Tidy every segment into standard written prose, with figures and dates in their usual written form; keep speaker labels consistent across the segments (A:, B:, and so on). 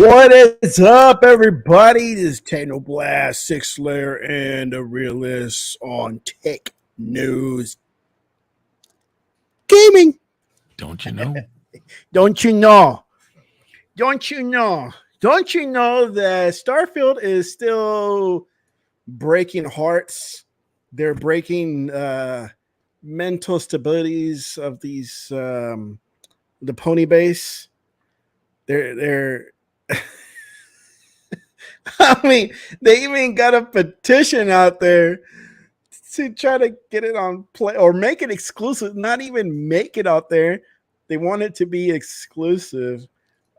A: What is up, everybody? This is TEKNOBLAST, SIKSLAYER, and the realist on Tech News Gaming.
B: Don't you know?
A: Don't you know? Don't you know? Don't you know that Starfield is still breaking hearts? They're breaking mental stabilities of these the pony base. They're I mean, they even got a petition out there to try to get it on play or make it exclusive. Not even make it out there. They want it to be exclusive.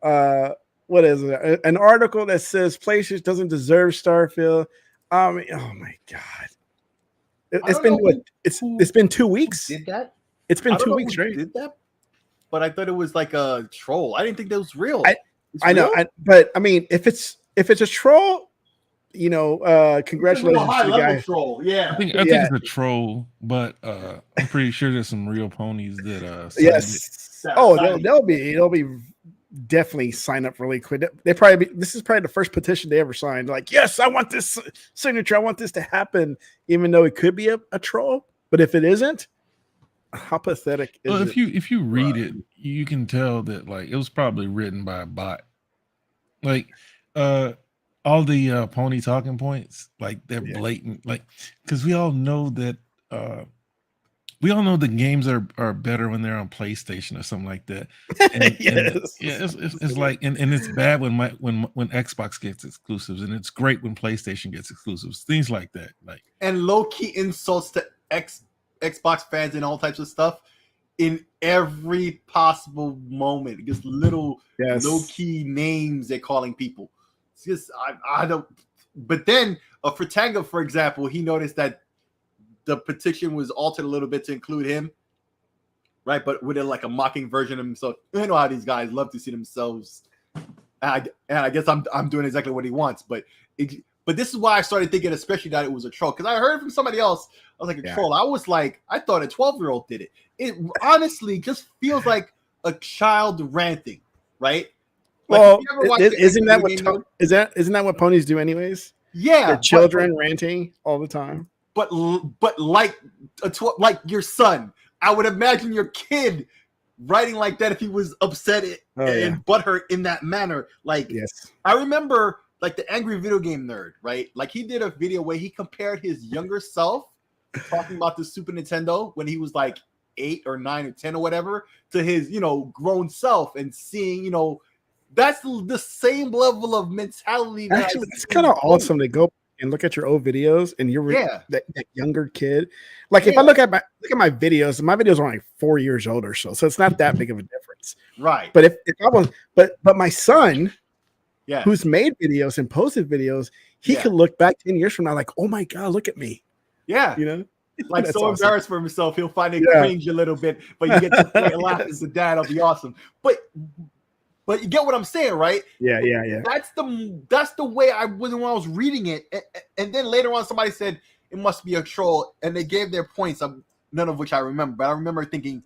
A: What is it? An article that says PlayStation doesn't deserve Starfield. Oh my god! It's been 2 weeks.
C: Did that?
A: It's been 2 weeks, right?
C: Did that? But I thought it was like a troll. I didn't think that was real.
A: I know, but I mean, if it's a troll, congratulations
C: high
A: to the
C: level
A: guy.
C: troll. Yeah,
B: I think it's a troll, but I'm pretty sure there's some real ponies that
A: yes. They'll be definitely sign up really quick. This is probably the first petition they ever signed. Like, yes, I want this signature. I want this to happen, even though it could be a troll. But if it isn't, how pathetic is it?
B: If you read it, you can tell that like it was probably written by a bot. Like all the pony talking points, like they're blatant, like because we all know that the games are better when they're on PlayStation or something like that. And,
A: yes.
B: It's like and it's bad when Xbox gets exclusives, and it's great when PlayStation gets exclusives. Things like that, like
C: and low key insults to Xbox fans and all types of stuff in every possible moment. Just little low key names they're calling people. It's just I don't. But then for Tanga, for example, he noticed that the petition was altered a little bit to include him, right? But with like a mocking version of himself. You know how these guys love to see themselves. And I guess I'm doing exactly what he wants. But this is why I started thinking, especially that it was a troll, because I heard from somebody else. I was like a troll. I thought a 12-year-old did it. It honestly just feels like a child ranting, right?
A: Well, isn't that what ponies do anyways?
C: Yeah,
A: they're children ranting all the time.
C: But like your son, I would imagine your kid writing like that if he was upset and butthurt in that manner. Like, yes, I remember like the Angry Video Game Nerd, right? Like he did a video where he compared his younger self talking about the Super Nintendo when he was like 8 or 9 or 10 or whatever to his grown self, and seeing that's the same level of mentality.
A: Actually, it's kind of awesome to go and look at your old videos and you're that younger kid. Like if I look at my videos are only 4 years old or so it's not that big of a difference,
C: right?
A: But if I was, but my son, who's made videos and posted videos, he could look back 10 years from now like, oh my god, look at me.
C: Yeah, like so awesome. Embarrassed for himself, he'll find it cringe a little bit, but you get to point and laugh as a dad. It'll be awesome. But you get what I'm saying, right?
A: Yeah.
C: That's the way I was when I was reading it, and then later on somebody said it must be a troll, and they gave their points, none of which I remember. But I remember thinking,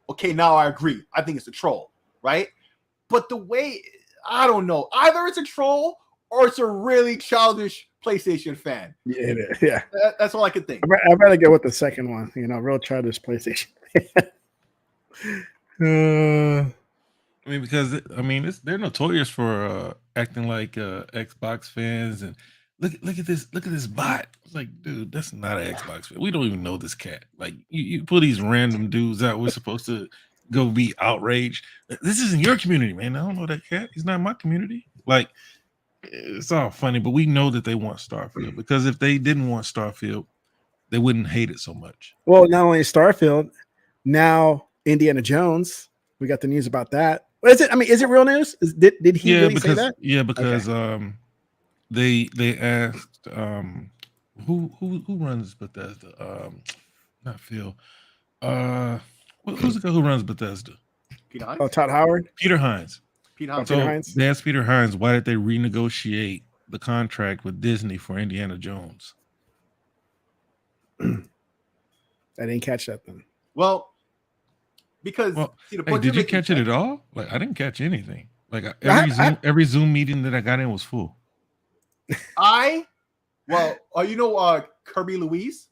C: okay, now I agree. I think it's a troll, right? But the way, I don't know, either it's a troll or it's a really childish PlayStation fan.
A: Yeah.
C: That's all I could think.
A: I'd rather go with the second one. Real childish PlayStation.
B: I mean, because they're notorious for acting like Xbox fans, and look at this bot. It's like, dude, that's not an Xbox fan. We don't even know this cat. Like, you pull these random dudes out. We're supposed to go be outraged. This isn't your community, man. I don't know that cat. He's not in my community. Like, it's all funny, but we know that they want Starfield, because if they didn't want Starfield, they wouldn't hate it so much.
A: Well, not only Starfield, now Indiana Jones. We got the news about that. Is it? I mean, is it real news? Did he really say that?
B: Yeah, because they asked who runs Bethesda? Not Phil. Who's the guy who runs Bethesda?
C: Peter Hines?
A: Oh, Todd Howard.
B: Peter Hines.
C: Peter Hines.
B: So they asked Peter Hines, why did they renegotiate the contract with Disney for Indiana Jones?
A: I didn't catch that then.
C: Well, because
B: did you catch it at all? Like, I didn't catch anything. Like every Zoom meeting that I got in was full.
C: Kirby Louise,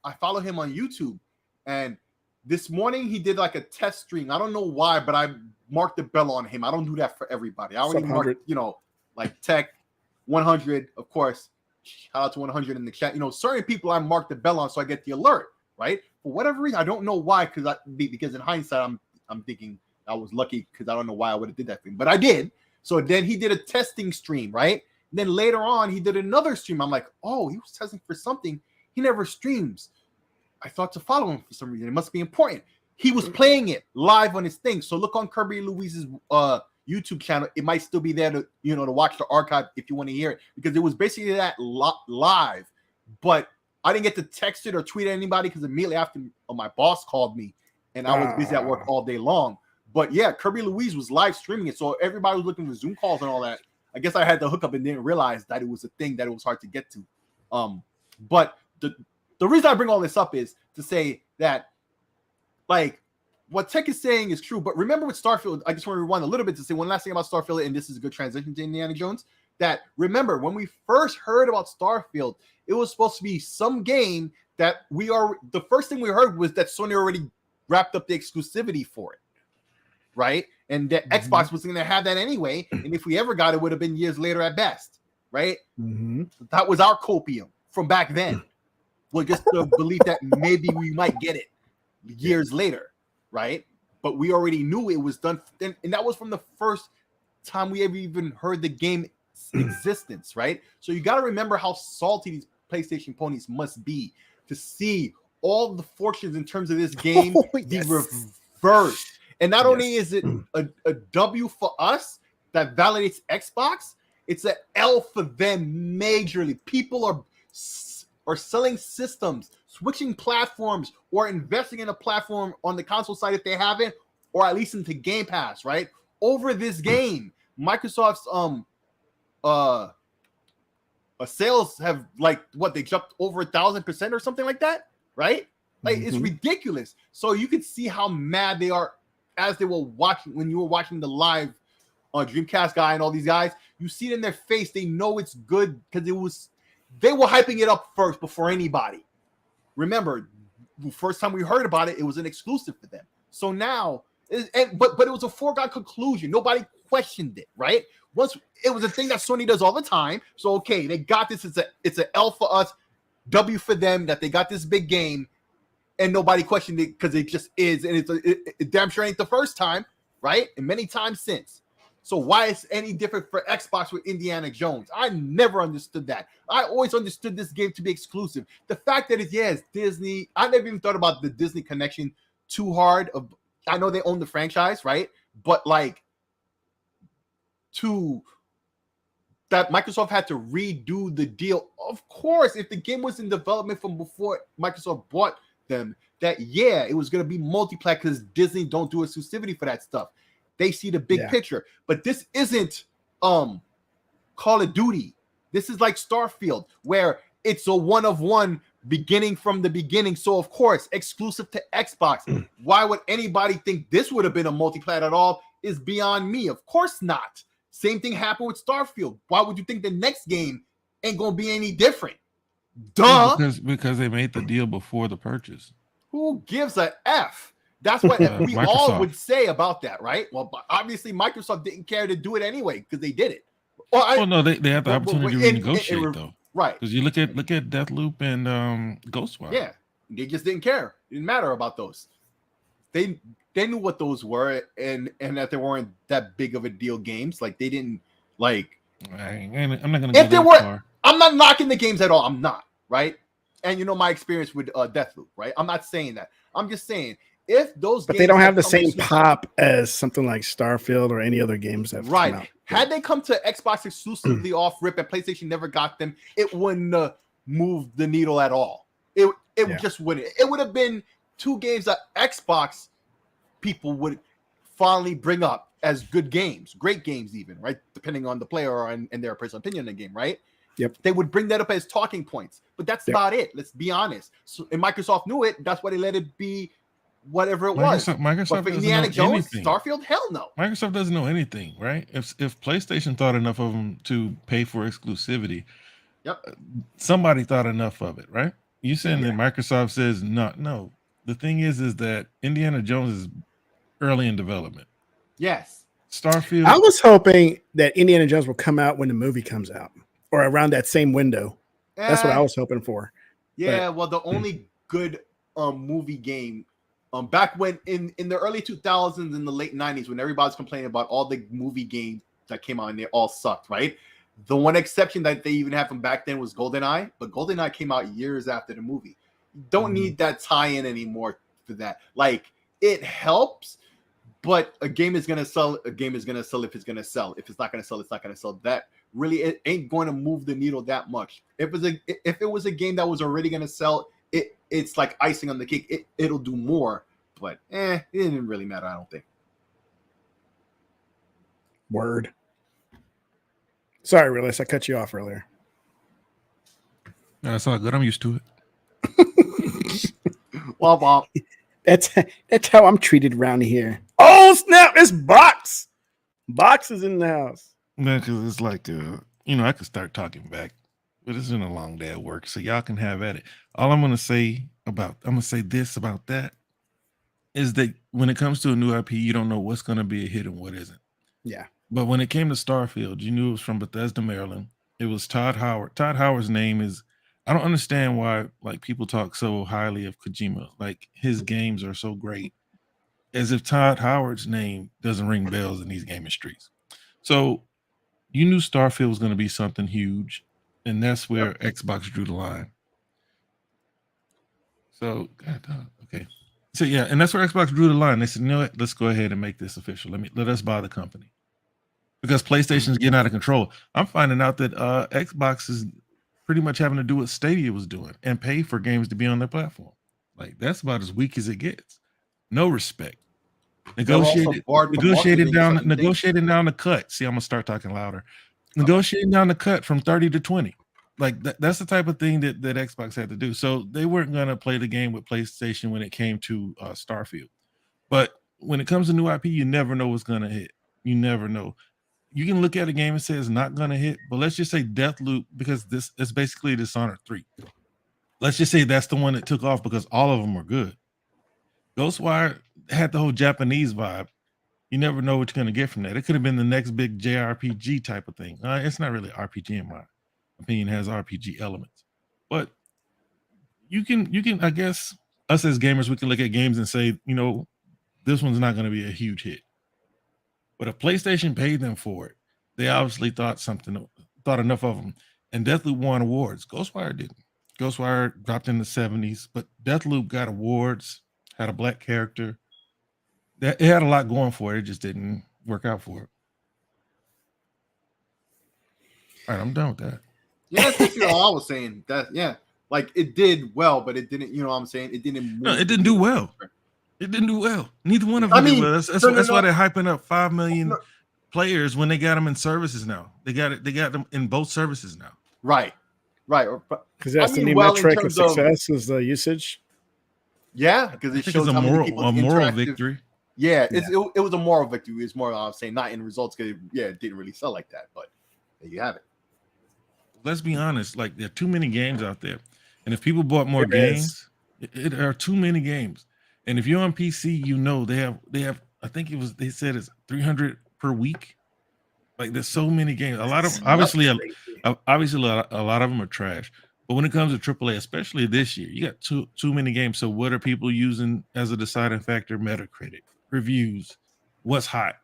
C: I follow him on YouTube, and this morning he did like a test stream. I don't know why, but I marked the bell on him. I don't do that for everybody. I only mark, like Tech 100, of course. Shout out to 100 in the chat. Certain people I mark the bell on so I get the alert, right? For whatever reason, I don't know why, because in hindsight, I'm thinking I was lucky because I don't know why I would have did that thing, but I did. So then he did a testing stream, right? And then later on, he did another stream. I'm like, oh, he was testing for something. He never streams. I thought to follow him for some reason. It must be important. He was playing it live on his thing. So look on Kirby Louise's YouTube channel. It might still be there to watch the archive if you want to hear it, because it was basically that live. But I didn't get to text it or tweet at anybody because immediately after my boss called me and I was busy at work all day long. But yeah, Kirby Louise was live streaming it. So everybody was looking for Zoom calls and all that. I guess I had the hookup and didn't realize that it was a thing that it was hard to get to. But the reason I bring all this up is to say that, like, what Tech is saying is true. But remember with Starfield, I just want to rewind a little bit to say one last thing about Starfield, and this is a good transition to Indiana Jones, that remember when we first heard about Starfield, it was supposed to be some game that the first thing we heard was that Sony already wrapped up the exclusivity for it, right? And that Xbox was going to have that anyway. And if we ever got it, would have been years later at best, right? That was our copium from back then. Well, just the belief that maybe we might get it years later, right? But we already knew it was done. And that was from the first time we ever even heard the game's existence, right? So you got to remember how salty these PlayStation ponies must be to see all the fortunes in terms of this game be reversed. And not only is it a W for us that validates Xbox, it's an L for them majorly. People are selling systems, switching platforms, or investing in a platform on the console side if they haven't, or at least into Game Pass, right? Over this game. Microsoft's sales have they jumped over 1,000% or something like that, right? Like it's ridiculous. So you could see how mad they are as they were watching, when you were watching the live Dreamcast guy and all these guys. You see it in their face. They know it's good because they were hyping it up first before anybody. Remember, the first time we heard about it, it was an exclusive for them. So now, but it was a foregone conclusion. Nobody questioned it, right? Once it was a thing that Sony does all the time. So okay, they got this. It's an L for us, W for them that they got this big game, and nobody questioned it because it just is, and it damn sure ain't the first time, right? And many times since. So why is any different for Xbox with Indiana Jones? I never understood that. I always understood this game to be exclusive. The fact that it's Disney. I never even thought about the Disney connection too hard. I know they own the franchise, right? But that Microsoft had to redo the deal. Of course, if the game was in development from before Microsoft bought them, it was going to be multiplayer because Disney don't do exclusivity for that stuff. They see the big picture. But this isn't Call of Duty. This is like Starfield, where it's a one of one beginning from the beginning. So, of course, exclusive to Xbox. Why would anybody think this would have been a multiplayer at all is beyond me. Of course not. Same thing happened with Starfield. Why would you think the next game ain't going to be any different? Duh.
B: Because they made the deal before the purchase.
C: Who gives a F? That's what we all would say about that, right? Well, obviously Microsoft didn't care to do it anyway because they did it.
B: No, they had the opportunity to renegotiate though,
C: right?
B: Because you look at Deathloop and Ghostwire.
C: Yeah, they just didn't care. It didn't matter about those. They knew what those were and that they weren't that big of a deal games. Like they didn't like.
B: I'm not gonna.
C: If they were, I'm not knocking the games at all. I'm not, right? And my experience with Deathloop, right? I'm not saying that. I'm just saying. If those
A: but they don't have the same pop as something like Starfield or any other games that
C: right. Come out. Had they come to Xbox exclusively off rip and PlayStation never got them, it wouldn't move the needle at all. It just wouldn't. It would have been two games that Xbox people would finally bring up as good games, great games even, right? Depending on the player and their personal opinion on the game, right?
A: Yep.
C: They would bring that up as talking points, but that's about it. Let's be honest. So, and Microsoft knew it. That's why they let it be whatever it was.
B: Microsoft
C: But for
B: doesn't
C: Indiana
B: know
C: Jones,
B: anything.
C: Starfield, hell no.
B: Microsoft doesn't know anything, right? If PlayStation thought enough of them to pay for exclusivity, somebody thought enough of it, right? You saying that Microsoft says no. The thing is that Indiana Jones is early in development.
C: Yes.
B: Starfield.
A: I was hoping that Indiana Jones will come out when the movie comes out or around that same window. That's what I was hoping for.
C: Yeah, well, the only good movie game back when in the early 2000s and the late 90s when everybody's complaining about all the movie games that came out and they all sucked, right? The one exception that they even had from back then was GoldenEye, but GoldenEye came out years after the movie. You don't need that tie-in anymore for that. Like, it helps, but a game is going to sell. A game is going to sell if it's going to sell. If it's not going to sell, it's not going to sell. That really, it ain't going to move the needle that much. If it was a game that was already going to sell, it's like icing on the cake. It'll do more, but it didn't really matter, I don't think.
A: Word. Sorry, Realist, I cut you off earlier.
B: No, it's all good. I'm used to it.
C: Well,
A: that's how I'm treated around here. Oh snap! It's Box. Box is in the house.
B: No, because it's like I could start talking back, but it's been a long day at work, so y'all can have at it. All I'm gonna say this about that is that when it comes to a new IP, you don't know what's gonna be a hit and what isn't.
A: Yeah.
B: But when it came to Starfield, you knew it was from Bethesda, Maryland. It was Todd Howard. Todd Howard's name is. I don't understand why like people talk so highly of Kojima. Like his games are so great, as if Todd Howard's name doesn't ring bells in these gaming streets. So you knew Starfield was going to be something huge, and that's where Xbox drew the line. So, okay. So yeah, and that's where Xbox drew the line. They said, you know what? Let's go ahead and make this official. Let us buy the company. Because PlayStation's getting out of control. I'm finding out that Xbox is pretty much having to do what Stadia was doing and pay for games to be on their platform. Like that's about as weak as it gets. No respect. Negotiated down the cut. See, I'm gonna start talking louder. Negotiating down the cut from 30 to 20. Like that's the type of thing that Xbox had to do. So they weren't gonna play the game with PlayStation when it came to Starfield. But when it comes to new IP, you never know what's gonna hit. You never know. You can look at a game and say it's not going to hit, but let's just say Deathloop, because this is basically Dishonored 3. Let's just say that's the one that took off because all of them were good. Ghostwire had the whole Japanese vibe. You never know what you're going to get from that. It could have been the next big JRPG type of thing. It's not really RPG in my opinion. It has RPG elements. But you can, I guess, us as gamers, we can look at games and say, this one's not going to be a huge hit. But if PlayStation paid them for it, they obviously thought enough of them. And Deathloop won awards. Ghostwire didn't. Ghostwire dropped in the 70s, but Deathloop got awards, had a black character. It had a lot going for it. It just didn't work out for it. All right, I'm done with that.
C: Yeah, that's basically all I was saying. Like it did well, but it didn't, you know what I'm saying? It didn't.
B: No, it didn't do well. It didn't do well. Neither one of them did well. That's why they're hyping up 5 million players when they got them in services now. They got them in both services now.
C: Right.
A: Because that's the new metric of success is the usage.
C: Yeah, because it shows how many people.
B: A moral victory.
C: Yeah, it was a moral victory. It's more, I'm saying, not in results because it didn't really sell like that. But there you have it.
B: Let's be honest. Like there are too many games out there, and if people bought more games, there are too many games. And if you're on PC, they have. I think they said it's 300 per week. Like there's so many games. A lot of obviously a lot of them are trash. But when it comes to AAA, especially this year, you got too many games. So what are people using as a deciding factor? Metacritic, reviews, what's hot.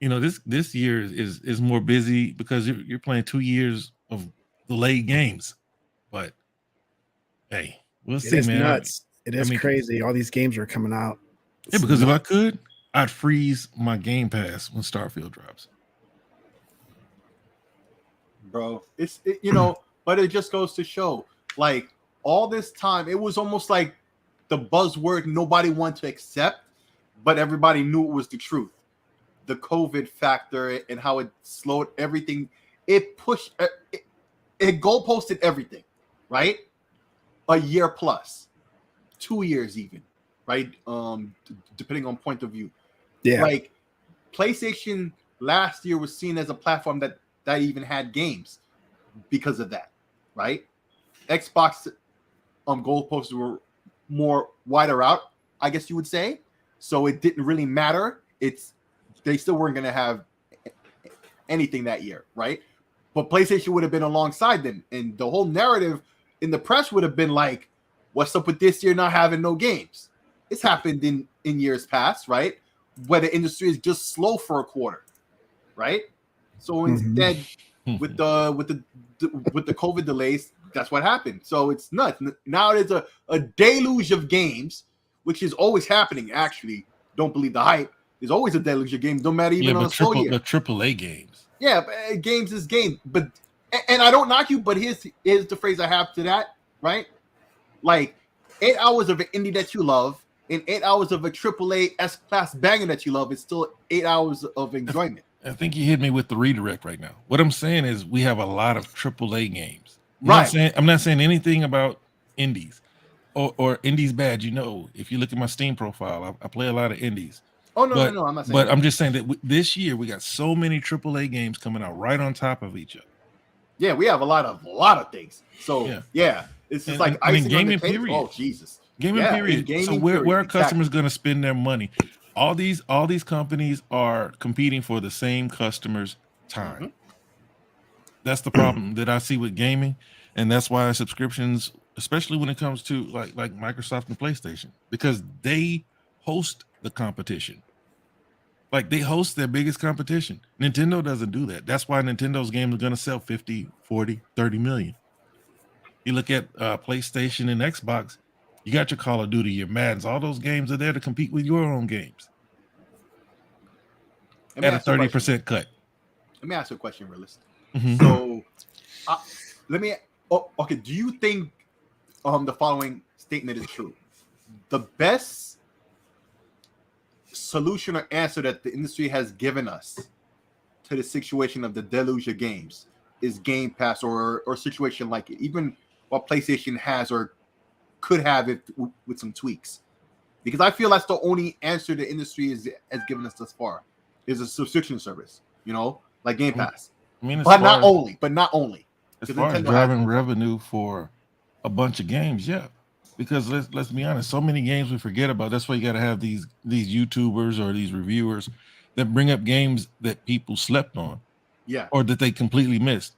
B: This year is more busy because you're playing 2 years of delayed games. But hey, we'll see, man.
A: Nuts. It is crazy. All these games are coming out.
B: Yeah, because if I could, I'd freeze my Game Pass when Starfield drops.
C: Bro, but it just goes to show, like, all this time, it was almost like the buzzword nobody wanted to accept, but everybody knew it was the truth. The COVID factor and how it slowed everything. It pushed, it goalposted everything, right? A year plus. 2 years even, right? Depending on point of view.
A: Yeah.
C: Like PlayStation last year was seen as a platform that even had games because of that, right? Xbox goalposts were more wider out, I guess you would say. So it didn't really matter. They still weren't going to have anything that year, right? But PlayStation would have been alongside them, and the whole narrative in the press would have been like, "What's up with this year not having no games?" It's happened in years past, right? Where the industry is just slow for a quarter, right? So instead, with the COVID delays, that's what happened. So it's nuts. Now there's a deluge of games, which is always happening. Actually, don't believe the hype. There's always a deluge of games, no matter even on a slow year.
B: But AAA games.
C: Yeah, games is game. But and I don't knock you, but here's the phrase I have to that, right? Like 8 hours of an indie that you love and 8 hours of a AAA S-class banger that you love is still 8 hours of enjoyment.
B: I think you hit me with the redirect right now. What I'm saying is we have a lot of AAA games.
C: Right.
B: I'm not saying anything about indies or indies bad. You know, if you look at my Steam profile, I play a lot of indies.
C: Oh, no, I'm not saying
B: But
C: that.
B: I'm just saying that this year we got so many AAA games coming out right on top of each other.
C: Yeah, we have a lot of things. So yeah, it's just like icing
B: gaming
C: on the cake.
B: period.
C: Oh Jesus,
B: gaming period. So where are customers going to spend their money? All these companies are competing for the same customers' time. That's the problem that I see with gaming, and that's why subscriptions, especially when it comes to like Microsoft and PlayStation, because they host the competition. Like they host their biggest competition. Nintendo doesn't do that. That's why Nintendo's games are going to sell 50, 40, 30 million. You look at PlayStation and Xbox, you got your Call of Duty, your Maddens. All those games are there to compete with your own games at a 30% cut.
C: Let me ask you a question, Realist.
B: Mm-hmm.
C: So let me. Oh, okay. Do you think the following statement is true? The best solution or answer that the industry has given us to the situation of the deluge of games is Game Pass or situation like it, even what PlayStation has or could have it with some tweaks, because I feel that's the only answer the industry has given us thus far is a subscription service, you know, like Game Pass.
B: I mean,
C: but not only.
B: As far as driving revenue for a bunch of games, yeah. Because let's be honest, so many games we forget about. That's why you got to have these YouTubers or these reviewers that bring up games that people slept on, or that they completely missed.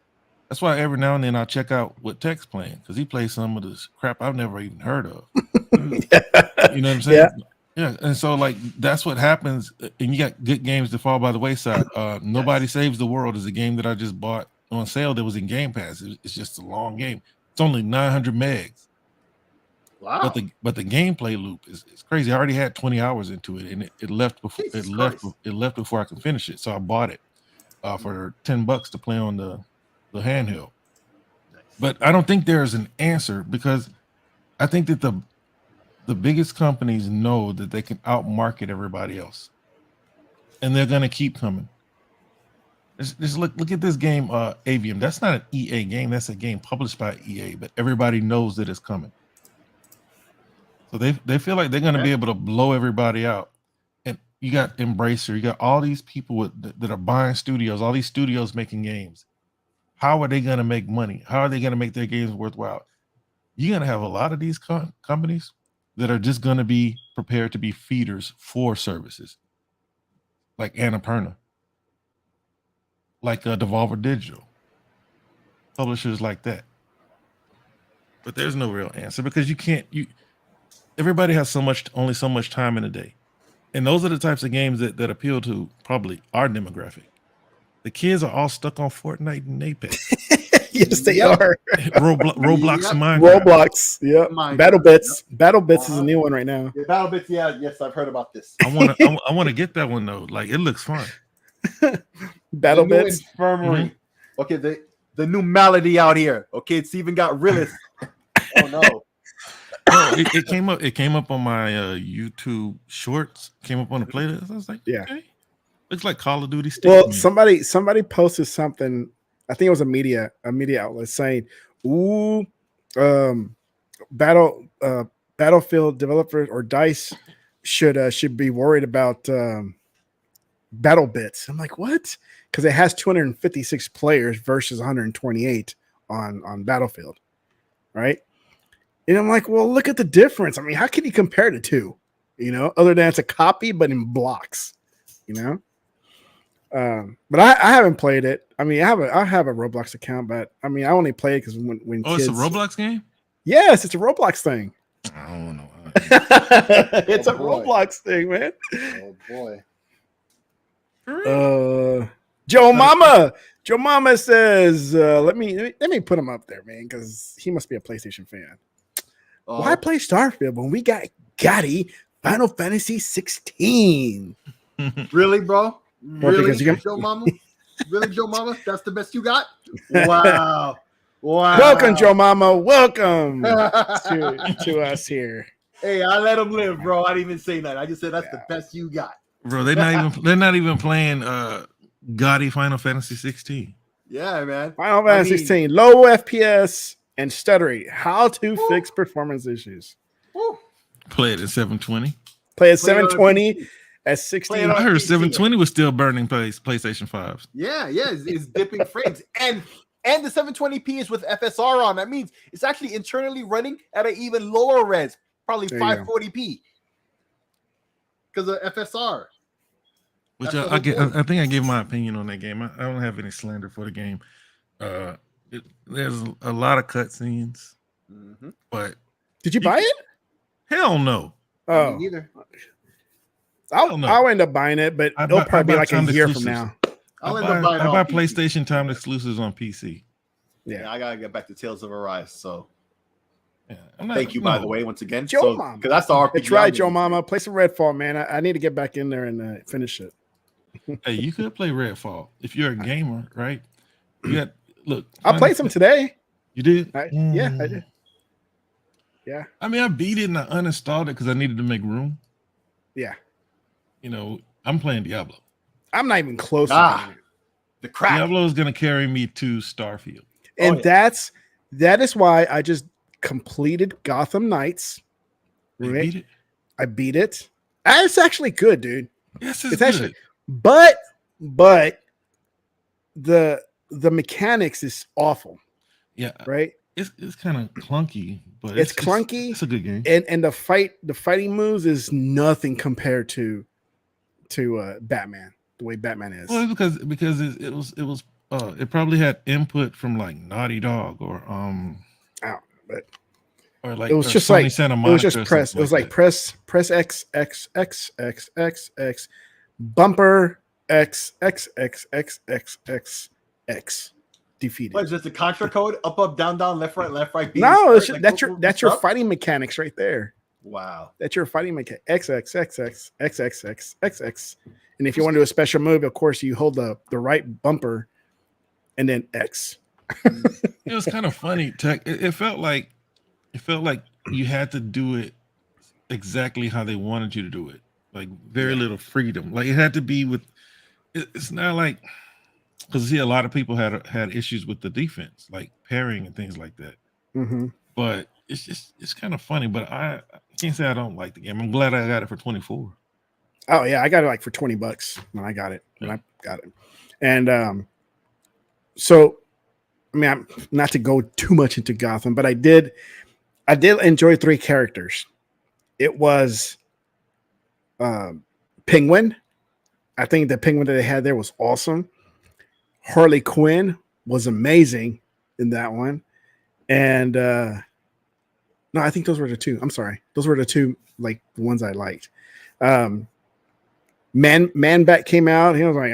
B: That's why every now and then I check out what Tech's playing, because he plays some of this crap I've never even heard of. You know what I'm saying? Yeah. And so like that's what happens. And you got good games that fall by the wayside. Nobody Saves the World is a game that I just bought on sale that was in Game Pass. It's just a long game. It's only 900 megs.
C: Wow.
B: But the gameplay loop is crazy. I already had 20 hours into it, and it left before it left before I could finish it. So I bought it for $10 to play on the handheld. Nice. But I don't think there's an answer, because I think that the biggest companies know that they can outmarket everybody else, and they're gonna keep coming. Just look at this game, Avium. That's not an EA game. That's a game published by EA, but everybody knows that it's coming. So they feel like they're going to be able to blow everybody out. And you got Embracer, you got all these people that are buying studios, all these studios making games. How are they going to make money? How are they going to make their games worthwhile? You're going to have a lot of these companies that are just going to be prepared to be feeders for services, like Annapurna, like Devolver Digital, publishers like that. But there's no real answer, because everybody has only so much time in a day. And those are the types of games that appeal to probably our demographic. The kids are all stuck on Fortnite and Apex.
A: Yes, they are.
B: Roblox and Minecraft.
A: Roblox, yeah. BattleBits. BattleBits is a new one right now.
C: Yeah, BattleBits, yes, I've heard about this.
B: I want to get that one though. Like, it looks fun.
A: BattleBits.
C: Infirmary. Mm-hmm. Okay, the new malady out here. Okay, it's even got realist. Oh no.
B: It came up on my YouTube shorts. Came up on the playlist. I was like, okay. Looks like Call of Duty.
A: Well, somebody posted something. I think it was a media outlet saying, "Ooh, Battlefield Battlefield developers or DICE should be worried about battle bits. I'm like, what? Because it has 256 players versus 128 on Battlefield, right? And I'm like, well, look at the difference. I mean, how can you compare the two? You know, other than it's a copy, but in blocks. You know, but I haven't played it. I mean, I have a Roblox account, but I mean, I only play it because when
B: kids, it's a Roblox game.
A: Yes, it's a Roblox thing.
B: I don't know.
A: It's a Roblox thing, man.
C: Oh boy.
A: Joe Mama says, let me put him up there, man, because he must be a PlayStation fan. Why play Starfield when we got Gotti Final Fantasy 16?
C: Really, bro? Really,
A: Joe
C: Mama? Really, Joe Mama? That's the best you got? Wow. Wow.
A: Welcome, Joe Mama. Welcome to us here.
C: Hey, I let him live, bro. I didn't even say that. I just said that's the best you got.
B: Bro, they're not even playing Gotti Final Fantasy 16.
C: Yeah, man.
A: Final Fantasy 16, low FPS and stuttering. How to fix performance issues.
C: Woo.
B: Play it at 720.
A: Play at 720 at 60.
B: I heard 720 was still burning PlayStation 5s.
C: Yeah, it's dipping frames. And the 720p is with FSR on. That means it's actually internally running at an even lower res, probably 540p. Because of FSR.
B: Which I think I gave my opinion on that game. I don't have any slander for the game. There's a lot of cutscenes, but
A: did you buy it?
B: Hell no.
A: Oh,
C: me neither.
A: I'll end up buying it, but it'll probably be like a year from now.
C: I'll end up buying it.
B: I buy PlayStation time exclusives on PC.
C: Yeah, I gotta get back to Tales of Arise. So,
B: thank
C: you, by the way, once again,
A: Joe Mama.
C: Because that's the RPG.
A: That's right, Joe Mama. Play some Redfall, man. I need to get back in there and finish it.
B: Hey, you could play Redfall if you're a gamer, right? Look,
A: I played some today.
B: You did?
A: Yeah, I did. Yeah.
B: I mean, I beat it and I uninstalled it because I needed to make room.
A: Yeah.
B: You know, I'm playing Diablo.
A: I'm not even close to it.
C: The crap.
B: Diablo is going to carry me to Starfield.
A: And that is why I just completed Gotham Knights. Right? I beat it. It's actually good, dude.
B: Yes,
A: it's
B: good.
A: Actually, but the mechanics is awful.
B: Yeah.
A: Right?
B: It's kind of clunky, but
A: it's clunky.
B: It's a good game.
A: And the fighting moves is nothing compared to Batman, the way Batman is.
B: Well, because it probably had input from like Naughty Dog or or like
A: it was just
B: Sony
A: like
B: Santa
A: Monica, it was just press. It was like press X X X X X X bumper X X X X X X X defeated.
C: What is this? The Contra code? Up, down, left, right.
A: No, it's just, that's your fighting mechanics right there.
C: Wow,
A: that's your fighting mechanic. X X X X X X X X X. And if you want to do a special move, of course, you hold the right bumper and then X.
B: It was kind of funny. It felt like you had to do it exactly how they wanted you to do it. Like very little freedom. Like it had to be with. It's not like because see, a lot of people had issues with the defense, like parrying and things like that.
A: Mm-hmm.
B: But it's kind of funny. But I can't say I don't like the game. I'm glad I got it for 24.
A: Oh yeah, I got it like for $20 when I got it. And so I mean, I'm not to go too much into Gotham, but I did enjoy 3 characters. It was Penguin. I think the Penguin that they had there was awesome. Harley Quinn was amazing in that one. And no, I think those were the 2. I'm sorry. Those were the 2 like the ones I liked. Man-Bat came out. He was like,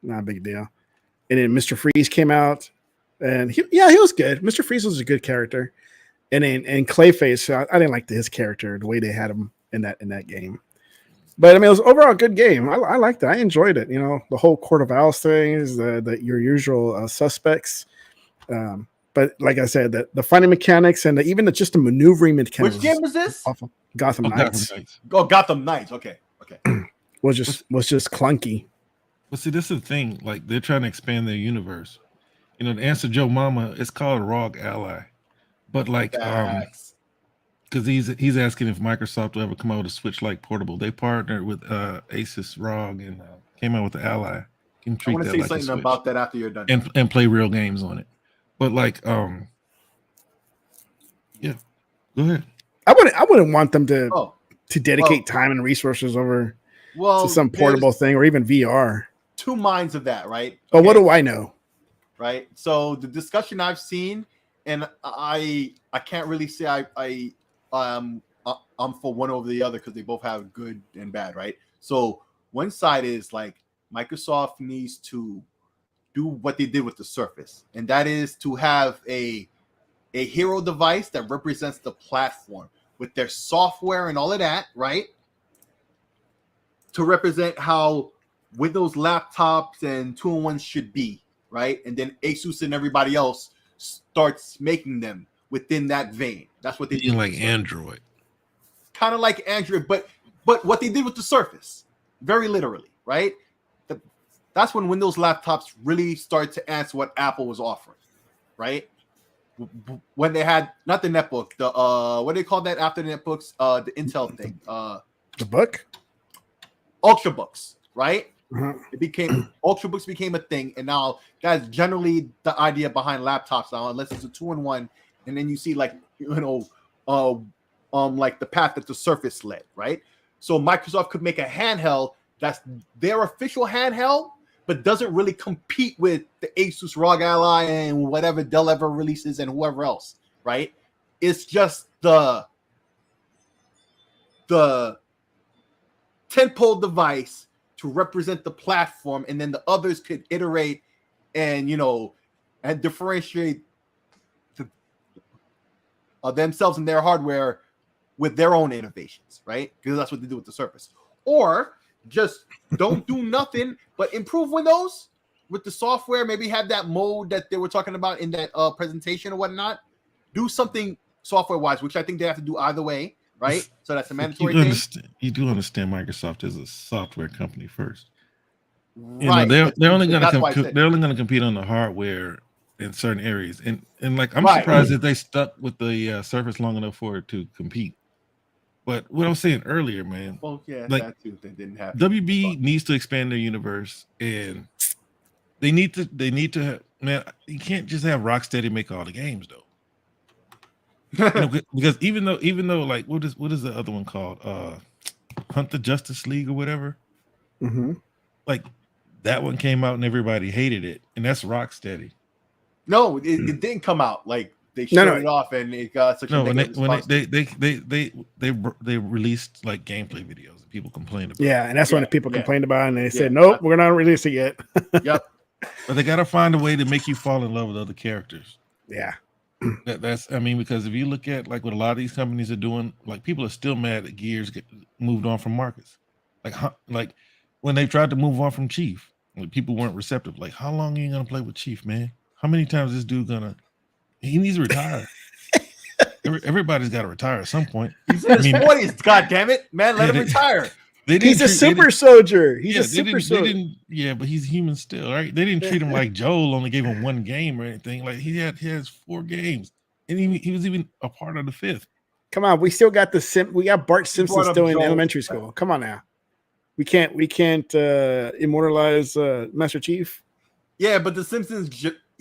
A: not a big deal. And then Mr. Freeze came out. And he was good. Mr. Freeze was a good character. And Clayface, I didn't like his character, the way they had him in that game. But I mean, it was overall a good game. I liked it. I enjoyed it. You know, the whole Court of Owls thing is your usual suspects. But like I said, the fighting mechanics and even just the maneuvering mechanics.
C: Which game was this?
A: Awful. Gotham Knights.
C: Gotham Knights. Okay.
A: was just clunky.
B: Well, see, this is the thing. Like they're trying to expand their universe. You know, to answer Joe Mama, it's called Rogue Ally. But like because he's asking if Microsoft will ever come out with a Switch-like portable. They partnered with Asus ROG and came out with the Ally. Can
C: I
B: treat
C: want to
B: that
C: say
B: like
C: something
B: a Switch
C: about that after you're done.
B: and play real games on it. But like, yeah, go ahead.
A: I wouldn't want them to dedicate time and resources over to some portable thing or even VR.
C: Two minds of that, right?
A: But what do I know?
C: Right. So the discussion I've seen, and I can't really say I'm for one over the other because they both have good and bad, right? So one side is like Microsoft needs to do what they did with the Surface, and that is to have a hero device that represents the platform with their software and all of that, right? To represent how Windows laptops and 2-in-1s should be, right? And then Asus and everybody else starts making them within that vein. That's what they do.
B: Like Android.
C: Kind of like Android, but what they did with the Surface, very literally, right? That's when Windows laptops really started to answer what Apple was offering, right? When they had not the netbook, the what do they call that after the netbooks? The Intel thing,
A: the book,
C: Ultrabooks, right?
A: Uh-huh.
C: It became Ultrabooks became a thing, and now that's generally the idea behind laptops now, unless it's a 2-in-1, and then you see like like the path that the Surface led, right? So Microsoft could make a handheld that's their official handheld, but doesn't really compete with the Asus ROG Ally and whatever Dell ever releases and whoever else, right? It's just the tentpole device to represent the platform, and then the others could iterate and and differentiate themselves and their hardware with their own innovations, right? Because that's what they do with the Surface. Or just don't do nothing but improve Windows with the software. Maybe have that mode that they were talking about in that presentation or whatnot. Do something software-wise, which I think they have to do either way, right? So that's a mandatory thing.
B: You do understand Microsoft is a software company first.
C: Right.
B: They're only going to compete on the hardware in certain areas. And like I'm surprised that they stuck with the Surface long enough for it to compete. But what I was saying earlier, man.
C: Well, yeah,
B: like,
C: that too. They didn't have
B: WB needs to expand their universe, and they need to have, man, you can't just have Rocksteady make all the games though. Because even though like what is the other one called? Hunt the Justice League or whatever.
A: Mm-hmm.
B: Like that one came out and everybody hated it, and that's Rocksteady.
C: No, it didn't come out. Like they showed it off, and it got such a negative response.
B: They released like gameplay videos and people complained about.
A: Yeah, and that's when people complained about it, and they said, "Nope, we're not release it yet."
C: Yep.
B: But they got to find a way to make you fall in love with other characters.
A: Yeah.
B: That's because if you look at like what a lot of these companies are doing, like people are still mad that Gears moved on from Marcus. Like when they tried to move on from Chief, like people weren't receptive. Like, how long are you gonna play with Chief, man? How many times is this dude he needs to retire? Everybody's got to retire at some point.
C: He's in his 40s, God damn it, man, let him retire.
A: He's a super soldier. He's a super soldier.
B: Yeah, but he's human still, right? They didn't treat him like Joel, only gave him one game or anything. Like he has 4 games, and he was even a part of the 5th.
A: Come on, we still got we got Bart Simpson still in elementary school. Come on now, we can't immortalize Master Chief.
C: Yeah, but the Simpsons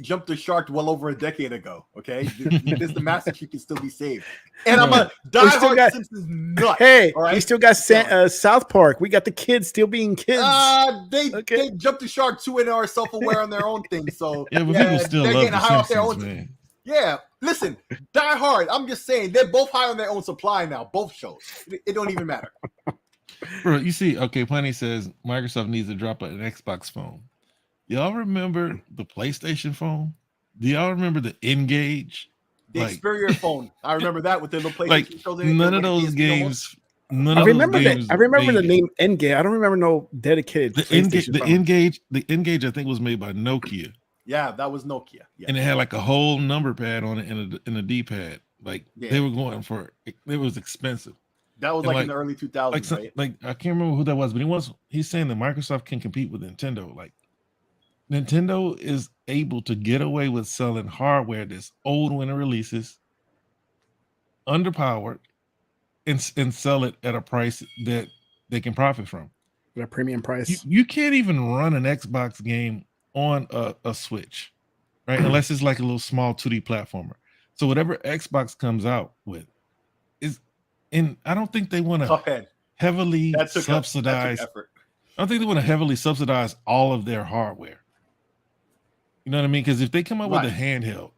C: jumped the shark well over a decade ago. Okay, the Master Chief can still be saved, and I'm a diehard Simpsons nut.
A: Hey,
C: all right?
A: We still got South Park. We got the kids still being kids.
C: They jumped the shark too and are self-aware on their own thing. So
B: yeah, but people still love the Simpsons, man.
C: Yeah, listen, Die Hard. I'm just saying they're both high on their own supply now. Both shows. It don't even matter.
B: Bro, you see, okay, Plenty says Microsoft needs to drop an Xbox phone. Y'all remember the PlayStation phone? Do y'all remember the N-Gage?
C: The Xperia phone. I remember that with the little PlayStation
B: like,
C: shows in it.
B: None of those games.
A: I remember the name N-Gage. I don't remember no dedicated
B: the N-Gage I think was made by Nokia.
C: Yeah, that was Nokia. Yeah.
B: And it had like a whole number pad on it and a D-pad. Like they were going for it was expensive.
C: That was like in the early 2000s, right?
B: Like I can't remember who that was, but he's saying that Microsoft can compete with Nintendo. Like Nintendo is able to get away with selling hardware that's old when it releases, underpowered, and sell it at a price that they can profit from.
A: At a premium price.
B: You can't even run an Xbox game on a Switch, right? Unless it's like a little small 2D platformer. So whatever Xbox comes out with is, and I don't think they want to heavily subsidize. I don't think they want to heavily subsidize all of their hardware. You know what I mean? Because if they come up with a handheld,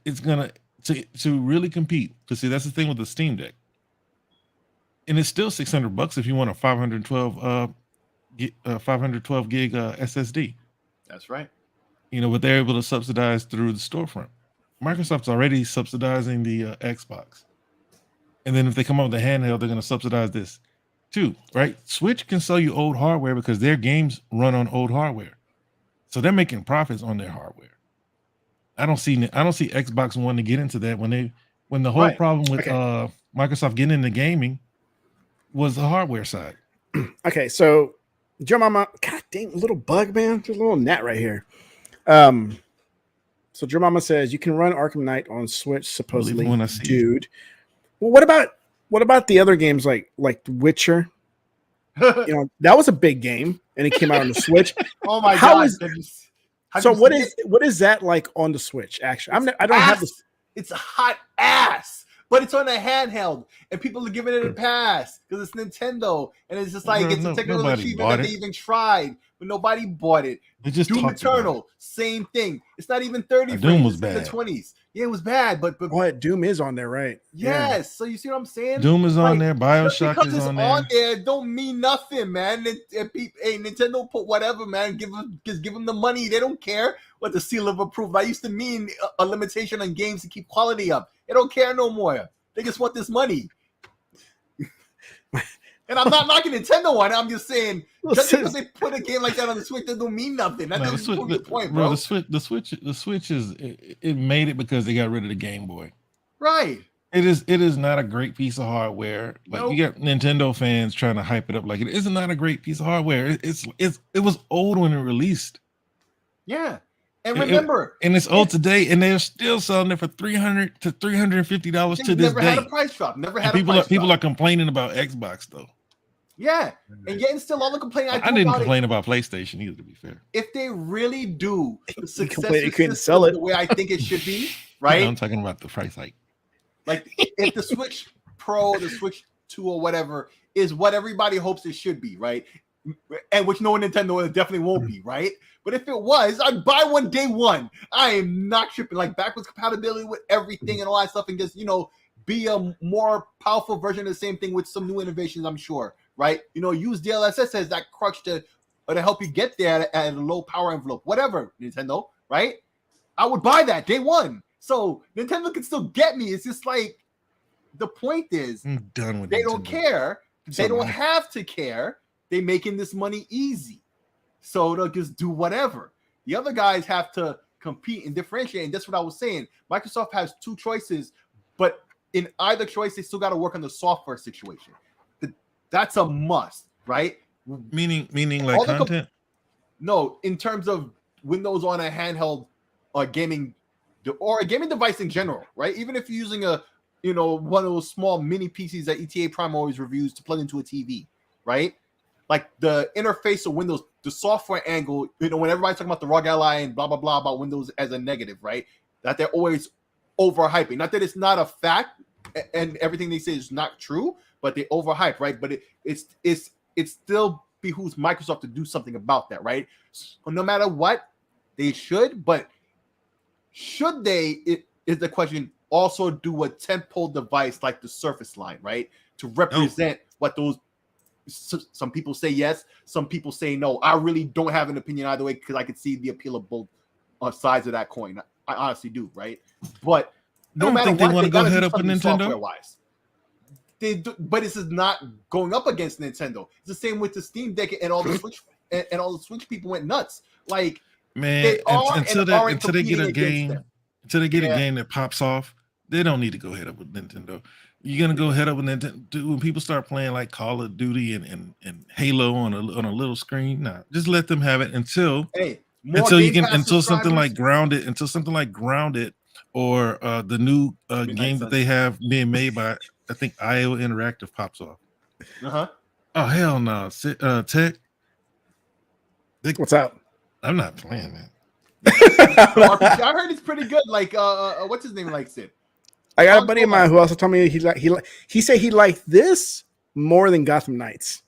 B: it's gonna to really compete. Because see, that's the thing with the Steam Deck, and it's still $600 if you want a 512 gig SSD.
C: That's right.
B: You know, but they're able to subsidize through the storefront. Microsoft's already subsidizing the Xbox, and then if they come up with a handheld, they're going to subsidize this too, right? Switch can sell you old hardware because their games run on old hardware, so they're making profits on their hardware. I don't see Xbox wanting to get into that when the whole problem with Microsoft getting into gaming was the hardware side.
A: Okay, so Joe Mama, god dang, little bug, man. There's a little gnat right here. So Joe Mama says you can run Arkham Knight on Switch, supposedly. Dude. Well, what about the other games like The Witcher? You know, that was a big game and it came out on the Switch.
C: Oh my god.
A: So what is that like on the Switch? Actually, I don't have this.
C: It's hot ass. But it's on a handheld, and people are giving it a pass because it's Nintendo, and it's just like it's a technical achievement that they even tried, but nobody bought it. Doom Eternal, same thing. It's not even 30 frames.
B: Doom was bad.
C: In the 20s. Yeah, it was bad, but
A: Doom is on there, right?
C: Yes.
A: Yeah.
C: So you see what I'm saying?
B: Doom is on there. BioShock is on there.
C: On there don't mean nothing, man. Hey, Nintendo put whatever, man. Give them the money. They don't care what the seal of approval. That used to mean a limitation on games to keep quality up. They don't care no more. They just want this money. And I'm not knocking Nintendo on it. I'm just saying, just because they put a game like that on the Switch, that don't mean nothing. That doesn't prove the point, bro.
B: The Switch it made it because they got rid of the Game Boy.
C: Right.
B: It is not a great piece of hardware. Like you got Nintendo fans trying to hype it up like it is not a great piece of hardware. It was old when it released.
C: Yeah. And remember,
B: and it's old today, and they're still selling it for $300 to $350 to this day.
C: Never had a price drop.
B: People are complaining about Xbox though.
C: Yeah, and yet still all the complaining.
B: I didn't complain about PlayStation either. To be fair,
C: if they really do the successor
A: they couldn't sell it
C: the way I think it should be, right?
B: I'm talking about the price hike.
C: Like if the Switch Pro, the Switch 2, or whatever is what everybody hopes it should be, right? And which no Nintendo definitely won't be, right? But if it was, I'd buy one day one. I am not tripping. Like backwards compatibility with everything and all that stuff, and just be a more powerful version of the same thing with some new innovations. I'm sure, right? Use DLSS as that crutch to help you get there at a low power envelope, whatever. Nintendo, right? I would buy that day one. So Nintendo can still get me. It's just like the point is,
B: I'm done with
C: they
B: Nintendo.
C: don't care. They don't have to care. They're making this money easy. So they'll just do whatever. The other guys have to compete and differentiate. And that's what I was saying. Microsoft has two choices, but in either choice, they still got to work on the software situation. That's a must, right?
B: Meaning like content?
C: No, in terms of Windows on a handheld gaming or a gaming device in general, right? Even if you're using one of those small mini PCs that ETA Prime always reviews to plug into a TV, right? Like the interface of Windows, the software angle, when everybody's talking about the ROG Ally and blah, blah, blah about Windows as a negative, right? That they're always overhyping. Not that it's not a fact and everything they say is not true, but they overhype, right? But it still behooves Microsoft to do something about that, right? So no matter what, they should, but should they, it is the question, also do a tentpole device like the Surface line, right? To represent what those some people say yes, some people say no. I really don't have an opinion either way because I could see the appeal of both sides of that coin. I honestly do, right? But no matter what,
B: they want to go head up with Nintendo.
C: Software-wise. They do, but this is not going up against Nintendo. It's the same with the Steam Deck and all the Switch and all the Switch people went nuts. Like
B: man, until they get a game that pops off, they don't need to go head up with Nintendo. You're gonna go head up with Nintendo when people start playing like Call of Duty and Halo on a little screen. Nah, just let them have it until something like Grounded or the new game that they have being made by I think IO Interactive pops off.
C: Uh-huh.
B: Oh hell no, Tech.
A: What's up?
B: I'm not playing that.
C: RPG. I heard it's pretty good. Like, what's his name likes it?
A: I got a buddy of mine who also told me he said he liked this more than Gotham Knights.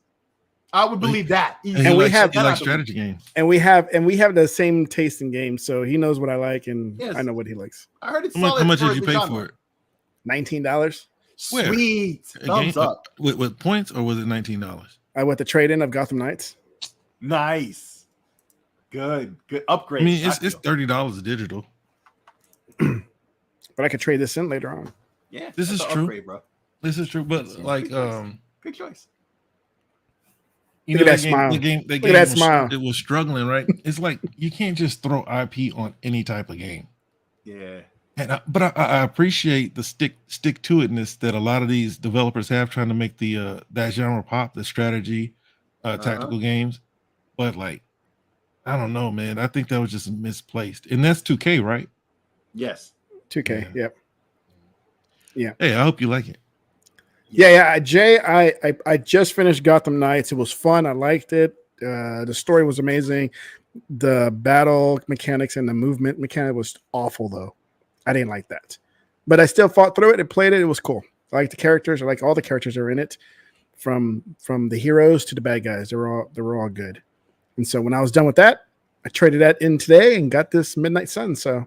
C: I would believe that.
B: And we have strategy games,
A: and we have the same taste in games, so he knows what I like, and I know what he likes.
C: I heard it's
B: how much did you pay for it?
A: $19.
C: Sweet, thumbs up.
B: With points, or was it $19?
A: I went the trade-in of Gotham Knights.
C: Nice. Good upgrade.
B: I mean, it's $30 digital,
A: but I could trade this in later on.
C: Yeah,
B: this is true,
C: upgrade, bro.
B: This is true, but like,
C: good choice.
A: Look at that smile. Look at that smile.
B: It was struggling, right? It's like you can't just throw IP on any type of game.
C: Yeah,
B: but I appreciate the stick to itness that a lot of these developers have, trying to make the that genre pop, the strategy, tactical games. But like, I don't know, man. I think that was just misplaced. And that's 2K, right?
C: Yes.
A: 2K.
B: Yeah.
A: Yep. Yeah.
B: Hey, I hope you like it.
A: Yeah. Jay, I just finished Gotham Knights. It was fun. I liked it. The story was amazing. The battle mechanics and the movement mechanic was awful, though. I didn't like that. But I still fought through it and played it. It was cool. I like the characters. I like all the characters that are in it, from the heroes to the bad guys. They were all good. And so when I was done with that, I traded that in today and got this Midnight Sun. So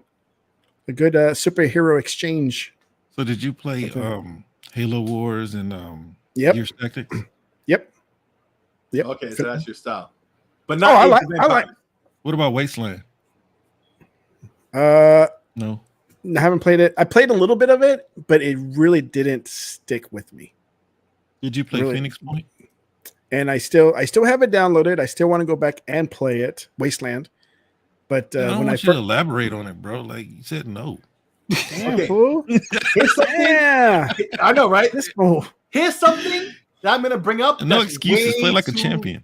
A: a good superhero exchange.
B: So did you play Halo Wars and Gears Tactics?
A: Yep.
C: Okay, so that's your style. But not
A: I like.
B: What about Wasteland?
A: No. I haven't played it. I played a little bit of it, but it really didn't stick with me.
B: Did you play Phoenix Point?
A: And I still have it downloaded. I still want to go back and play it, Wasteland. But
B: I don't want you to elaborate on it, bro. Like you said, no.
A: Damn, fool. Yeah,
C: I know, right? Here's something that I'm gonna bring up.
B: No excuses. Play like a champion.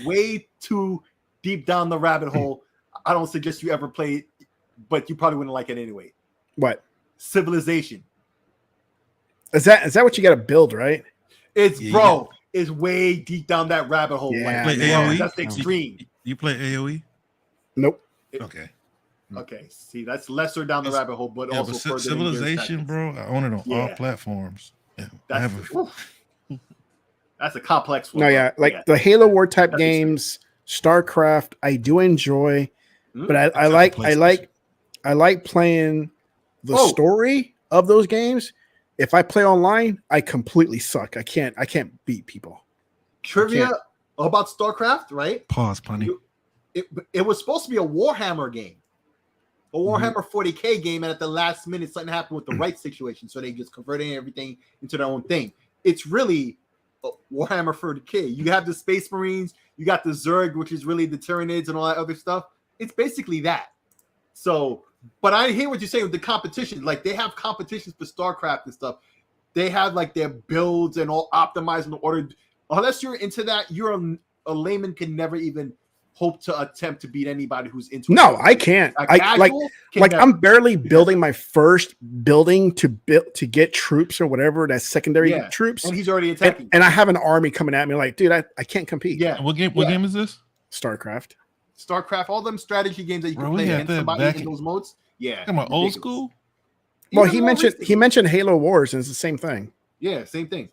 C: Way too deep down the rabbit hole. I don't suggest you ever play it, but you probably wouldn't like it anyway.
A: What?
C: Civilization.
A: Is that what you got to build, right?
C: It's bro. It's way deep down that rabbit hole.
A: Yeah,
B: play AOE?
C: That's extreme.
B: You play AOE?
A: Nope.
B: Okay.
C: Okay. See, that's lesser down the rabbit hole, but also further.
B: Civilization, bro. I own it on all platforms. Yeah,
C: that's a complex one.
A: No, yeah, like the Halo War type games, StarCraft, I do enjoy, but I like playing the story of those games. If I play online, I completely suck. I can't beat people.
C: Trivia about StarCraft, right?
B: Pause, punny.
C: It was supposed to be a Warhammer game, a Warhammer 40K game, and at the last minute, something happened with the rights situation, so they just converted everything into their own thing. It's really a Warhammer 40K. You have the Space Marines, you got the Zerg, which is really the Tyranids and all that other stuff. It's basically that. So, but I hear what you're saying with the competition. Like they have competitions for StarCraft and stuff. They have like their builds and all optimized in order. Unless you're into that, you're a layman can never even hope to attempt to beat anybody who's into it.
A: No, I can't. I'm barely building my first building to get troops or whatever, that's secondary troops.
C: And he's already attacking.
A: And I have an army coming at me like, dude, I can't compete.
C: Yeah.
B: What game is this?
A: StarCraft,
C: all them strategy games that you can play against somebody in those modes. Yeah.
B: Come on, old school.
A: Well, he mentioned Halo Wars, and it's the same thing.
C: Yeah, same thing.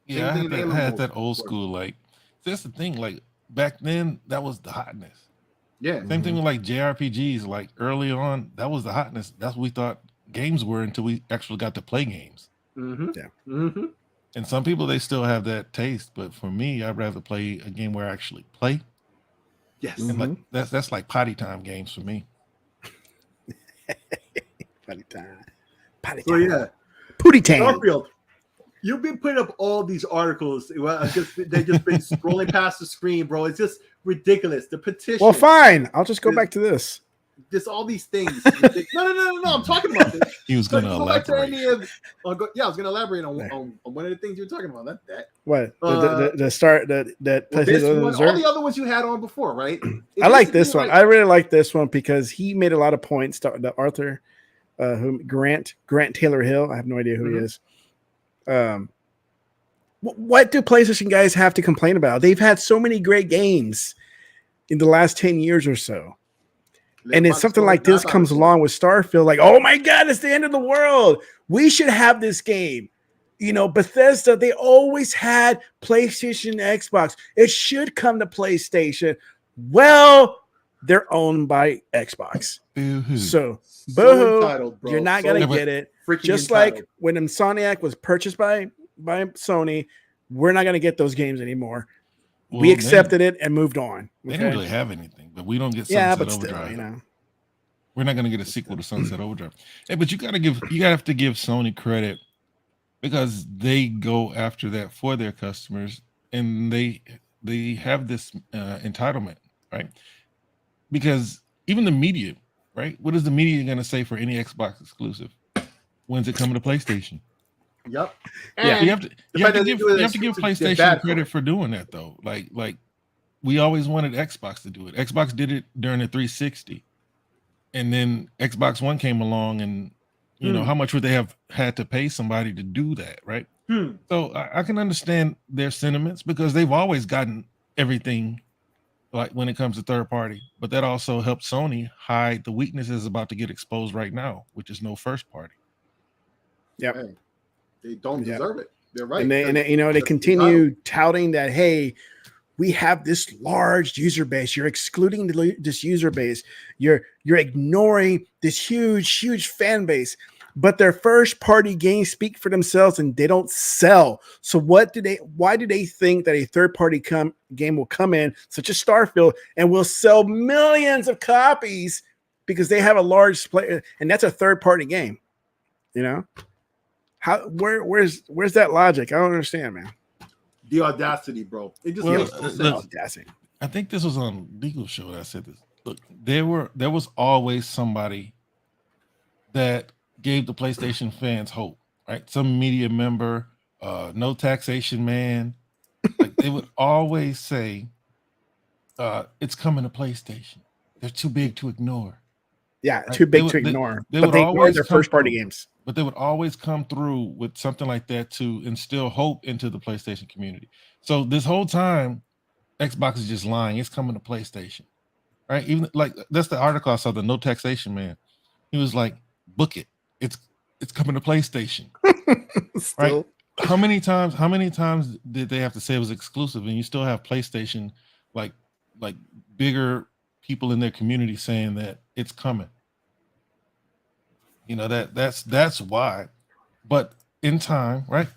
B: Yeah, I had that old school. Like that's the thing. Like back then, that was the hotness.
C: Yeah.
B: Same thing with like JRPGs. Like early on, that was the hotness. That's what we thought games were until we actually got to play games.
C: Mm-hmm.
A: Yeah.
C: Mm-hmm.
B: And some people, they still have that taste, but for me, I'd rather play a game where I actually play.
C: Yes.
B: And like that's like potty time games for me.
A: Potty time.
C: So yeah,
A: Pooty time.
C: Starfield. You've been putting up all these articles. They've just been scrolling past the screen, bro. It's just ridiculous. The petition.
A: Well, fine. I'll just go back to this.
C: Just all these things. No. I'm talking about this.
B: He was going to elaborate.
C: I was going to elaborate on one of the things you were talking about. Not that.
A: What? The start that
C: all the other ones you had on before, right?
A: I like this one. I really like this one because he made a lot of points. The Arthur, Grant Taylor Hill. I have no idea who he is. What do PlayStation guys have to complain about? They've had so many great games in the last 10 years or so. And then something like this comes along with Starfield, like, oh my God, it's the end of the world. We should have this game. You know, Bethesda, they always had PlayStation and Xbox. It should come to PlayStation. Well, they're owned by Xbox.
B: Boo-hoo.
A: So,
C: entitled, bro.
A: You're not going to get it. Just entitled. Like when Insomniac was purchased by Sony, we're not going to get those games anymore. Well, we accepted it and moved on.
B: They didn't really have anything, but we don't get Sunset Overdrive.
A: Still, you know.
B: We're not going to get a sequel to Sunset Overdrive. Hey, but you have to give Sony credit because they go after that for their customers, and they have this entitlement, right? Because even the media, right? What is the media going to say for any Xbox exclusive? When's it coming to PlayStation?
C: Yep.
B: Yeah. You have to give PlayStation credit for doing that, though. Like we always wanted Xbox to do it. Xbox did it during the 360, and then Xbox One came along, and you know how much would they have had to pay somebody to do that, right? So I can understand their sentiments because they've always gotten everything, like when it comes to third party, but that also helped Sony hide the weaknesses about to get exposed right now, which is no first party.
A: Yeah.
C: Hey, they don't deserve it. They're right.
A: And they continue touting that, hey, we have this large user base. You're excluding this user base. You're ignoring this huge fan base. But their first party games speak for themselves and they don't sell. So why do they think that a third party game will come in, such as Starfield, and will sell millions of copies because they have a large player, and that's a third party game? You know? Where's that logic? I don't understand, man.
C: The audacity, bro. It just
A: audacity.
B: I think this was on Legal Show that I said this. Look, there was always somebody that gave the PlayStation fans hope, right? Some media member, no taxation man. Like they would always say, it's coming to PlayStation. They're too big to ignore.
A: Yeah, right? Too big to ignore. But they ignore their first party games.
B: But they would always come through with something like that to instill hope into the PlayStation community. So this whole time, Xbox is just lying. It's coming to PlayStation, right? Even like that's the article I saw, the no taxation man. He was like, book it. It's coming to PlayStation. Right? How many times did they have to say it was exclusive, and you still have PlayStation like bigger people in their community saying that it's coming? You know, that's why. But in time, right?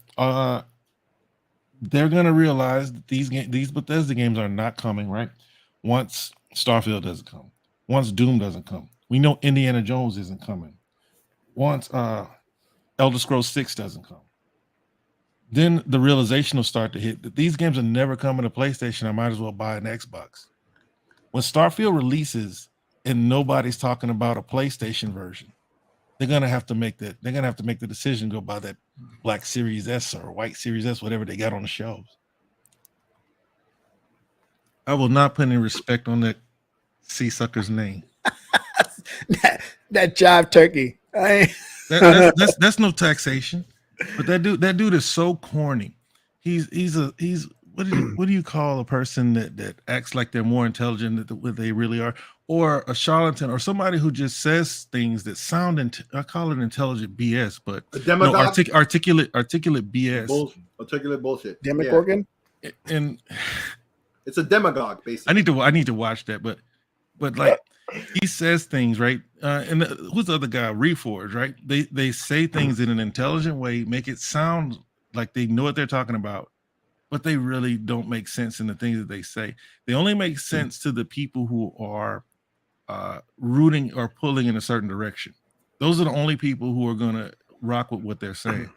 B: They're gonna realize that these Bethesda games are not coming, right? Once Starfield doesn't come, once Doom doesn't come, we know Indiana Jones isn't coming. Once Elder Scrolls 6 doesn't come, then the realization will start to hit that these games are never coming to PlayStation. I might as well buy an Xbox. When Starfield releases and nobody's talking about a PlayStation version, they're gonna have to make that. They're gonna have to make the decision, go buy that Black Series S or White Series S, whatever they got on the shelves. I will not put any respect on that sea sucker's name.
A: that jive turkey.
B: That's no taxation. But that dude is so corny. He's what do you call a person that acts like they're more intelligent than what they really are, or a charlatan, or somebody who just says things that sound I call it intelligent BS, but no, articulate BS.
C: Articulate bullshit.
A: Demogorgon?
B: Yeah. And
C: it's a demagogue, basically.
B: I need to watch that, but like he says things, right? And who's the other guy? Reforge, right? They say things in an intelligent way, make it sound like they know what they're talking about, but they really don't make sense in the things that they say. They only make sense to the people who are rooting or pulling in a certain direction. Those are the only people who are going to rock with what they're saying.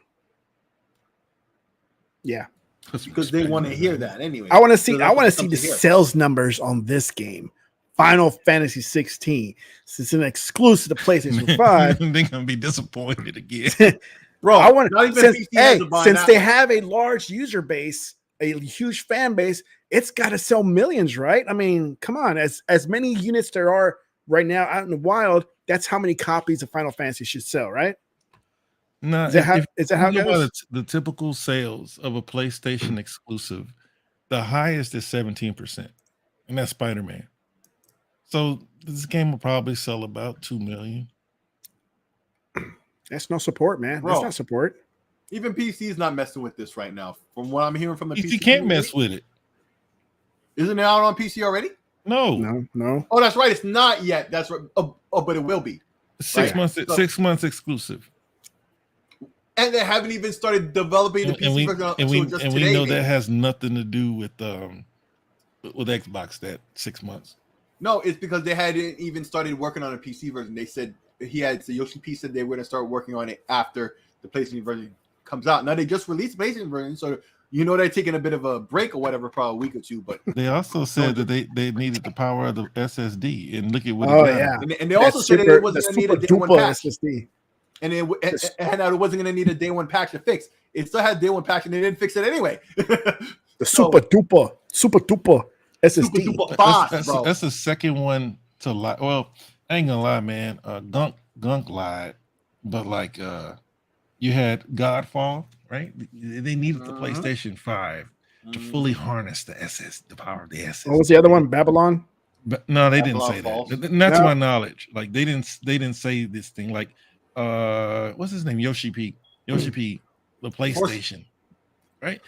A: Yeah.
C: Because they want to hear that anyway.
A: I want to see the sales numbers on this game. Final Fantasy 16. Since it's an exclusive to PlayStation 5.
B: They're going to be disappointed again.
A: Bro, I want since they have a large user base, a huge fan base, it's got to sell millions, right? I mean, come on, as many units there are right now out in the wild, that's how many copies of Final Fantasy should sell, right?
B: No,
A: Is that how it
B: you go by
A: goes?
B: the typical sales of a PlayStation exclusive, the highest is 17%, and that's Spider-Man. So this game will probably sell about 2 million.
A: That's no support, man.
C: Bro.
A: That's not support.
C: Even PC is not messing with this right now. From what I'm hearing from the PC,
B: PC can't mess with it.
C: Isn't it out on PC already?
B: No.
C: Oh, that's right. It's not yet. That's right. Oh, but it will be.
B: 6 months. 6 months exclusive.
C: And they haven't even started developing the PC version.
B: And we know that has nothing to do with Xbox. That 6 months.
C: No, it's because they hadn't even started working on a PC version. They said Yoshi P said they were going to start working on it after the PlayStation version comes out. Now they just released the PlayStation version, so they're taking a bit of a break or whatever, probably a week or two. But
B: they also said that they needed the power of the SSD, and look at what.
A: Oh yeah,
C: and they also said that it wasn't going to need a day one patch.
A: SSD.
C: And it wasn't going to need a day one patch to fix. It still had day one patch, and they didn't fix it anyway.
A: The super duper SSD.
C: Super duper fast, bro.
B: That's the second one to lie. Well, I ain't gonna lie, man. Gunk lied, but like you had Godfall, right? They needed the PlayStation 5 to fully harness the power of the SSD.
A: What was the other one? Babylon?
B: But no, they didn't say
C: Falls.
B: that. Not to my knowledge. Like they didn't say this thing. Like what's his name? Yoshi P, the PlayStation. Right.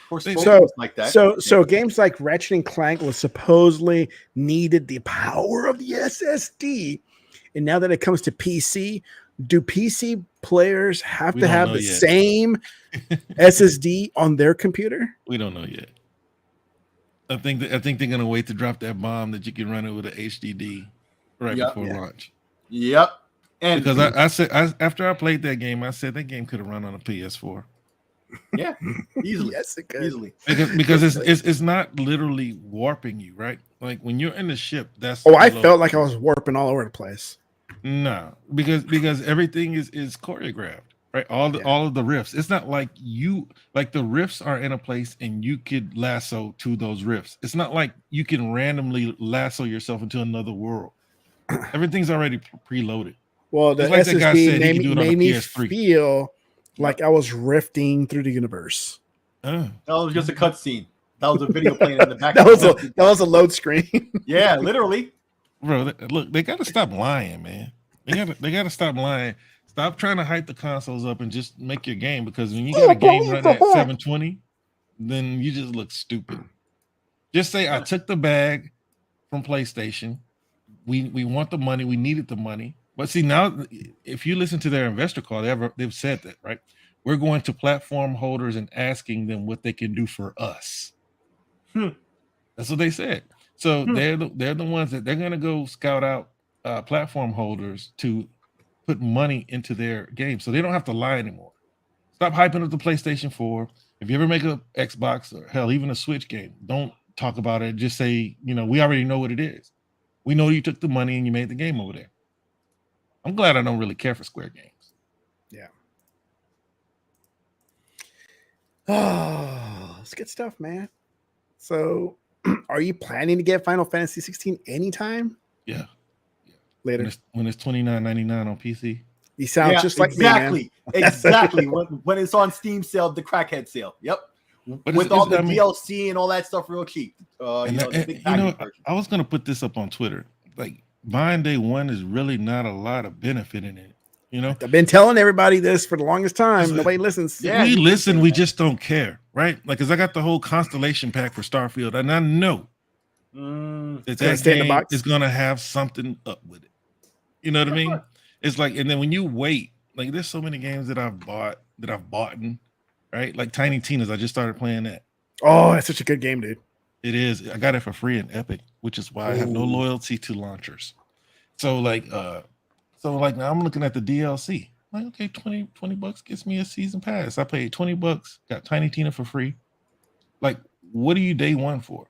C: Like that.
A: So games like Ratchet and Clank was supposedly needed the power of the SSD. And now that it comes to PC, do PC players have to have the same SSD on their computer?
B: We don't know yet. I think they're gonna wait to drop that bomb that you can run it with an HDD before launch.
C: Yep. And
B: because I said after I played that game, I said that game could have run on a PS4.
C: Yeah, easily.
A: Yes, it could.
C: Easily.
B: Because it's not literally warping you, right? Like when you're in the ship, that's
A: I felt like I was warping all over the place.
B: No, because everything is choreographed, right? All of the riffs. It's not like the riffs are in a place and you could lasso to those riffs. It's not like you can randomly lasso yourself into another world. Everything's already preloaded.
A: Well, the
B: like
A: SSD made me feel like I was rifting through the universe.
C: That was just a cutscene. That was a video playing in the back.
A: that was a load screen.
C: Yeah, literally.
B: Bro, look, they got to stop lying, man. They got to stop lying. Stop trying to hype the consoles up and just make your game, because when you got a game running at 720, then you just look stupid. Just say, I took the bag from PlayStation. We want the money. We needed the money. But see, now, if you listen to their investor call, they've said that, right? We're going to platform holders and asking them what they can do for us. That's what they said. So they're the ones that they're going to go scout out platform holders to put money into their game, so they don't have to lie anymore. Stop hyping up the PlayStation 4. If you ever make a Xbox or hell, even a Switch game, don't talk about it. Just say, we already know what it is. We know you took the money and you made the game over there. I'm glad I don't really care for Square games.
A: Yeah. Oh, it's good stuff, man. So, are you planning to get Final Fantasy 16 anytime?
B: Yeah.
A: Later.
B: When it's $29.99 on PC.
A: You sound just like me, man.
C: Exactly. when it's on Steam sale, the crackhead sale. Yep. With all the DLC and all that stuff real cheap.
B: I was going to put this up on Twitter. Like, buying day one is really not a lot of benefit in it.
A: I've been telling everybody this for the longest time. Nobody listens.
B: Yeah, we listen. We just don't care, right? Like, because I got the whole Constellation pack for Starfield, and I know that game is going to have something up with it. You know what I mean? It's like, and then when you wait, like, there's so many games that I've bought, right? Like Tiny Tina's, I just started playing that.
A: Oh, that's such a good game, dude.
B: It is. I got it for free in Epic, which is why I have no loyalty to launchers. So now I'm looking at the DLC. Like, okay, $20 gets me a season pass. I paid $20, got Tiny Tina for free. Like, what are you day one for?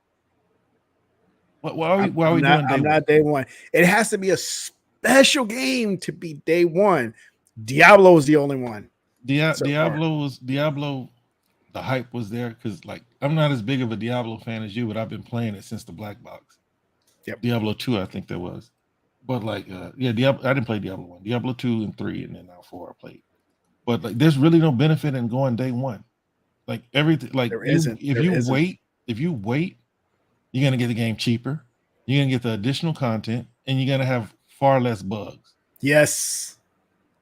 B: Why are we doing day one? I'm
A: not day one. It has to be a special game to be day one. Diablo is the only one.
B: Diablo, the hype was there because, like, I'm not as big of a Diablo fan as you, but I've been playing it since the black box.
A: Yep.
B: Diablo 2, I think there was. But like, I didn't play Diablo 1, Diablo 2 and 3, and then now 4 I played. but like, there's really no benefit in going day one. Like everything, like if you wait, you're gonna get the game cheaper. You're gonna get the additional content, and you're gonna have far less bugs.
A: Yes,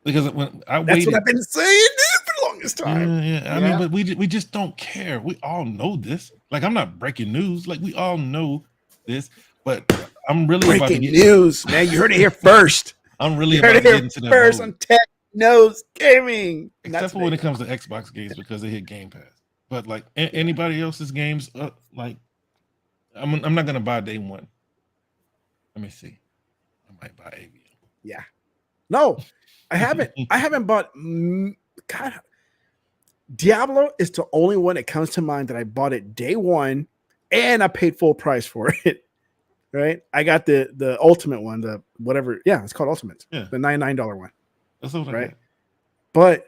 B: because when
A: that's what I've been saying for the longest time.
B: Yeah. I mean, but we just don't care. We all know this. Like, I'm not breaking news. Like, we all know this. But I'm really
A: breaking news, man. You heard it here first.
B: I'm really about to get into that
A: first on TEKNOBLAST Gaming,
B: except for when it comes to Xbox games because they hit Game Pass. But like anybody else's games, like I'm not gonna buy day one. Let me see. I might buy Avian.
A: Yeah. No, I haven't. I haven't bought. God, Diablo is the only one that comes to mind that I bought it day one, and I paid full price for it. Right? I got the ultimate one, the whatever. Yeah, it's called Ultimate.
B: Yeah.
A: The $99 one.
B: That's what
A: right. But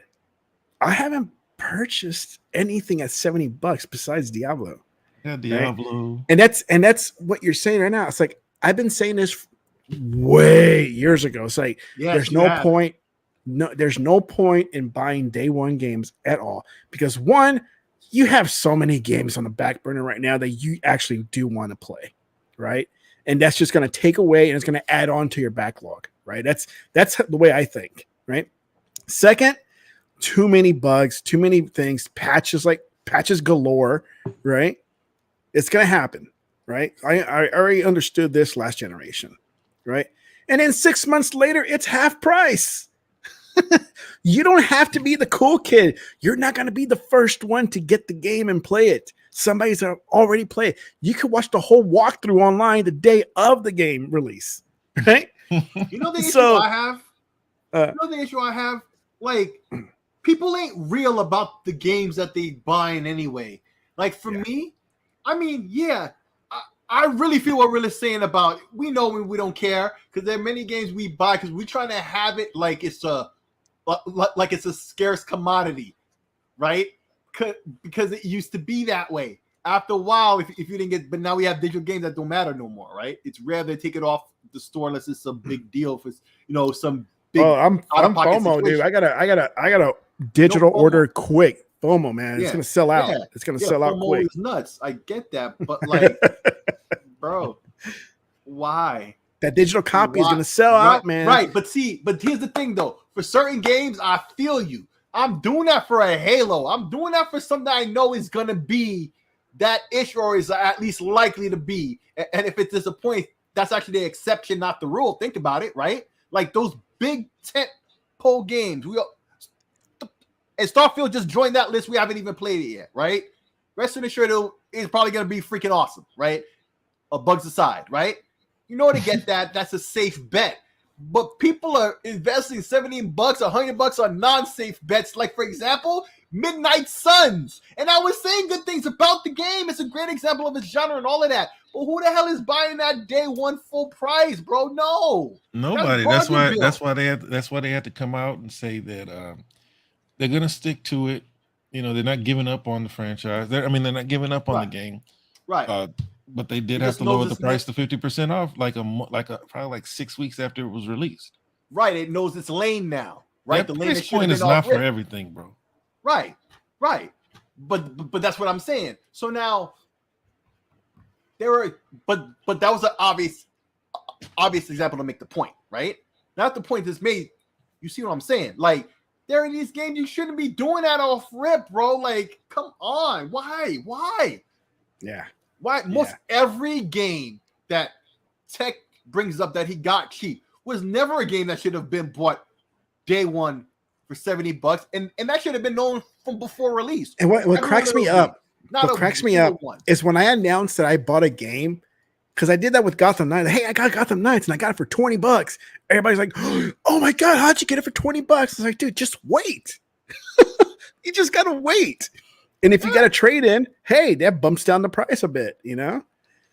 A: I haven't purchased anything at $70 besides Diablo.
B: Yeah, Diablo.
A: Right? And that's what you're saying right now. It's like I've been saying this way years ago. It's like there's no point. No, there's no point in buying day one games at all because one, you have so many games on the back burner right now that you actually do want to play, right? And that's just going to take away and it's going to add on to your backlog, right? That's the way I think, right? Second, too many bugs, too many things, patches galore, right? It's going to happen, right? I already understood this last generation, right? And then 6 months later, it's half price. You don't have to be the cool kid. You're not going to be the first one to get the game and play it. Somebody's already played it. You could watch the whole walkthrough online the day of the game release, right?
C: You know the issue I have? Like, people ain't real about the games that they buying anyway. Like, for me, I mean, I really feel what Will is saying about we know when we don't care because there are many games we buy because we're trying to have it like it's a scarce commodity, right? Because it used to be that way. After a while, if you didn't get, but now we have digital games that don't matter no more, right? It's rare they take it off the store unless it's some big deal for some big.
A: Oh, I'm FOMO, dude. I gotta digital order quick. FOMO, man. It's gonna sell out. Yeah. It's gonna sell out quick.
C: Is nuts. I get that, but like, bro, why?
A: That digital copy is gonna sell out, man.
C: Right, but here's the thing, though. For certain games, I feel you. I'm doing that for a Halo. I'm doing that for something I know is gonna be that issue or is at least likely to be. And if it disappoints, that's actually the exception, not the rule. Think about it, right? Like those big tent pole games. And Starfield just joined that list. We haven't even played it yet, right? Rest assured, it's probably gonna be freaking awesome, right? Bugs aside, right? You know to get that. That's a safe bet. But people are investing $70, $100 on non-safe bets. Like, for example, Midnight Suns. And I was saying good things about the game. It's a great example of its genre and all of that. But who the hell is buying that day one full price, bro? No.
B: Nobody. That's why they had to come out and say that they're gonna stick to it. You know, they're not giving up on the franchise. They're not giving up on the game.
C: Right.
B: But they did have to lower the price to 50% off, probably like 6 weeks after it was released.
C: Right, it knows its lane now. Right,
B: the price point is not for everything, bro.
C: Right. But that's what I'm saying. So now but that was an obvious example to make the point, right? Now the point is made. You see what I'm saying? Like there are these games you shouldn't be doing that off rip, bro. Like, come on, why?
A: Yeah.
C: Why? Most every game that Tech brings up that he got cheap was never a game that should have been bought day one for $70, and that should have been known from before release.
A: And what cracks me up, is when I announced that I bought a game, because I did that with Gotham Knights. Hey, I got Gotham Knights and I got it for $20. Everybody's like, "Oh my god, how'd you get it for $20?" I was like, "Dude, just wait. You just gotta wait." And if you got a trade in, hey, that bumps down the price a bit, you know?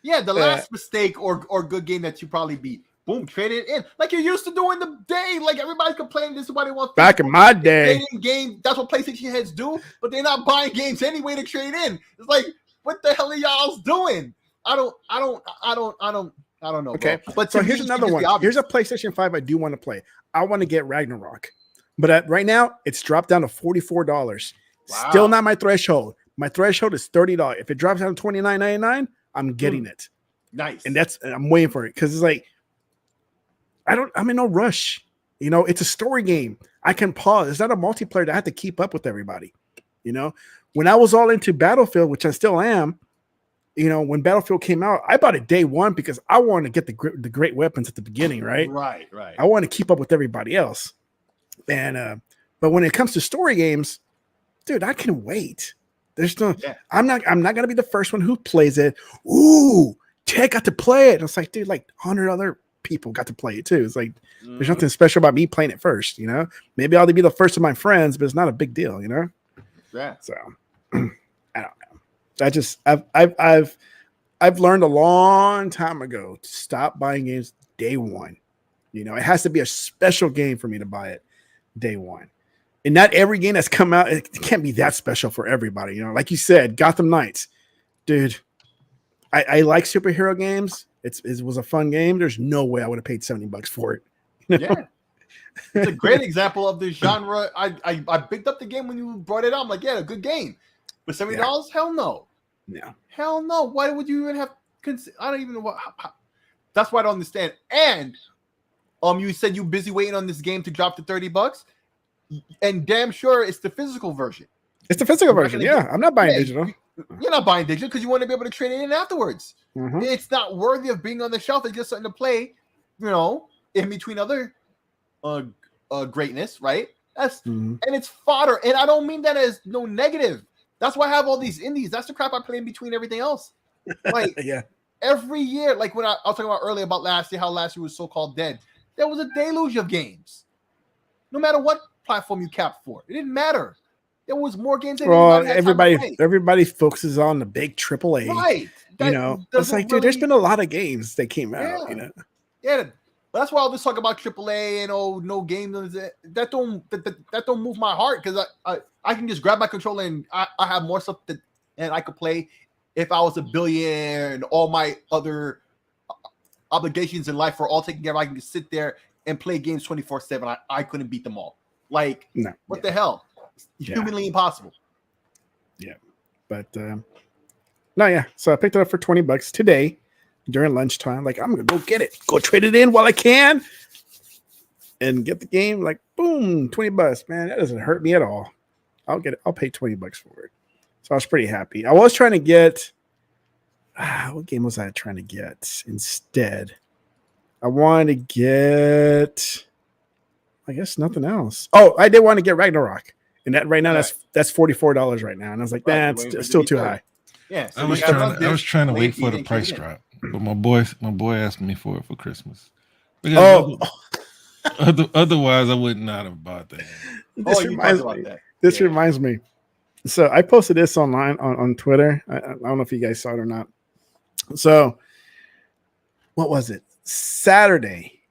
C: Yeah, the last mistake or good game that you probably beat, boom, trade it in. Like you used to do in the day. Like everybody's complaining this is what they want.
A: Back in my day.
C: Game, that's what PlayStation heads do, but they're not buying games anyway to trade in. It's like, what the hell are y'all doing? I don't know.
A: Okay,
C: bro. But
A: so here's another one. Here's a PlayStation 5 I do want to play. I want to get Ragnarok. But right now, it's dropped down to $44.
C: Wow.
A: Still not my threshold. My threshold is $30. If it drops down to $29.99, I'm getting it.
C: Nice.
A: And I'm waiting for it because it's like I'm in no rush. You know, it's a story game. I can pause. It's not a multiplayer that I have to keep up with everybody. You know, when I was all into Battlefield, which I still am, you know, when Battlefield came out, I bought it day one because I wanted to get the great weapons at the beginning, right?
C: Right.
A: I want to keep up with everybody else. And but when it comes to story games, dude, I can wait. There's no I'm not gonna be the first one who plays it. Ooh, Ted got to play it. And it's like, dude, like 100 other people got to play it too. It's like there's nothing special about me playing it first, you know. Maybe I'll be the first of my friends, but it's not a big deal, you know.
C: Yeah.
A: So I don't know. I've learned a long time ago to stop buying games day one. You know, it has to be a special game for me to buy it day one. And not every game that's come out, it can't be that special for everybody. You know, like you said, Gotham Knights, dude. I like superhero games. It was a fun game. There's no way I would have paid $70 for it. You know?
C: Yeah. It's a great example of the genre. I picked up the game when you brought it out. I'm like, yeah, a good game. But $70? Hell no.
A: Yeah.
C: Hell no. Why would you even have I don't even know what that's why I don't understand. And you said you're busy waiting on this game to drop to $30. And damn sure it's the physical version.
A: It's the physical version. Yeah. I'm not buying digital.
C: You're not buying digital because you want to be able to trade it in afterwards.
A: Mm-hmm.
C: It's not worthy of being on the shelf. It's just something to play, you know, in between other greatness, right? And it's fodder. And I don't mean that as no negative. That's why I have all these indies. That's the crap I play in between everything else. Like every year, like when I was talking about earlier about last year, how last year was so-called dead. There was a deluge of games. No matter what platform you capped for, it didn't matter. There was more games than
A: everybody focuses on the big AAA.
C: Right.
A: You know, it's like, dude, there's been a lot of games that came out, you know.
C: Yeah. But that's why I'll just talk about AAA and no games. That don't move my heart because I can just grab my controller and I have more stuff and I could play if I was a billionaire and all my other obligations in life were all taken care of. I can just sit there and play games 24/7. I couldn't beat them all. Like, what the hell? It's humanly impossible.
A: Yeah. But so I picked it up for $20 today during lunchtime. Like, I'm gonna go get it, go trade it in while I can, and get the game. Like, boom, $20, man. That doesn't hurt me at all. I'll get it. I'll pay $20 for it. So I was pretty happy. I was trying to get what game was I trying to get instead? I wanted to get, I guess, nothing else. Oh, I did want to get Ragnarok. And that right now, that's $44 right now. And I was like, it's still too high.
C: Yeah, so
B: I was trying to wait for the price drop, but my boy asked me for it for Christmas. Otherwise, I would not have bought that.
A: This reminds me. So I posted this online on Twitter. I don't know if you guys saw it or not. So what was it? Saturday.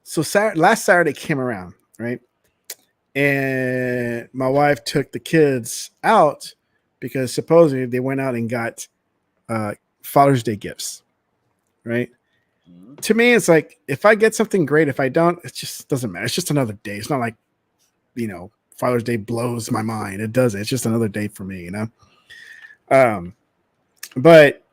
A: So last Saturday came around, right? And my wife took the kids out because supposedly they went out and got Father's Day gifts, right? To me, it's like, if I get something great, if I don't, it just doesn't matter. It's just another day. It's not like, you know, Father's Day blows my mind. It doesn't. It's just another day for me, you know? But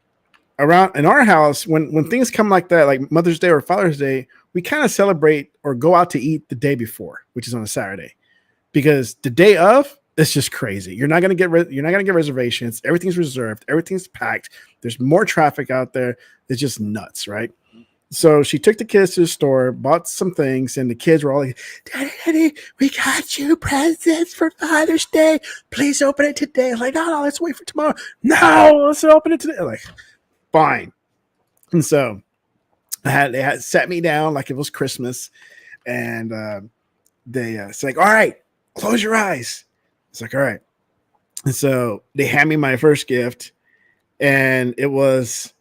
A: around in our house, when things come like that, like Mother's Day or Father's Day, we kind of celebrate or go out to eat the day before, which is on a Saturday. Because the day of, it's just crazy. You're not gonna get reservations. Everything's reserved. Everything's packed. There's more traffic out there. It's just nuts, right? So she took the kids to the store, bought some things, and the kids were all like, "Daddy, we got you presents for Father's Day. Please open it today." I'm like, no, let's wait for tomorrow. No, let's open it today. I'm like, fine. And so they had sat me down like it was Christmas, and they said, like, "All right, close your eyes." It's like, all right. And so they hand me my first gift, and it was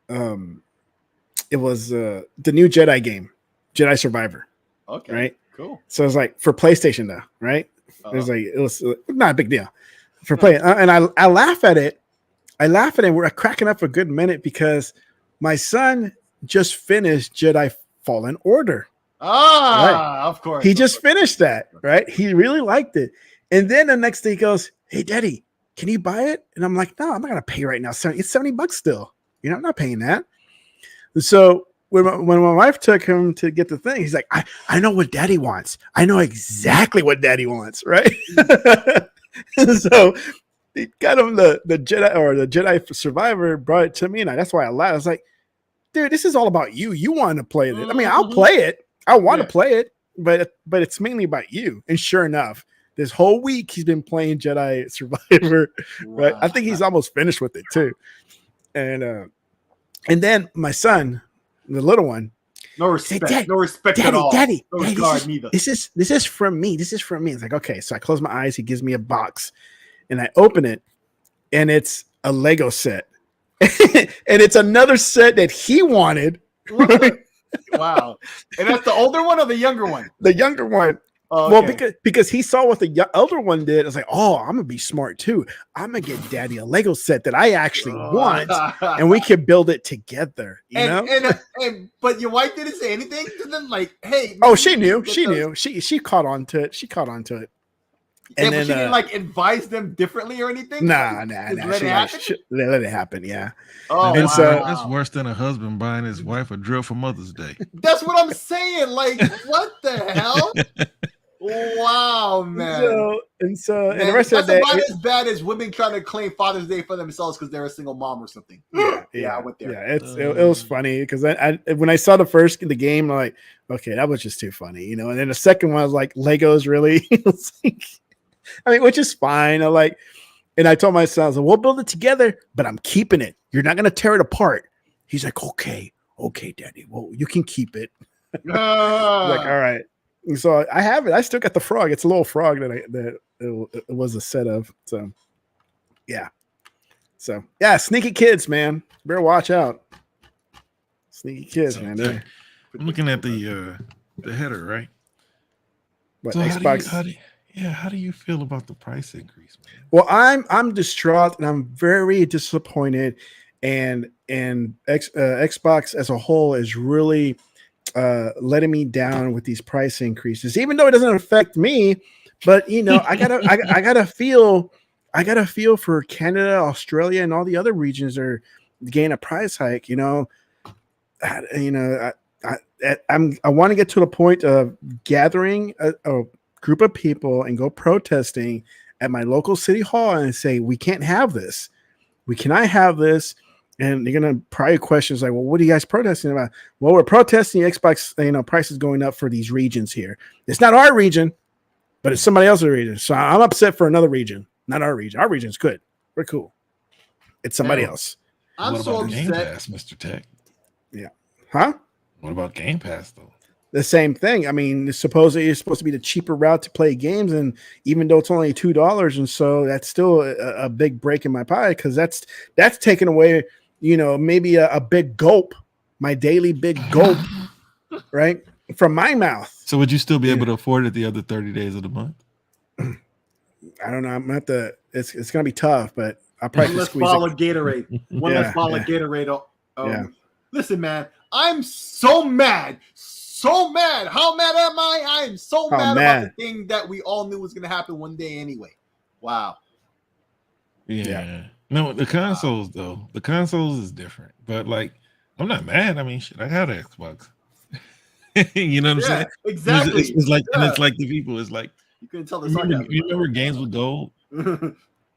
A: the new Jedi game, Jedi Survivor.
C: Okay.
A: Right.
C: Cool.
A: So it's like for PlayStation though, right? It was not a big deal for play. And I laugh at it. We're cracking up for a good minute because my son just finished Jedi Fallen Order.
C: Of course.
A: He just finished that, right? He really liked it. And then the next day he goes, "Hey, Daddy, can you buy it?" And I'm like, "No, I'm not going to pay right now. It's $70 still. You know, I'm not paying that." And so when my wife took him to get the thing, he's like, I know what Daddy wants. I know exactly what Daddy wants, right? So he got him the Jedi or the Jedi Survivor, brought it to me, and that's why I laughed. I was like, "Dude, this is all about you. You want to play it. I mean, I'll play it. I want to play it, but it's mainly about you." And sure enough, this whole week he's been playing Jedi Survivor. Right? I think he's almost finished with it too. And then my son, the little one,
C: no respect, no respect at all.
A: Daddy,
C: no regard neither.
A: This is from me. This is from me. It's like, okay. So I close my eyes. He gives me a box, and I open it, and it's a Lego set, and it's another set that he wanted.
C: Wow. And that's the older one or the younger one?
A: The younger one. Oh, okay. Well, because he saw what the elder one did. I was like, "Oh, I'm gonna be smart too. I'm gonna get Daddy a Lego set that I actually want, and we can build it together." You know.
C: But your wife didn't say anything to them, like, "Hey."
A: Oh, she knew. She knew. She caught on to it. She caught on to it.
C: And then, she didn't like advise them differently or anything.
A: Nah. Let it happen. Yeah.
B: Oh, and so that's worse than a husband buying his wife a drill for Mother's Day.
C: That's what I'm saying. Like, what the hell? Wow, man. And the rest of the day, about as bad as women trying to claim Father's Day for themselves because they're a single mom or something. Yeah, I went there.
A: Yeah, it was funny because I when I saw the game, I'm like, okay, that was just too funny, you know. And then the second one, I was like, Legos really. I mean, which is fine. And I told my son, I was like, we'll build it together, but I'm keeping it. You're not gonna tear it apart. He's like, okay, Daddy. Well, you can keep it. Like, all right. And so I have it. I still got the frog. It's a little frog that it was a set of. So, yeah. So, yeah, sneaky kids, man. Better watch out. Sneaky kids, man.
B: I'm looking at the header, right?
A: What,
B: so
A: Xbox?
B: How do you feel about the price increase, man?
A: Well, I'm distraught and I'm very disappointed, and Xbox as a whole is really letting me down with these price increases, even though it doesn't affect me. But you know, I gotta feel for Canada, Australia, and all the other regions are getting a price hike. You know, I want to get to the point of gathering a group of people and go protesting at my local city hall and say, we can't have this. We cannot have this. And they're gonna probably questions like, well, what are you guys protesting about? Well, we're protesting Xbox, prices going up for these regions here. It's not our region, but it's somebody else's region. So I'm upset for another region, not our region. Our region's good. We're cool. It's somebody else.
B: I'm so upset. Game Pass, Mr. Tech?
A: Yeah. Huh?
B: What about Game Pass though?
A: The same thing. I mean, supposedly it's supposed to be the cheaper route to play games, and even though it's only $2, and so that's still a big break in my pie because that's taken away, maybe a big gulp, my daily big gulp, right, from my mouth.
B: So would you still be able to afford it the other 30 days of the month?
A: I don't know. I'm not it's gonna be tough, but I'll probably
C: let's follow Gatorade. Let's follow Gatorade. Listen, man, I'm so mad. So mad. How mad am I? I am so mad about the thing that we all knew was going to happen one day anyway. Wow.
B: Yeah. No, the consoles, though. The consoles is different. But, I'm not mad. I mean, shit, I got an Xbox. You know what I'm saying?
C: Exactly.
B: It's like, and it's like the people, it's like,
C: you couldn't tell the
B: you remember Games with Gold?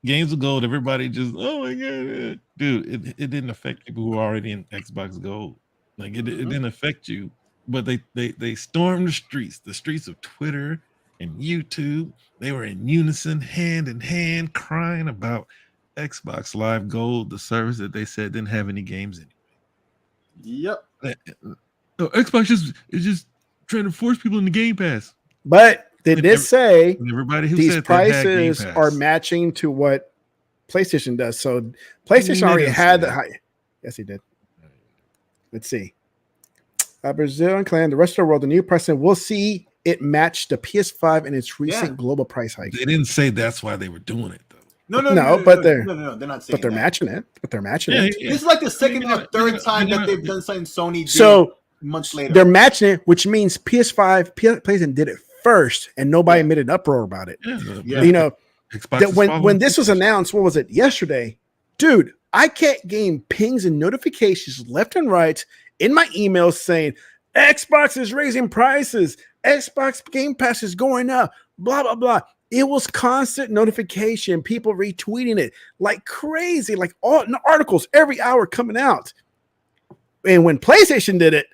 B: Games with Gold, everybody just, oh my God. Dude, it didn't affect people who were already in Xbox Gold. It didn't affect you. But they stormed the streets of Twitter and YouTube. They were in unison, hand in hand, crying about Xbox Live Gold, the service that they said didn't have any games anyway.
C: Yep.
B: Xbox is just trying to force people into Game Pass.
A: But they did say
B: everybody who
A: these
B: said
A: prices are matching to what PlayStation does. So PlayStation already had the high. Yes, he did. Let's see. Brazil and Clan, the rest of the world, the new president will see it match the PS5 in its recent global price hike.
B: They didn't say that's why they were doing it, though.
A: No, but they're
C: not saying.
A: But they're matching it.
C: This is like the second or third time that they've done something Sony did.
A: So
C: months later.
A: They're matching it, which means PS5, PlayStation did it first, and nobody made an uproar about it.
B: Yeah.
A: You know,
B: Xbox
A: that
B: is
A: when
B: following
A: this was announced, what was it, yesterday? Dude, I can't gain pings and notifications left and right in my emails saying Xbox is raising prices, Xbox Game Pass is going up, blah blah blah. It was constant notification, people retweeting it like crazy, like all articles every hour coming out. And when PlayStation did it,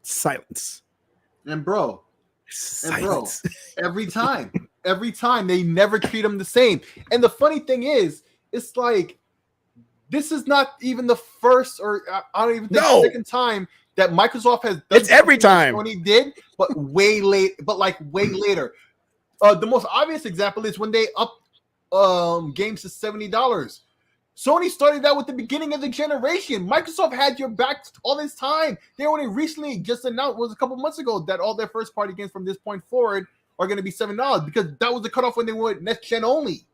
A: silence.
C: And bro,
A: silence.
C: every time they never treat them the same. And the funny thing is, it's like this is not even the first, or I don't even think the second time that Microsoft has done.
A: It's every time
C: Sony did, but way later. The most obvious example is when they upped games to $70. Sony started that with the beginning of the generation. Microsoft had your back all this time. They only recently just announced, was a couple months ago, that all their first party games from this point forward are going to be $7 because that was the cutoff when they were next gen only.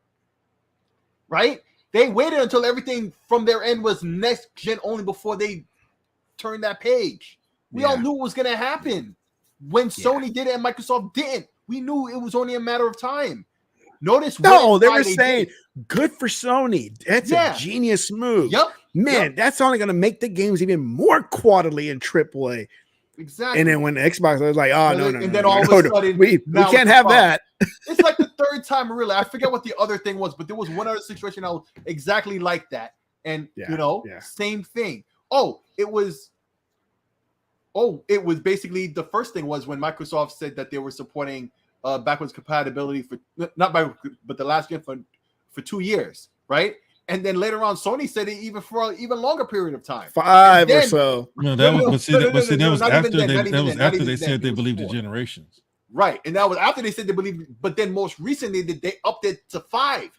C: Right? They waited until everything from their end was next gen only before they turned that page. We all knew it was going to happen. When Sony did it and Microsoft didn't, we knew it was only a matter of time. Notice
A: they were saying good for Sony. That's a genius move.
C: Yep.
A: Man, that's only going to make the games even more quality in AAA.
C: Exactly.
A: And then when the Xbox was like, oh, no.
C: And then all of a sudden,
A: we can't have that.
C: It's like the third time, really. I forget what the other thing was, but there was one other situation that was exactly like that. And, same thing. It was basically the first thing was when Microsoft said that they were supporting backwards compatibility for but the last gen for 2 years, right? And then later on, Sony said it even for an even longer period of time,
A: 5 or so.
B: No, that was after they said they believed the generations,
C: right? And that was after they said they believed. But then most recently, they upped it to 5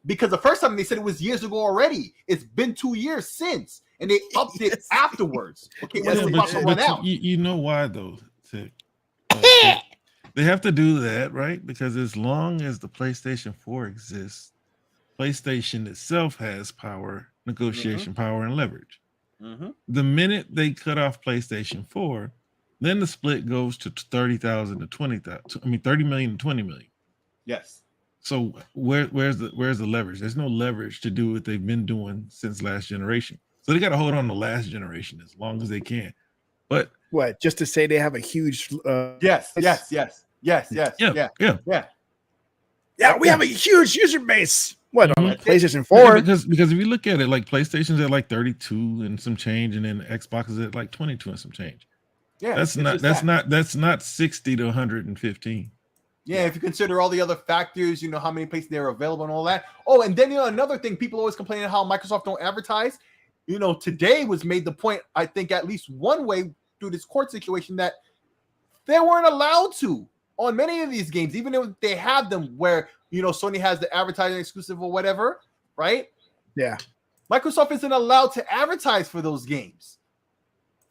C: because the first time they said it was years ago already. It's been 2 years since, and they upped it afterwards. Okay, when it was about to run out.
B: You know why though? They have to do that, right? Because as long as the PlayStation 4 exists, PlayStation itself has power, negotiation power, and leverage. The minute they cut off PlayStation 4, then the split goes to 30,000 to 20,000. I mean, 30 million to 20 million.
C: Yes.
B: So where's the leverage? There's no leverage to do what they've been doing since last generation. So they got to hold on to last generation as long as they can. But
A: what? Just to say they have a huge
C: yes. We
A: have a huge user base. What on PlayStation 4?
B: Because if you look at it, like PlayStation's at like 32 and some change, and then Xbox is at like 22 and some change. Yeah, that's not 60 to 115.
C: Yeah, if you consider all the other factors, how many places they're available and all that. Oh, and then another thing, people always complaining how Microsoft don't advertise. Today was made the point, I think, at least one way through this court situation that they weren't allowed to on many of these games, even if they have them where Sony has the advertising exclusive or whatever, right?
A: Yeah.
C: Microsoft isn't allowed to advertise for those games.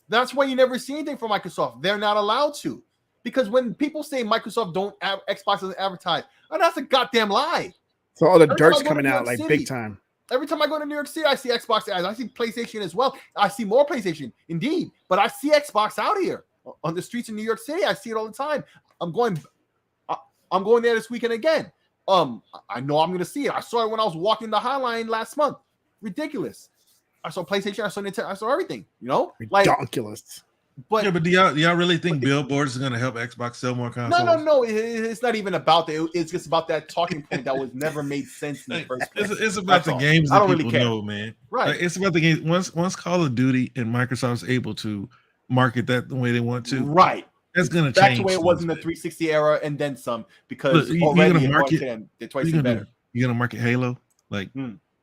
C: That's why you never see anything from Microsoft. They're not allowed to. Because when people say Microsoft Xbox doesn't advertise, that's a goddamn lie.
A: So all the dirt's coming out like big time.
C: Every time I go to New York City, I see Xbox ads. I see PlayStation as well. I see more PlayStation, indeed. But I see Xbox out here on the streets in New York City. I see it all the time. I'm going there this weekend again. I know I'm going to see it. I saw it when I was walking the High Line last month. Ridiculous. I saw PlayStation. I saw Nintendo. I saw everything.
A: Ridiculous.
C: But
B: do y'all really think billboards is going to help Xbox sell more consoles?
C: No. It's not even about that. It's just about that talking point that was never made sense in the first place.
B: It's about the games that people know, man.
C: Right.
B: It's about the games. Once Call of Duty and Microsoft's able to market that the way they want to,
C: right?
B: That's going to
C: change.
B: That's
C: the way it was in the 360 era, and then some. Because already they're twice better.
B: You're going to market Halo, like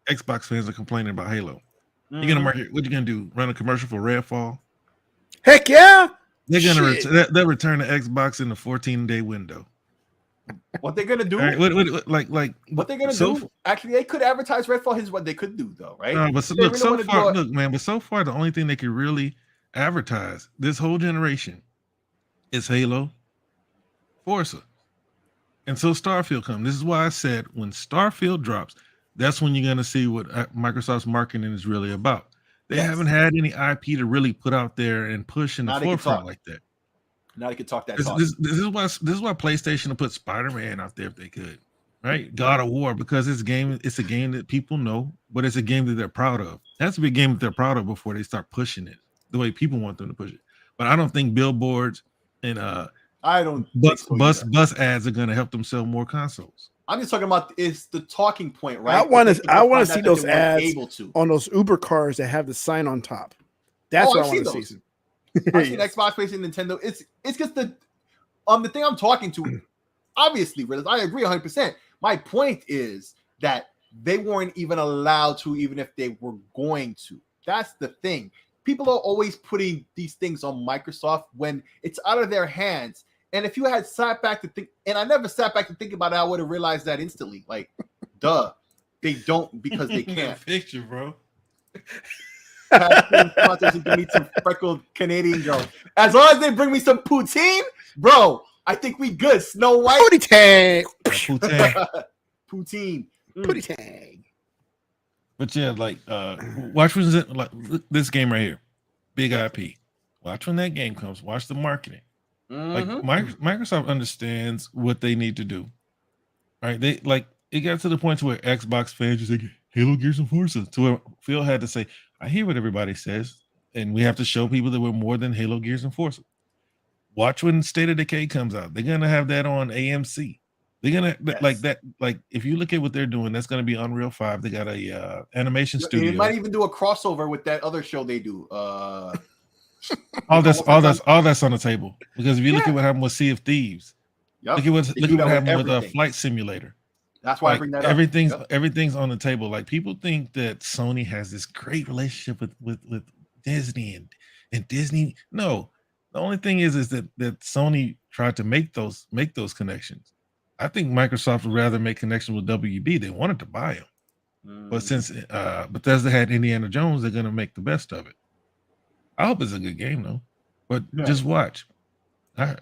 B: Xbox fans are complaining about Halo. You're going to market. What you going to do? Run a commercial for Redfall?
A: Heck yeah!
B: They're gonna they'll return the Xbox in the 14-day window.
C: What they're gonna do?
B: Right,
C: what they're gonna do? Actually, they could advertise Redfall. Here's what they could do, though, right?
B: No, but so far, the only thing they could really advertise this whole generation is Halo, Forza, and so Starfield comes. This is why I said when Starfield drops, that's when you're gonna see what Microsoft's marketing is really about. They haven't had any IP to really put out there and push in the forefront like that.
C: Now they could talk that
B: This,
C: talk.
B: this, this is why PlayStation will put Spider-Man out there if they could, right? God of War, because it's a game that people know, but it's a game that they're proud of. It has to be a game that they're proud of before they start pushing it the way people want them to push it. But I don't think billboards and
C: I don't
B: bus ads are going to help them sell more consoles.
C: I'm just talking about it's the talking point, right?
A: I want to see those ads on those Uber cars that have the sign on top. That's what I want to see.
C: I've seen Xbox, PlayStation, Nintendo. It's just the thing I'm talking to. Obviously, I agree 100%. My point is that they weren't even allowed to, even if they were going to. That's the thing. People are always putting these things on Microsoft when it's out of their hands. And if you had sat back to think, and I never sat back to think about it, I would have realized that instantly. Like, duh, they don't because they can't.
B: Picture, bro.
C: Give me some freckled Canadian girl. As long as they bring me some poutine, bro, I think we good. Snow White.
A: Poutine.
C: Poutine.
A: Poutine.
B: But yeah, like watch this game right here. Big IP. Watch when that game comes. Watch the marketing. Like Microsoft understands what they need to do. Right? They like it got to the point to where Xbox fans just like Halo, Gears, and Forza. To where Phil had to say, I hear what everybody says, and we have to show people that we're more than Halo, Gears, and Forza. Watch when State of Decay comes out. They're gonna have that on AMC. They're gonna like that. Like if you look at what they're doing, that's gonna be Unreal 5. They got a animation studio.
C: They might even do a crossover with that other show they do.
B: All that's on the table. Because if you look at what happened with Sea of Thieves, look at what happened with Flight Simulator.
C: That's why I bring that up.
B: Everything's on the table. Like people think that Sony has this great relationship with Disney and Disney. No, the only thing is that Sony tried to make those connections. I think Microsoft would rather make connections with WB. They wanted to buy them, but since Bethesda had Indiana Jones, they're gonna make the best of it. I hope it's a good game though. But just watch. The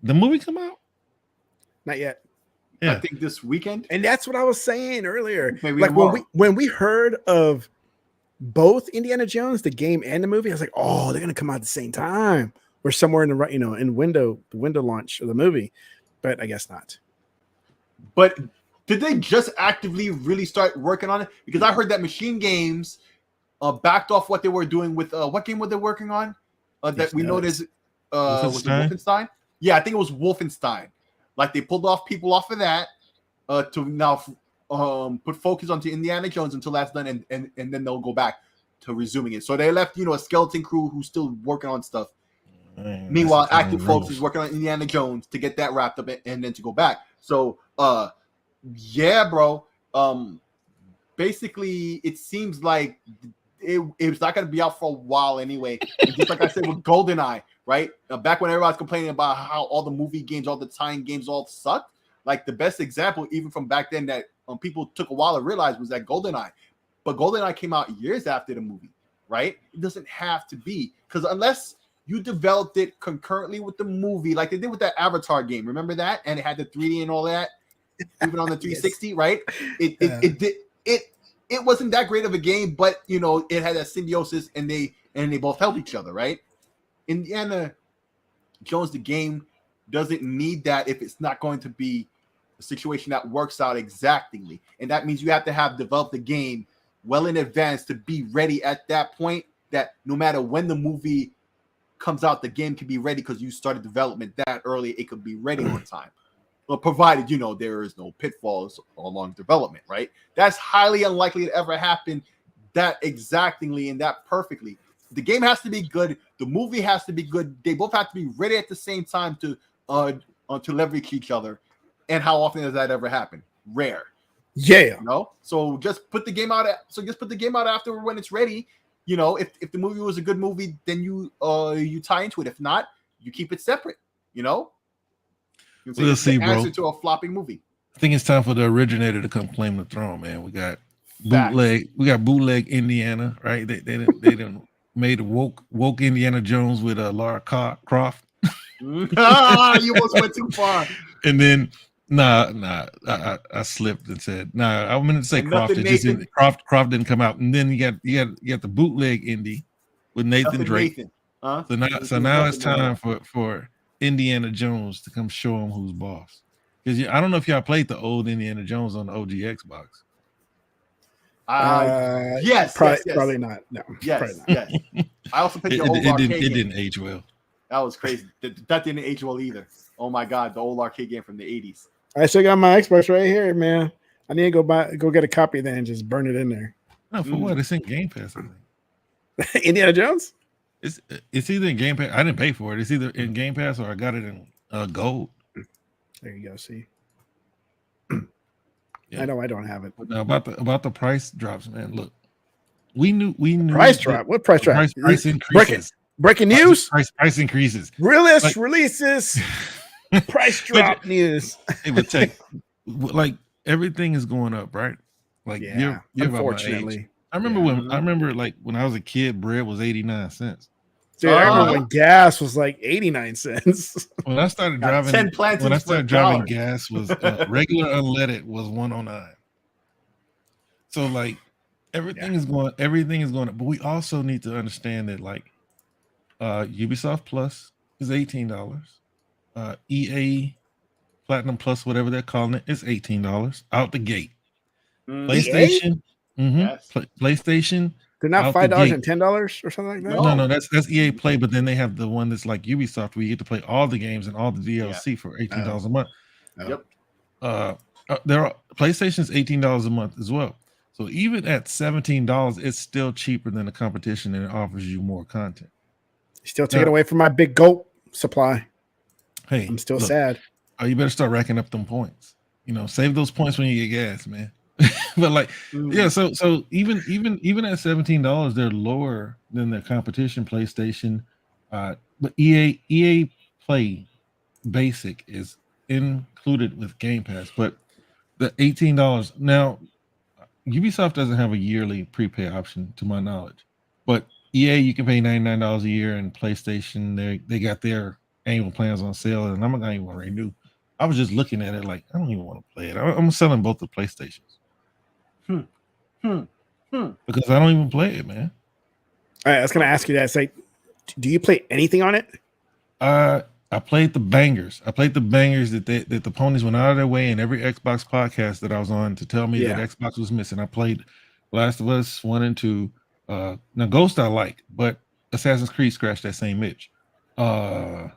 B: movie come out?
A: Not yet.
C: Yeah. I think this weekend.
A: And that's what I was saying earlier. Maybe like when we heard of both Indiana Jones, the game and the movie, I was like, oh, they're gonna come out at the same time. Or somewhere in the in the window launch of the movie. But I guess not.
C: But did they just actively really start working on it? Because I heard that Machine Games backed off what they were doing with what game were they working on? That we noticed was it Wolfenstein? Yeah, I think it was Wolfenstein. Like they pulled off people off of that to now put focus onto Indiana Jones until that's done, and then they'll go back to resuming it. So they left, a skeleton crew who's still working on stuff. Meanwhile, active folks is working on Indiana Jones to get that wrapped up and then to go back. So, yeah, bro. Basically, it seems like it's not going to be out for a while anyway. Just like I said with GoldenEye, right? Back when everybody's complaining about how all the movie games, all the tie-in games all sucked. Like the best example, even from back then, that people took a while to realize was that GoldenEye. But GoldenEye came out years after the movie, right? It doesn't have to be. Because unless you developed it concurrently with the movie, like they did with that Avatar game. Remember that? And it had the 3D and all that, even on the 360, yes. Right? It wasn't that great of a game, but it had that symbiosis, and they both helped each other, right? Indiana Jones, the game, doesn't need that if it's not going to be a situation that works out exactingly, and that means you have to have developed the game well in advance to be ready at that point. That no matter when the movie comes out, the game can be ready because you started development that early. It could be ready on time. Well, provided there is no pitfalls along development, right? That's highly unlikely to ever happen that exactingly and that perfectly. The game has to be good. The movie has to be good. They both have to be ready at the same time to leverage each other. And how often does that ever happen? Rare.
A: Yeah.
C: So just put the game out. After when it's ready. If the movie was a good movie, then you tie into it. If not, you keep it separate.
B: We'll see, bro.
C: Answer to a flopping movie.
B: I think it's time for the originator to come claim the throne, man. We got bootleg. We got bootleg Indiana, right? They done made woke Indiana Jones with Lara Croft.
C: You almost went too far.
B: And then Nah. I slipped and said nah. I meant to say
C: And
B: Croft.
C: nothing
B: It just
C: Nathan.
B: didn't, Croft didn't come out, and then you got the bootleg indie with Nathan Drake.
C: Nathan. Huh?
B: So now it's time for Indiana Jones to come show him who's boss. Because I don't know if y'all played the old Indiana Jones on the OG Xbox.
C: Yes,
A: probably not. No,
C: yes,
A: probably not.
C: yes. I also played the old arcade game.
B: It didn't age well.
C: That was crazy. That didn't age well either. Oh my god, the old arcade game from the 80s.
A: I still got my Xbox right here, man. I need to go get a copy of that and just burn it in there.
B: No, for what? It's in Game Pass, I think.
A: Indiana Jones?
B: It's either in Game Pass. I didn't pay for it. It's either in Game Pass or I got it in gold.
A: There you go. See,
B: Yeah.
A: I know I don't have it.
B: Now about the price drops, man. Look, we knew
A: price drop. What price drop?
B: Price increases.
A: Breaking news.
B: Price increases.
A: Releases. Price drop news.
B: It would take like everything is going up, right? Like you're
A: unfortunately.
B: I remember when I was a kid, bread was 89 cents.
A: Dude, I remember when gas was like 89 cents.
B: When I started driving, gas was regular unleaded was 109. So like everything is going up. But we also need to understand that like Ubisoft Plus is $18. EA Platinum Plus, whatever they're calling it, is $18 out the gate. PlayStation, PlayStation.
A: They're not $5 and $10 or something like that.
B: No, that's EA Play, but then they have the one that's like Ubisoft, where you get to play all the games and all the DLC for $18 a month.
C: Yep.
B: PlayStation's $18 a month as well. So even at $17, it's still cheaper than the competition, and it offers you more content.
A: You're still taking away from my big goat supply.
B: Hey,
A: I'm still sad.
B: You better start racking up them points. Save those points when you get gas, man. But like, yeah. So even at $17, they're lower than their competition, PlayStation. But EA Play Basic is included with Game Pass. But the $18 now, Ubisoft doesn't have a yearly prepay option, to my knowledge. But EA, you can pay $99 a year, and PlayStation, they got their annual plans on sale, and I'm not even want to renew. I was just looking at it like I don't even want to play it. I'm selling both the PlayStations because I don't even play it, man.
A: All right, I was going to ask you that. It's like, do you play anything on it?
B: I played the bangers. I played the bangers that the ponies went out of their way in every Xbox podcast that I was on to tell me that Xbox was missing. I played Last of Us 1 and 2. Now Ghost I like, but Assassin's Creed scratched that same itch. Last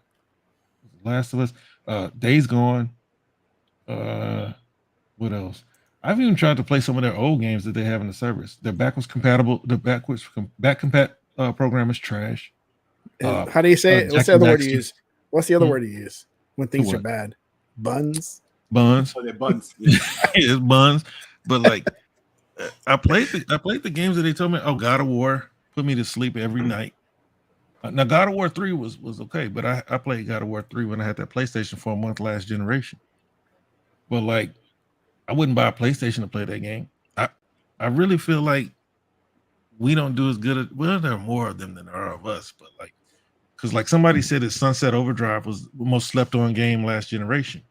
B: of Us, Days Gone. What else? I've even tried to play some of their old games that they have in the service. They're backwards compatible. The back compat program is trash.
A: How do you say it? What's the other word you use? What's the other word you use when things are bad? Buns.
C: Oh, they're buns. Yeah.
B: It's buns. But like, I played the games that they told me. Oh, God of War put me to sleep every night. Now, God of War 3 was okay, but I played God of War 3 when I had that PlayStation for a month last generation. But like, I wouldn't buy a PlayStation to play that game. I really feel like we don't do as good well, there are more of them than there are of us, but like, because like somebody said that Sunset Overdrive was the most slept on game last generation.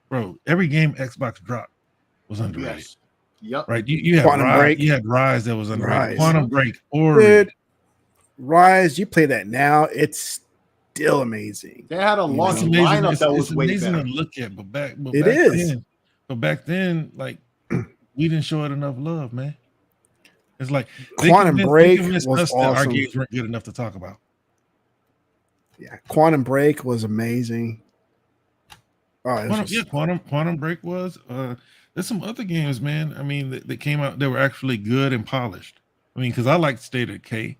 B: Bro, every game Xbox dropped was underrated.
C: Yes. Yep.
B: Right? You had
A: Quantum Break.
B: You had Rise that was underrated.
A: Rise.
B: Quantum Break or
A: Dude, Rise, you play that now, it's still amazing.
C: They had a launch lineup that was way
B: amazing
C: better.
B: to look at, but back then, like we didn't show it enough love, man. It's like
A: Quantum Break was awesome.
B: Our games weren't good enough to talk about.
A: Yeah, Quantum Break was amazing.
B: Quantum Break was. There's some other games, man. I mean, that came out. They were actually good and polished. I mean, because I liked State of Decay.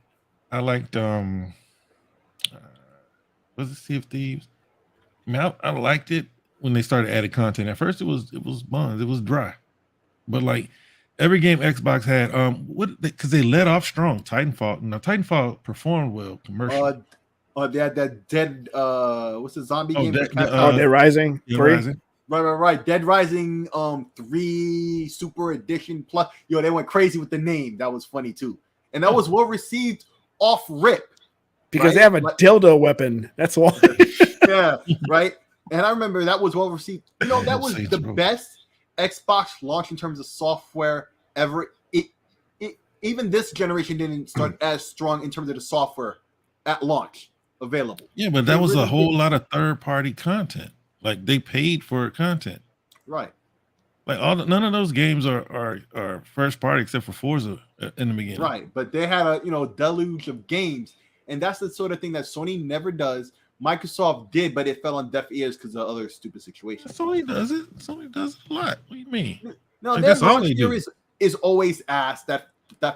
B: I liked was it Sea of Thieves? I mean, I liked it when they started adding content. At first, it was buns. It was dry, but like every game Xbox had, because they let off strong. Titanfall. Now Titanfall performed well commercially.
C: They had that Dead. What's the zombie game?
A: Dead Rising 3.
C: Right. Dead Rising 3 Super Edition Plus. Yo, they went crazy with the name. That was funny too, and that was well received off rip
A: because they have a dildo weapon. That's why.
C: Yeah, right. And I remember that was well received. You know, that was the best Xbox launch in terms of software ever. Even this generation didn't start as strong in terms of the software at launch available.
B: Yeah, but that was really a whole lot of third-party content. Like they paid for content.
C: Right.
B: Like none of those games are first party except for Forza in the beginning.
C: Right, but they had a deluge of games, and that's the sort of thing that Sony never does. Microsoft did, but it fell on deaf ears because of other stupid situations.
B: Sony does it. Sony does it a lot. What do you mean?
C: No, like their launch year is always asked that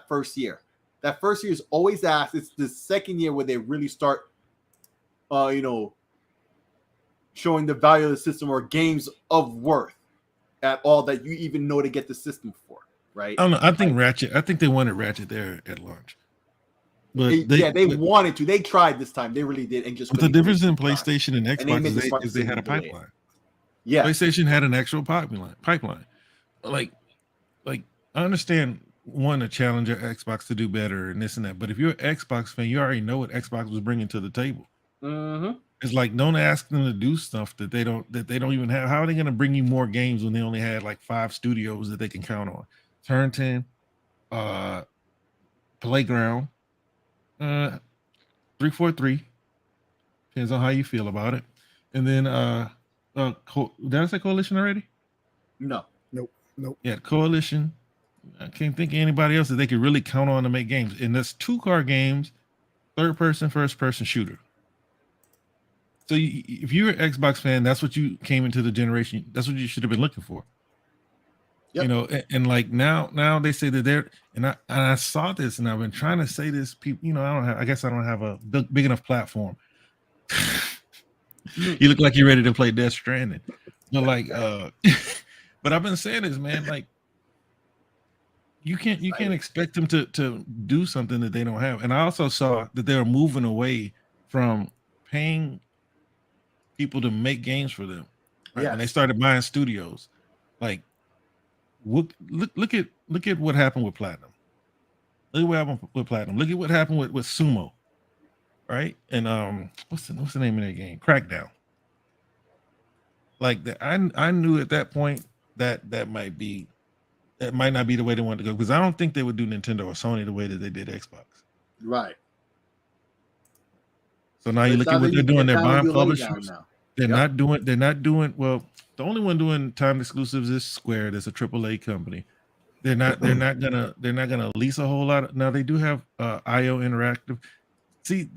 C: first year. That first year is always asked. It's the second year where they really start, showing the value of the system or games of worth at all that you even know to get the system for, right?
B: I don't know. I think Ratchet. I think they wanted Ratchet there at launch. But
C: they wanted to. They tried this time. They really did, and just
B: the difference in PlayStation and Xbox is they had a pipeline.
C: Yeah,
B: PlayStation had an actual pipeline. Like I understand wanting to challenge your Xbox to do better and this and that, but if you're an Xbox fan, you already know what Xbox was bringing to the table.
C: Mm-hmm.
B: It's like don't ask them to do stuff that they don't even have. How are they going to bring you more games when they only had like 5 studios that they can count on? Turn 10, Playground. 343 depends on how you feel about it, and then did I say Coalition already?
A: Nope.
B: Yeah, Coalition. I can't think of anybody else that they could really count on to make games, and that's 2-car games, third person, first person shooter. So if you're an Xbox fan, that's what you came into the generation. That's what you should have been looking for. Yep. And like now they say that they're and I saw this and I've been trying to say this. People, I guess I don't have a big enough platform. You look like you're ready to play Death Stranding. But I've been saying this, man. Like you can't expect them to do something that they don't have. And I also saw that they were moving away from paying people to make games for them. Right? Yes. And they started buying studios. Like look at what happened with Platinum. Look at what happened with Platinum. Look at what happened with Sumo. Right? And what's the name of that game? Crackdown. Like I knew at that point that might not be the way they wanted to go, because I don't think they would do Nintendo or Sony the way that they did Xbox.
C: Right.
B: So now you look at what they're doing. They're buying publishers. They're not doing well. The only one doing timed exclusives is Square. That's a AAA company. They're not gonna lease a whole lot. Now they do have IO Interactive. See,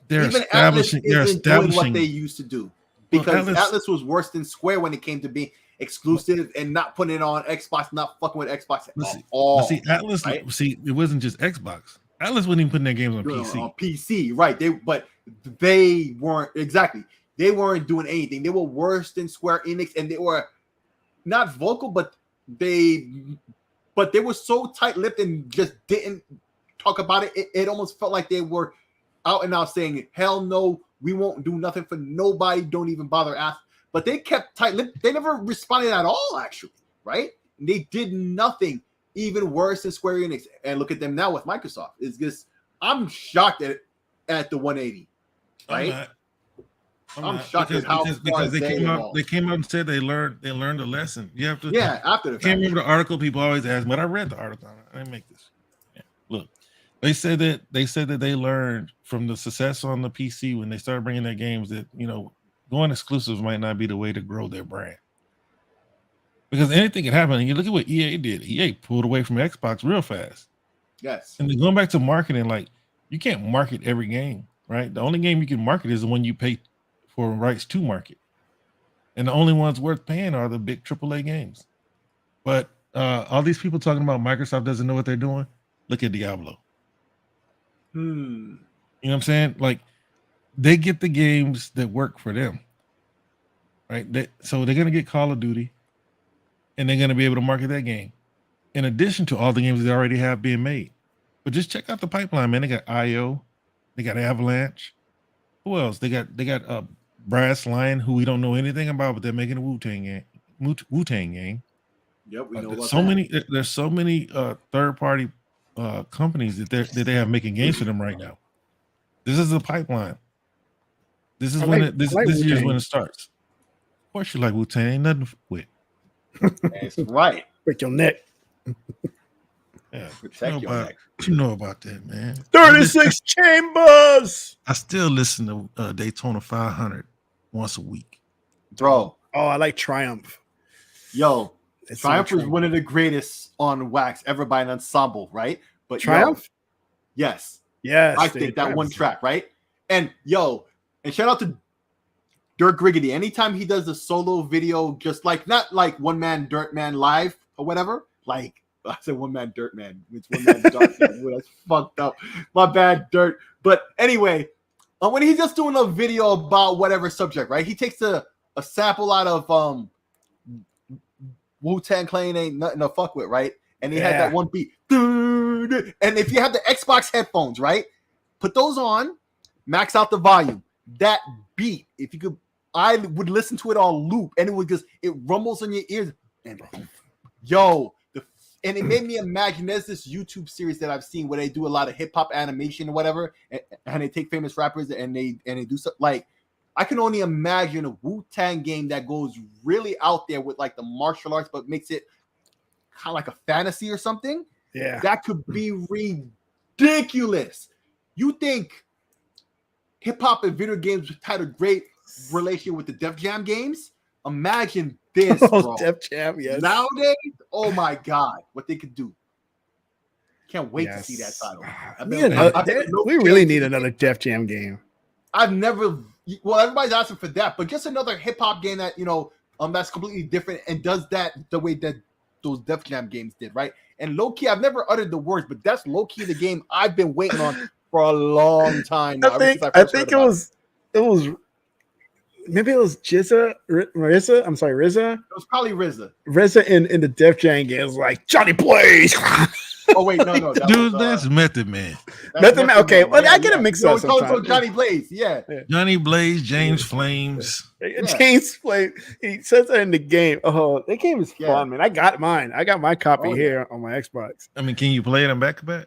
B: they're establishing
C: doing what they used to do, because Atlas was worse than Square when it came to being exclusive and not putting it on Xbox, not fucking with Xbox at all.
B: See, Atlas. Right? See, it wasn't just Xbox. Atlas wasn't even putting their games on PC.
C: On PC, right? They weren't exactly. They weren't doing anything. They were worse than Square Enix, and they were not vocal, but they were so tight-lipped and just didn't talk about it. It almost felt like they were out and out saying, "Hell no, we won't do nothing for nobody. Don't even bother asking." But they kept tight-lipped. They never responded at all, actually, right? They did nothing. Even worse than Square Enix. And look at them now with Microsoft. It's just, I'm shocked at the 180, right? I'm shocked at how far
B: they came out. They came out and said they learned a lesson. You have to.
C: Yeah, after the fact.
B: I can't remember the article. People always ask, but I read the article. I didn't make this. Yeah. Look, they said that they learned from the success on the PC when they started bringing their games that going exclusives might not be the way to grow their brand. Because anything can happen. And you look at what EA did. EA pulled away from Xbox real fast.
C: Yes.
B: And then going back to marketing, like you can't market every game, right? The only game you can market is the one you pay for rights to market. And the only ones worth paying are the big AAA games. But all these people talking about Microsoft doesn't know what they're doing. Look at Diablo. You know what I'm saying? Like they get the games that work for them, right? So they're going to get Call of Duty. And they're going to be able to market that game in addition to all the games they already have being made. But just check out the pipeline, man. They got IO, they got Avalanche. Who else? They got Brass Lion, who we don't know anything about, but they're making a Wu-Tang game.
C: Yep, we know about
B: There's so many third-party companies that they have making games for them right now. This is the pipeline. This is when it starts. course you like Wu-Tang. Ain't nothing to with.
C: That's right.
A: Break your neck.
B: Yeah,
C: Protect your neck.
B: You know about that, man.
A: 36 chambers.
B: I still listen to Daytona 500 once a week.
C: Bro.
A: Oh, I like Triumph.
C: Yo, Triumph was one of the greatest on wax ever by an ensemble, right? But
A: Triumph?
C: Yes.
A: Yes.
C: I think that one track, right? And and shout out to Dirk Griggity. Anytime he does a solo video, just like not like One Man Dirt Man live or whatever, like I said One Man Dirt Man. It's One Man Dirt Man. That's fucked up. My bad, Dirt. But anyway, when he's just doing a video about whatever subject, right? He takes a sample out of Wu-Tang Clan Ain't Nothing to Fuck With, right? And he had that one beat. And if you have the Xbox headphones, right? Put those on, max out the volume. That beat, if you could, I would listen to it on loop, and it rumbles in your ears. And and it made me imagine there's this YouTube series that I've seen where they do a lot of hip hop animation or whatever, and they take famous rappers and they do stuff like. I can only imagine a Wu-Tang game that goes really out there with like the martial arts, but makes it kind of like a fantasy or something.
A: Yeah,
C: that could be ridiculous. You think hip hop and video games had a great relation with the Def Jam games? Imagine this, bro.
A: Def Jam, yes.
C: Nowadays, oh my God, what they could do. Can't wait to see that title.
A: We really need another Def Jam game.
C: Well, everybody's asking for that, but just another hip hop game that that's completely different and does that the way that those Def Jam games did, right? And low key, I've never uttered the words, but that's low key the game I've been waiting on for a long time now.
A: I think it was maybe it was RZA. I'm sorry, RZA.
C: It was probably RZA.
A: RZA in the Def Jam game was like Johnny Blaze.
C: Oh wait, no,
B: dude, that's Method Man.
A: Method Man. Okay, well, I get a mix up.
C: So Johnny Blaze,
B: Johnny Blaze, James Flames.
A: James Flames. He says that in the game. Oh, that game is fun, man. I got mine. I got my copy here on my Xbox.
B: I mean, can you play it in back to back?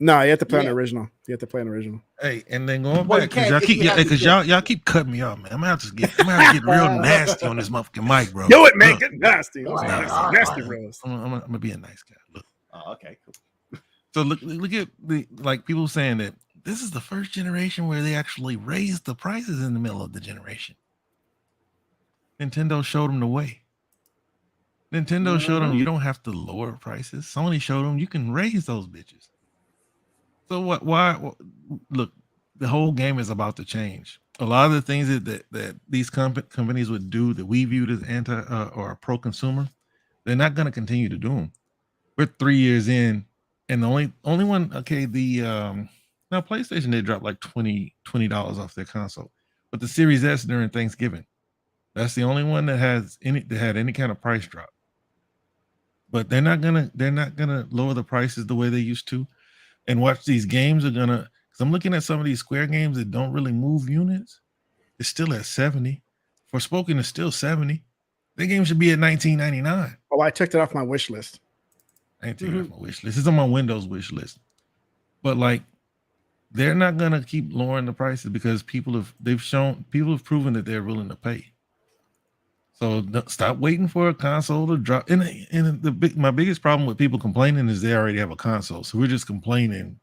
A: No, you have to play an original. You have to play an original.
B: Hey, and then going back because y'all keep cutting me off, man. I'm gonna have to get real nasty on this motherfucking mic, bro.
A: Do it, man. Get nasty. Nasty, bro.
B: I'm gonna be a nice guy. Look.
C: Oh, okay, cool.
B: So look at the people saying that this is the first generation where they actually raised the prices in the middle of the generation. Nintendo showed them the way. Nintendo showed them you don't have to lower prices. Sony showed them you can raise those bitches. So why look, the whole game is about to change. A lot of the things that these companies would do that we viewed as anti or pro-consumer, they're not going to continue to do them. We're 3 years in, and the only one, okay, now PlayStation, they dropped like $20 off their console, but the Series S during Thanksgiving, that's the only one that had any kind of price drop. But they're not gonna lower the prices the way they used to. And watch, these games are gonna, because I'm looking at some of these Square games that don't really move units. It's still at 70. Forspoken is still 70. That game should be at $19.99.
A: Oh, I took it off my wish list.
B: I ain't taking it off my wish list. It's on my Windows wish list. But like, they're not gonna keep lowering the prices because people have proven that they're willing to pay. So stop waiting for a console to drop. And my biggest problem with people complaining is they already have a console. So we're just complaining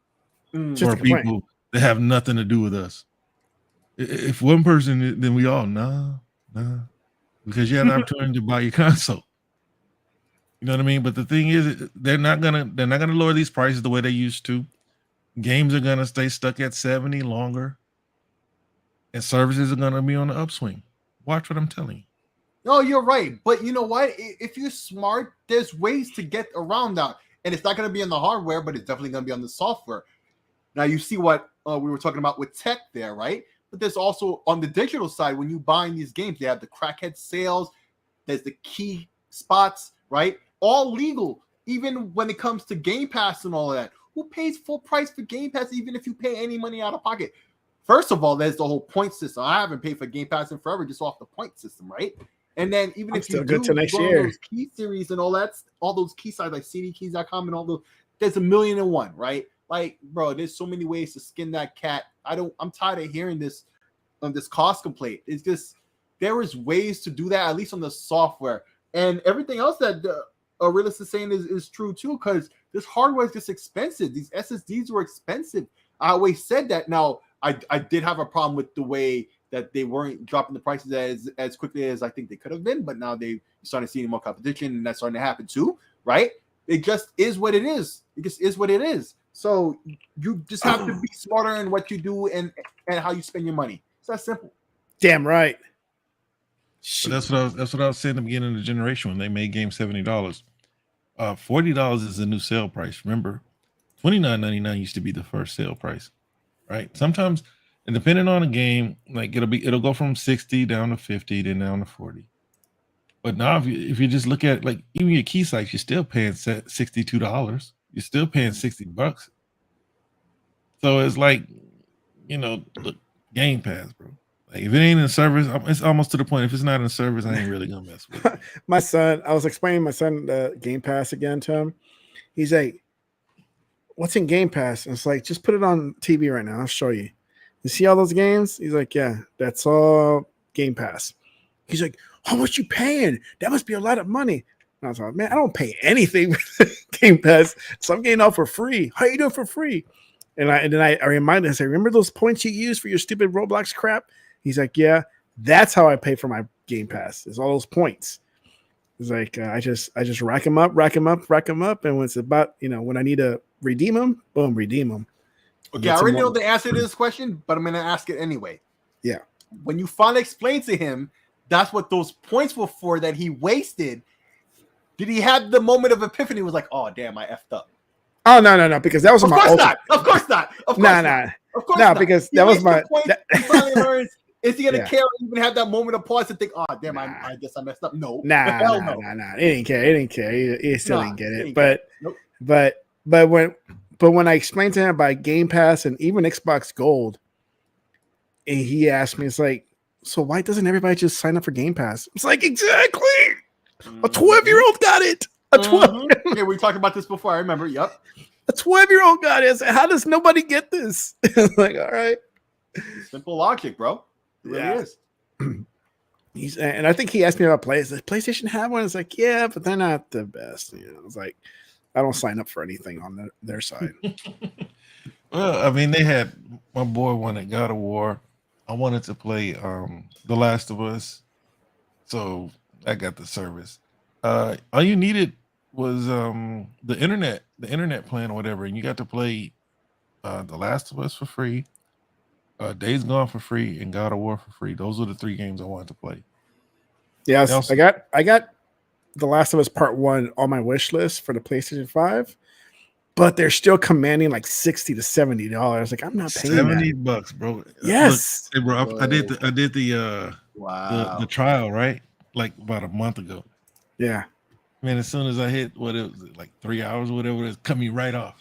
B: for people that have nothing to do with us. If one person, then we all nah, because you have the opportunity to buy your console. You know what I mean? But the thing is, they're not gonna lower these prices the way they used to. Games are gonna stay stuck at 70 longer, and services are gonna be on the upswing. Watch what I'm telling you.
C: No, you're right. But you know what? If you're smart, there's ways to get around that. And it's not going to be on the hardware, but it's definitely going to be on the software. Now, you see what we were talking about with tech there, right? But there's also on the digital side, when you buying these games, they have the crackhead sales. There's the key spots, right? All legal, even when it comes to Game Pass and all of that. Who pays full price for Game Pass, even if you pay any money out of pocket? First of all, there's the whole point system. I haven't paid for Game Pass in forever just off the point system, right? And then even if you do
A: next year,
C: those key series and all that, all those key sites like cdkeys.com and all those, there's 1,000,001, right? Like, bro, there's so many ways to skin that cat. I'm tired of hearing this cost complaint. It's just there is ways to do that, at least on the software. And everything else that Realist is saying is true too, because this hardware is just expensive. These SSDs were expensive. I always said that. Now, I did have a problem with the way that they weren't dropping the prices as quickly as I think they could have been, but now they're starting to see more competition, and that's starting to happen too, right? It just is what it is. It just is what it is. So you just have to be smarter in what you do and how you spend your money. It's that simple.
A: Damn right.
B: That's what I was saying at the beginning of the generation when they made games $70. $40 is the new sale price. Remember, $29.99 used to be the first sale price, right? Sometimes, and depending on the game, like it'll go from 60 down to 50, then down to 40. But now, if you just look at like even your key sites, you're still paying $62. You're still paying $60. So it's like, look, Game Pass, bro. Like if it ain't in service, it's almost to the point. If it's not in service, I ain't really gonna mess with it.
A: My son, I was explaining my son the Game Pass again to him. He's like, "What's in Game Pass?" And it's like, just put it on TV right now. I'll show you. You see all those games? He's like, "Yeah, that's all Game Pass." He's like, "How much you paying? That must be a lot of money." And I was like, "Man, I don't pay anything for Game Pass, so I'm getting all for free. How you doing for free?" And then I reminded him, I said, "Remember those points you used for your stupid Roblox crap?" He's like, "Yeah, that's how I pay for my Game Pass. It's all those points." It's like I just rack them up, and when it's about when I need to redeem them, boom, redeem them.
C: Okay, I already know the answer to this question, but I'm gonna ask it anyway.
A: Yeah.
C: When you finally explain to him that's what those points were for that he wasted, did he have the moment of epiphany? He was like, "Oh damn, I effed up."
A: Oh no, because that was my ultimate.
C: Of course not. Of course not.
A: Because that was my.
C: He finally learns. Is he gonna care? Even have that moment of pause and think, "Oh damn, I guess I messed up." No,
A: no. He didn't care. He still didn't get it. But when I explained to him about Game Pass and even Xbox Gold, and he asked me, it's like, "So why doesn't everybody just sign up for Game Pass?" It's like, exactly. A 12-year-old got it. A 12.
C: Yeah, we talked about this before. I remember. Yep.
A: A 12-year-old got it. How does nobody get this? Like, all right.
C: Simple logic, bro. It really is.
A: And I think he asked me about Does PlayStation have one? It's like, yeah, but they're not the best. It's like, I don't sign up for anything on their side.
B: Well, I mean, they had my boy wanted God of War. I wanted to play The Last of Us, so I got the service. All you needed was the internet plan or whatever, and you got to play The Last of Us for free. Days Gone for free and God of War for free. Those are the 3 games I wanted to play.
A: Yes, I got The Last of Us Part 1 on my wish list for the PlayStation 5, but they're still commanding like $60 to $70. Like, I'm not paying
B: $70, bro.
A: Yes.
B: Look, hey, bro, I did the trial, right? Like about a month ago.
A: Yeah.
B: Man, as soon as I hit it was like 3 hours or whatever, it's cut me right off.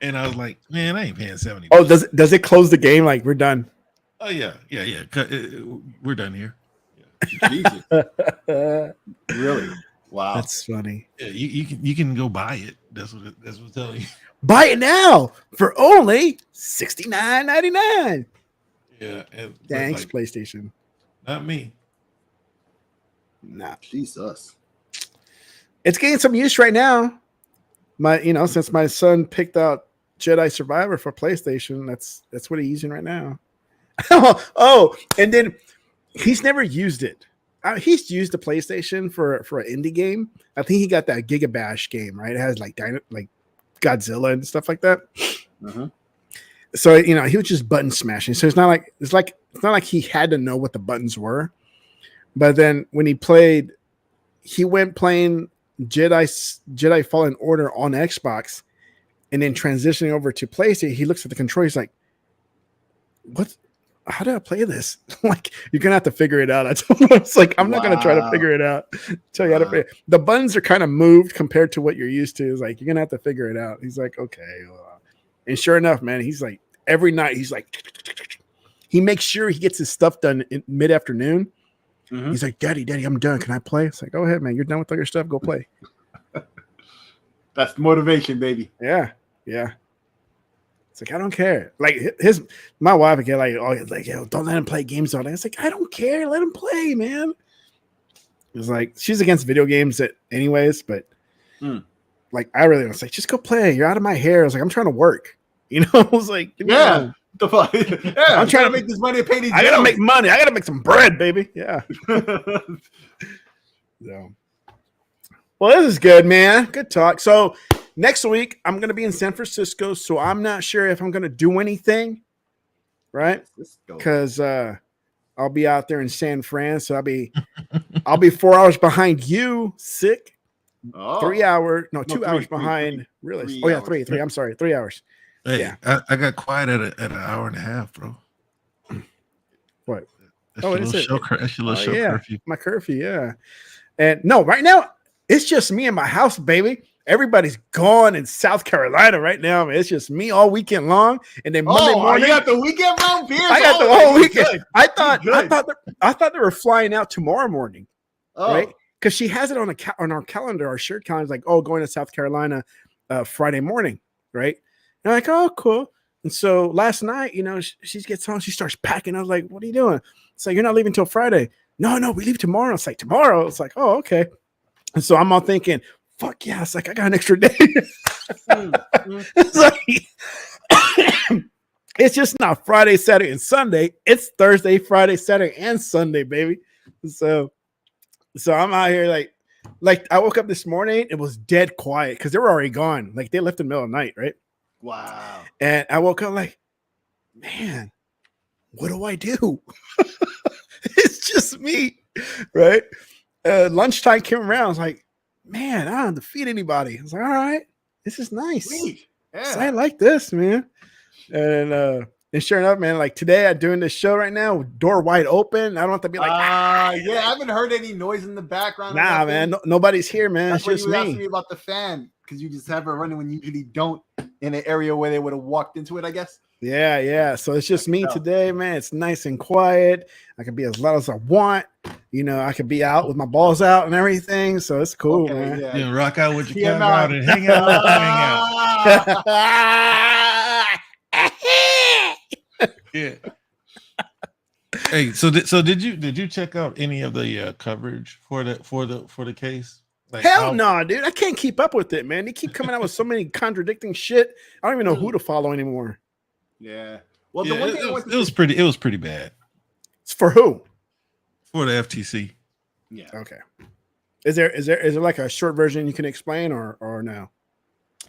B: And I was like, man, I ain't paying $70.
A: Oh, does it close the game? Like, we're done.
B: Oh yeah. We're done here.
C: Yeah. Jesus. Really? Wow.
A: That's funny.
B: Yeah, you can go buy it. That's what I'm telling you.
A: Buy it now for only $69.99.
B: Yeah.
A: Thanks, PlayStation.
B: Not me.
A: Nah.
C: Jesus.
A: It's getting some use right now. Since my son picked out Jedi Survivor for PlayStation, that's what he's using right now. And then he's never used it. He's used the PlayStation for an indie game. I think he got that Giga Bash game, right? It has like Godzilla and stuff like that.
C: Mm-hmm.
A: So he was just button smashing. So it's not like he had to know what the buttons were. But then when he went playing Jedi Fallen Order on Xbox, and then transitioning over to PlayStation, he looks at the controller. He's like, "What? How do I play this?" Like, you're gonna have to figure it out. I told him, it's like, I'm not gonna try to figure it out. Tell you how to play it. The buttons are kind of moved compared to what you're used to. It's like, you're gonna have to figure it out. He's like, okay. And sure enough, man, he's like, every night he's like, he makes sure he gets his stuff done in mid-afternoon. Mm-hmm. He's like, Daddy, I'm done. Can I play? It's like, go ahead, man. You're done with all your stuff. Go play.
C: That's motivation, baby.
A: Yeah. It's like I don't care. Like my wife would get like, oh, like yo, don't let him play games all day. It's like I don't care. Let him play, man. It's like she's against video games anyways, but like I really was like, just go play. You're out of my hair. I was like, I'm trying to work. You know, I was like,
C: the fuck. Yeah, I'm trying to make this money and pay these bills.
A: I gotta make money. I gotta make some bread, baby. Yeah. So, well, this is good, man. Good talk. So next week I'm gonna be in San Francisco, so I'm not sure if I'm gonna do anything, right? Because I'll be out there in San Fran, so I'll be 4 hours behind you, sick. 3 hours, no, 2 hours behind. Really? Oh yeah, three. I'm sorry, 3 hours.
B: Hey,
A: yeah,
B: I got quiet at an hour and a half, bro.
A: What?
B: That's your little show curfew.
A: My curfew, yeah. And no, right now it's just me in my house, baby. Everybody's gone in South Carolina right now. Man. It's just me all weekend long, and then Monday morning.
C: You got the weekend round beers.
A: I got the whole weekend. I thought they were flying out tomorrow morning, right? Because she has it on our calendar, our shared calendar, like, going to South Carolina Friday morning, right? And I'm like, oh, cool. And so last night, she gets home, she starts packing. I was like, what are you doing? It's like, you're not leaving till Friday. No, we leave tomorrow. It's like, tomorrow. It's like, oh, okay. And so I'm all thinking, fuck yeah. It's like, I got an extra day. It's like, it's just not Friday, Saturday, and Sunday. It's Thursday, Friday, Saturday, and Sunday, baby. So I'm out here like I woke up this morning. It was dead quiet because they were already gone. Like they left in the middle of the night, right?
C: Wow.
A: And I woke up like, man, what do I do? It's just me, right? Lunchtime came around. I was like, man, I don't have to feed anybody. I was like, all right, this is nice.
C: Yeah.
A: So I like this, man. And sure enough, man, like today I'm doing this show right now, door wide open. I don't have to be like,
C: yeah, I haven't heard any noise in the background.
A: Nah, man, nobody's here, man.
C: That's
A: it's just
C: you
A: me.
C: asking me about the fan because you just have it running when you usually don't in an area where they would have walked into it, I guess.
A: Yeah. So it's just me today, man. It's nice and quiet. I can be as loud as I want. I could be out with my balls out and everything. So it's cool, man.
B: Yeah, rock out with your camera out and hang out. Yeah. Hey, so did you check out any of the coverage for the case? Like
A: hell no, dude. I can't keep up with it, man. They keep coming out with so many contradicting shit. I don't even know who to follow anymore.
C: Yeah. Well,
B: the one thing it was pretty bad.
A: It's for who?
B: For the FTC.
C: Yeah.
A: Okay. Is there like a short version you can explain or no?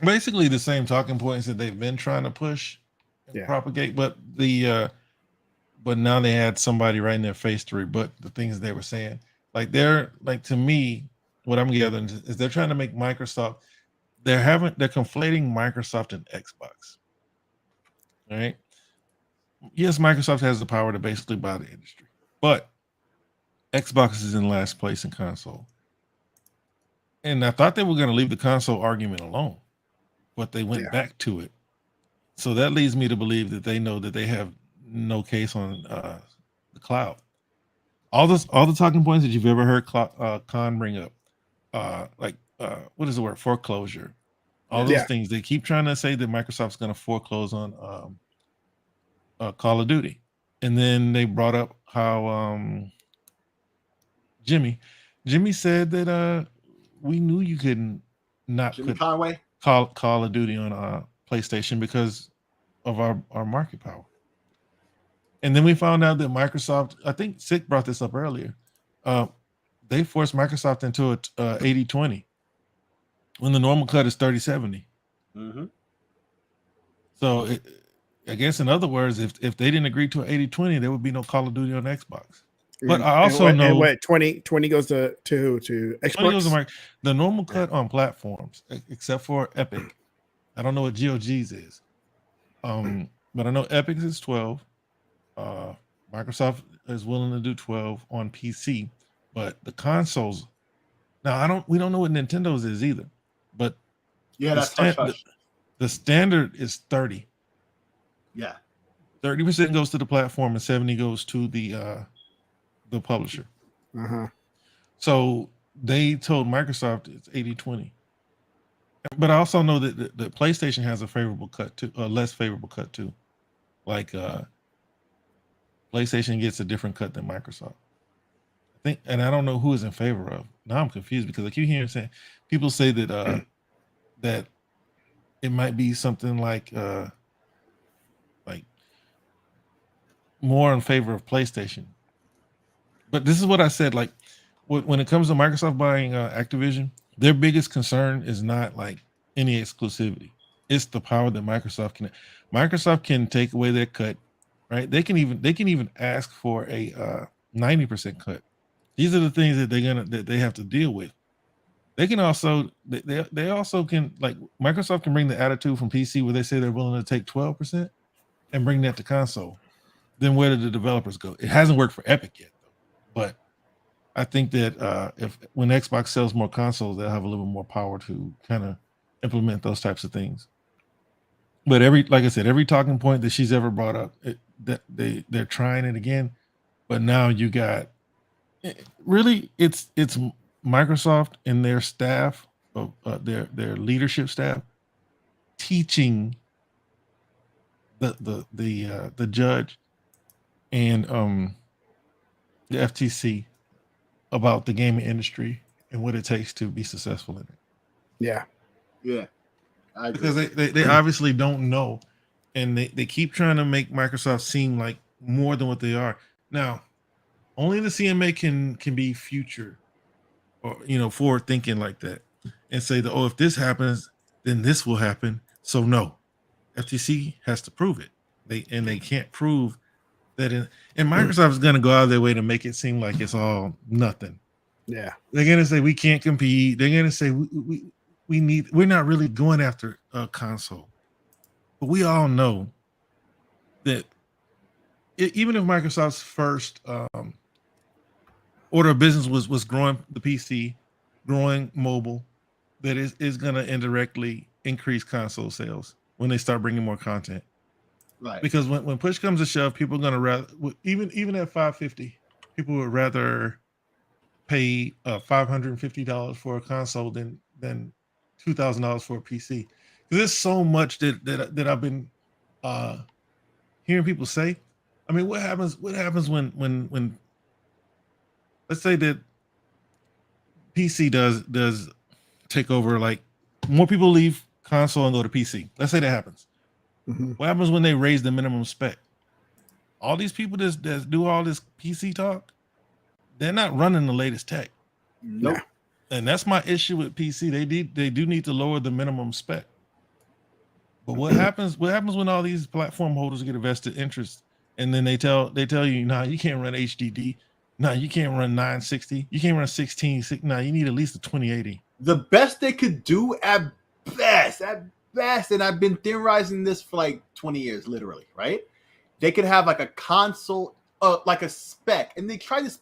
B: Basically the same talking points that they've been trying to push and propagate, but but now they had somebody right in their face to rebut the things they were saying. Like to me, what I'm gathering is they're trying to make Microsoft. They're conflating Microsoft and Xbox. All right. Yes, Microsoft has the power to basically buy the industry, but Xbox is in last place in console. And I thought they were going to leave the console argument alone, but they went back to it. So that leads me to believe that they know that they have no case on the cloud. All the talking points that you've ever heard Khan bring up, what is the word? Foreclosure. All those things. They keep trying to say that Microsoft's going to foreclose on Call of Duty. And then they brought up how Jimmy said that we knew you couldn't not
C: Jimmy
B: put
C: Conway?
B: Call of Duty on PlayStation because of our market power. And then we found out that Microsoft, I think Sick brought this up earlier, they forced Microsoft into a 80-20 when the normal cut is 30-70.
C: Mm-hmm.
B: So I guess in other words, if they didn't agree to an 80-20, there would be no Call of Duty on Xbox. But I also know
A: what 20 goes to Xbox.
B: 20 goes to the normal cut on platforms, except for Epic. I don't know what GOG's is. But I know Epic's is 12. Microsoft is willing to do 12 on PC, but the consoles. Now we don't know what Nintendo's is either. But
C: that's
B: the standard is 30.
C: Yeah.
B: 30% goes to the platform and 70 goes to the publisher.
A: Uh-huh.
B: So they told Microsoft it's 80-20. But I also know that the PlayStation has a favorable cut too, a less favorable cut too. Like PlayStation gets a different cut than Microsoft. I think, and I don't know who is in favor of. Now I'm confused because I keep hearing people say that that it might be something like more in favor of PlayStation. But this is what I said. Like when it comes to Microsoft buying Activision, their biggest concern is not like any exclusivity. It's the power that Microsoft can take away their cut, right? They can even ask for a 90% cut. These are the things that they have to deal with. They can also they also can, like, Microsoft can bring the attitude from PC where they say they're willing to take 12% and bring that to console. Then where do the developers go? It hasn't worked for Epic yet, though. But I think that when Xbox sells more consoles, they'll have a little more power to kind of implement those types of things. But like I said, every talking point that she's ever brought up, that they're trying it again. But now you got really it's Microsoft and their staff, their leadership staff, teaching the judge and the FTC about the gaming industry and what it takes to be successful in it.
A: Yeah.
B: Because they obviously don't know, and they keep trying to make Microsoft seem like more than what they are. Now, only the CMA can be future or forward thinking like that and say that, oh, if this happens, then this will happen. So no, FTC has to prove it. They can't prove that and Microsoft is going to go out of their way to make it seem like it's all nothing.
A: Yeah.
B: They're going to say we can't compete. They're going to say we're not really going after a console. But we all know that even if Microsoft's first order of business was growing the PC, growing mobile, that is going to indirectly increase console sales when they start bringing more content.
C: Right.
B: Because when push comes to shove, people are going to rather, even at $550, people would rather pay $550 for a console than $2,000 for a PC. There's so much that I've been hearing people say. I mean, what happens when let's say that PC does take over, like more people leave console and go to PC. Let's say that happens.
A: Mm-hmm.
B: What happens when they raise the minimum spec? All these people that do all this PC talk, they're not running the latest tech.
C: Nope.
A: Yeah.
B: And that's my issue with PC. They do need to lower the minimum spec. But what happens when all these platform holders get a vested interest, and then they tell you, nah, you can't run HDD, nah, you can't run 960, you can't run 16, nah, you need at least a 2080.
C: The best they could do at best, and I've been theorizing this for like 20 years, literally, right? They could have like a console, like a spec, and they try this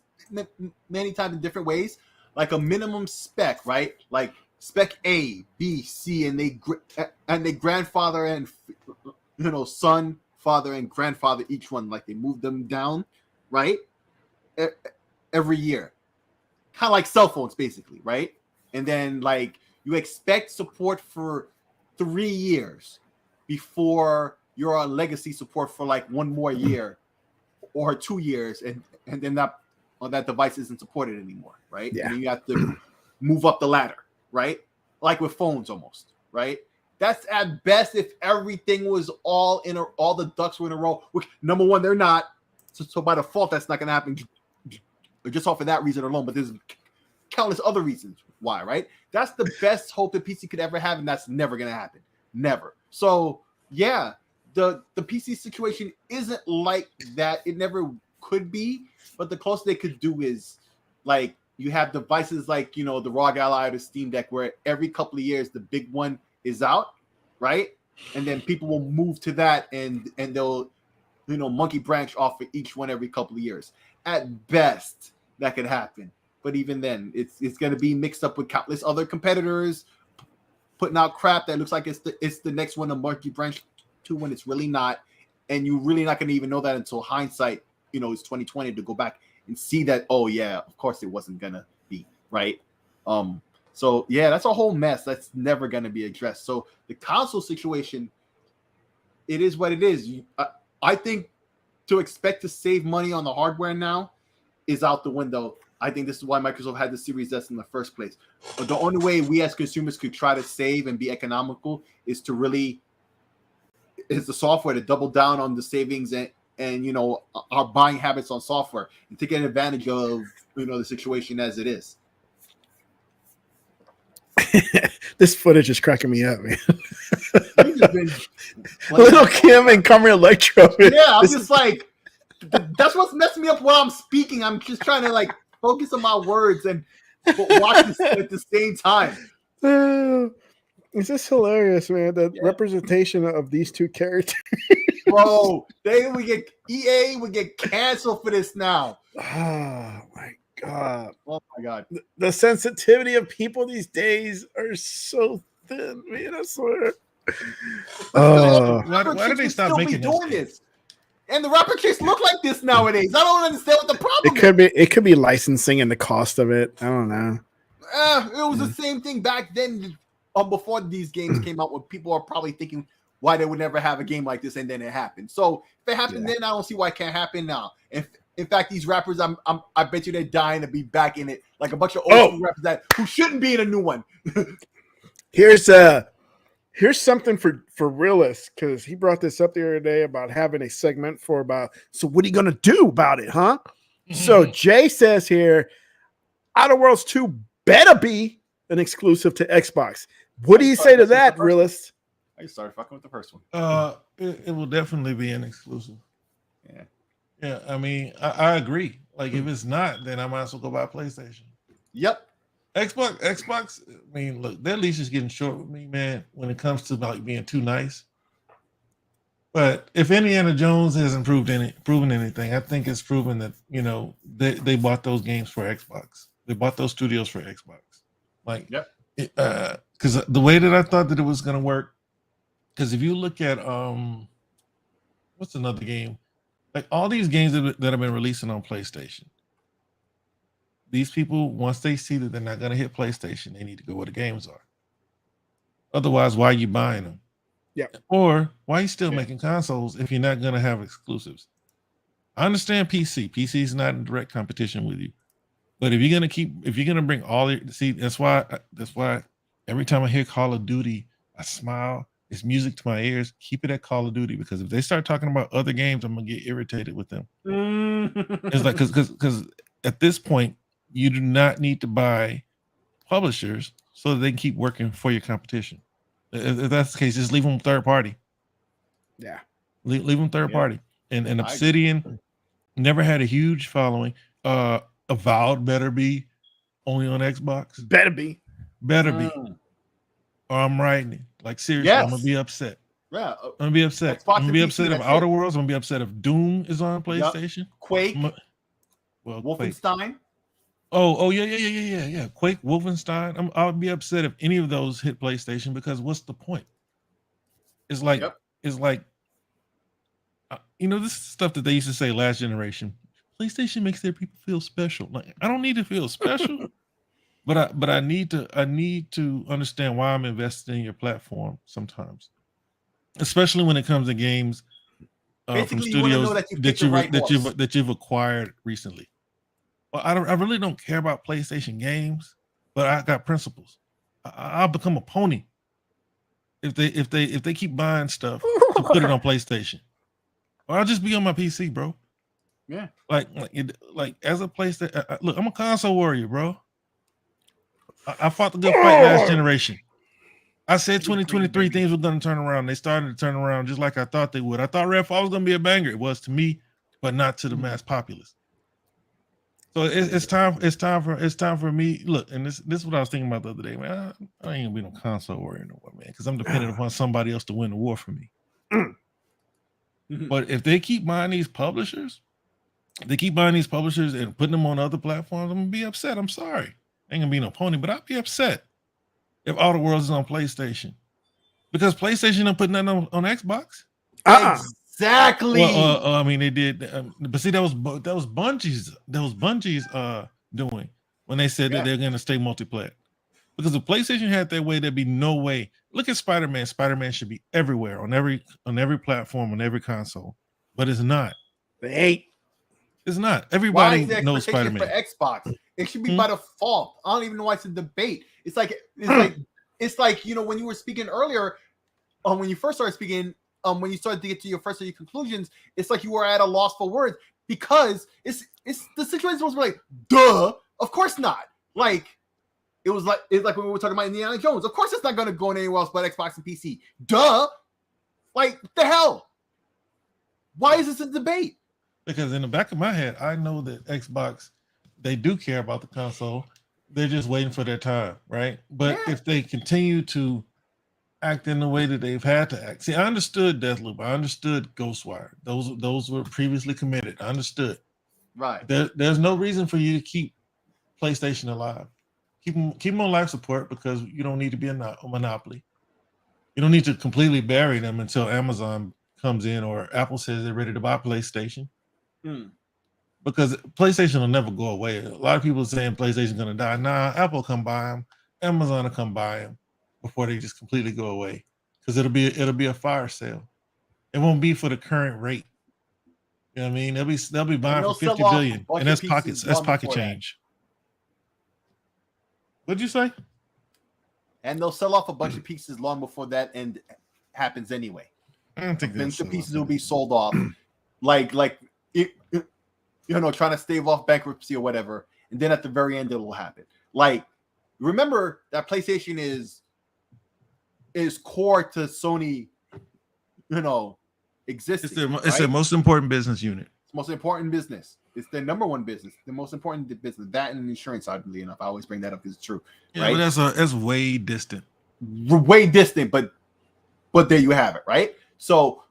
C: many times in different ways, like a minimum spec, right? Like spec A, B, C, and they grandfather and son, father, and grandfather each one, like they move them down, right? Every year, kind of like cell phones, basically, right? And then like you expect support for 3 years before you're on legacy support for like 1 more year or 2 years, and then that device isn't supported anymore, right?
A: Yeah.
C: And you have to move up the ladder, right? Like with phones almost, right? That's at best if everything was all the ducks were in a row. Which, number one, they're not. So by default, that's not going to happen just off of that reason alone. But there's countless other reasons why, right? That's the best hope that PC could ever have, and that's never going to happen. Never. So, yeah, the PC situation isn't like that. It never could be, but the closest they could do is like you have devices like, the ROG Ally or the Steam Deck, where every couple of years the big one is out, right? And then people will move to that and they'll monkey branch off of each one every couple of years. At best, that could happen. But even then, it's going to be mixed up with countless other competitors putting out crap that looks like it's the next one to monkey branch to, when it's really not. And you're really not going to even know that until hindsight, it's 2020 to go back and see that, oh yeah, of course it wasn't going to be, right? So yeah, that's a whole mess that's never going to be addressed. So the console situation, it is what it is. I think to expect to save money on the hardware now is out the window. I think this is why Microsoft had the Series S in the first place. But the only way we as consumers could try to save and be economical is the software to double down on the savings and you know, our buying habits on software and taking advantage of, you know, the situation as it is.
A: This footage is cracking me up, man.
C: Been,
A: Little Kim and Carmen Electro.
C: Yeah, I'm just like, that's what's messing me up while I'm speaking. I'm just trying to like focus on my words and watch this at the same time.
A: It's just hilarious, man. The representation of these two characters.
C: Bro, EA would get canceled for this now.
A: Oh my god.
C: Oh my god.
A: The sensitivity of people these days are so thin, man. I swear.
B: Why do they stop making
C: doing this? And the rapper chicks look like this nowadays. I don't understand what the problem is.
A: It could be licensing and the cost of it. I don't know.
C: It was the same thing back then, before these games came out, when people are probably thinking why they would never have a game like this, and then it happened. So if it happened then, I don't see why it can't happen now. If in fact these rappers, I bet you they're dying to be back in it, like a bunch of old rappers who shouldn't be in a new one.
A: Here's something for realists, because he brought this up the other day about having a segment so what are you gonna do about it, huh? So Jay says here, Outer Worlds 2 better be an exclusive to Xbox. What do you say to that, realist?
C: I started fucking with the first one.
B: It will definitely be an exclusive. Yeah. I mean, I agree. Like, if it's not, then I might as well go buy a PlayStation.
C: Yep.
B: Xbox. I mean, look, their leash is getting short with me, man. When it comes to like being too nice. But if Indiana Jones hasn't proven anything, I think it's proven that, you know, they bought those games for Xbox. They bought those studios for Xbox. Like, because the way that I thought that it was going to work, because if you look at what's another game, like all these games that have been releasing on PlayStation, these people, once they see that they're not going to hit PlayStation, they need to go where the games are. Otherwise, why are you buying them?
A: Yeah.
B: Or why are you still making consoles if you're not going to have exclusives? I understand PC. PC is not in direct competition with you. But if you're gonna bring all your, that's why every time I hear Call of Duty, I smile. It's music to my ears. Keep it at Call of Duty, because if they start talking about other games, I'm gonna get irritated with them. It's like because at this point, you do not need to buy publishers so that they can keep working for your competition. If that's the case, just leave them third party.
A: Yeah,
B: leave them third party. And Obsidian never had a huge following. Avowed better be only on Xbox.
A: Better be.
B: Or I'm writing it. Like, seriously, I'm gonna be upset.
C: Yeah,
B: I'm gonna be upset.
C: Xbox
B: I'm gonna be upset if Outer
C: it.
B: Worlds. I'm gonna be upset if Doom is on PlayStation.
C: Quake.
B: Well,
C: Wolfenstein.
B: Quake. Oh yeah. Quake, Wolfenstein. I'll be upset if any of those hit PlayStation, because what's the point? It's like you know, this is stuff that they used to say last generation. PlayStation makes their people feel special. Like, I don't need to feel special, but I need to understand why I'm invested in your platform sometimes, especially when it comes to games from studios that you've acquired recently. Well, I really don't care about PlayStation games, but I got principles. I'll become a pony if they keep buying stuff to put it on PlayStation, or I'll just be on my PC, bro.
C: Yeah,
B: like as a PlayStation, look, I'm a console warrior, bro. I fought the good fight last generation. I said 2023 things were going to turn around. They started to turn around just like I thought they would. I thought Redfall was going to be a banger. It was to me, but not to the mass populace. So it's time for me. Look, and this is what I was thinking about the other day, man. I ain't gonna be no console warrior no more, man, because I'm dependent upon somebody else to win the war for me. But if they keep buying these publishers, and putting them on other platforms, I'm gonna be upset. I'm sorry. Ain't gonna be no pony, but I'll be upset if Outer Worlds is on PlayStation, because PlayStation don't put nothing on Xbox.
C: Exactly.
B: Well, I mean, they did, but see, that was Bungie's doing when they said that they're gonna stay multiplayer. Because if PlayStation had their way, there'd be no way. Look at Spider-Man. Spider-Man should be everywhere on every platform, on every console, but it's not.
A: They ain't.
B: It's not.
C: Why
B: Everybody
C: is the
B: knows
C: expectation
B: Spider-Man.
C: for Xbox? It should be by default. I don't even know why it's a debate. It's like you know, when you were speaking earlier, when you first started speaking, when you started to get to your first of your conclusions, it's like you were at a loss for words because it's the situation was like, duh, of course not. Like it's like when we were talking about Indiana Jones. Of course, it's not going to go anywhere else but Xbox and PC. Duh. Like the hell. Why is this a debate?
B: Because in the back of my head, I know that Xbox, they do care about the console. They're just waiting for their time, right? But if they continue to act in the way that they've had to act, see, I understood Deathloop, I understood Ghostwire. Those were previously committed. I understood.
C: Right.
B: There's no reason for you to keep PlayStation alive. Keep them on life support because you don't need to be a monopoly. You don't need to completely bury them until Amazon comes in or Apple says they're ready to buy PlayStation. Because PlayStation will never go away. A lot of people are saying PlayStation's going to die. Nah, Apple will come buy them. Amazon will come buy them before they just completely go away. Because it'll be a fire sale. It won't be for the current rate. You know what I mean? They'll be buying for $50 billion, and that's pocket change. What'd you say?
C: And they'll sell off a bunch of pieces long before that end happens anyway.
B: I don't think
C: the pieces will be sold off, like it, you know, trying to stave off bankruptcy or whatever, and then at the very end it will happen. Like, remember that PlayStation is core to Sony, you know, existing.
B: It's their most important business unit.
C: It's most important business. It's their number one business. The most important business. That and insurance, oddly enough. I always bring that up because it's true.
B: Yeah,
C: right?
B: But that's way distant.
C: Way distant, but there you have it, right? So,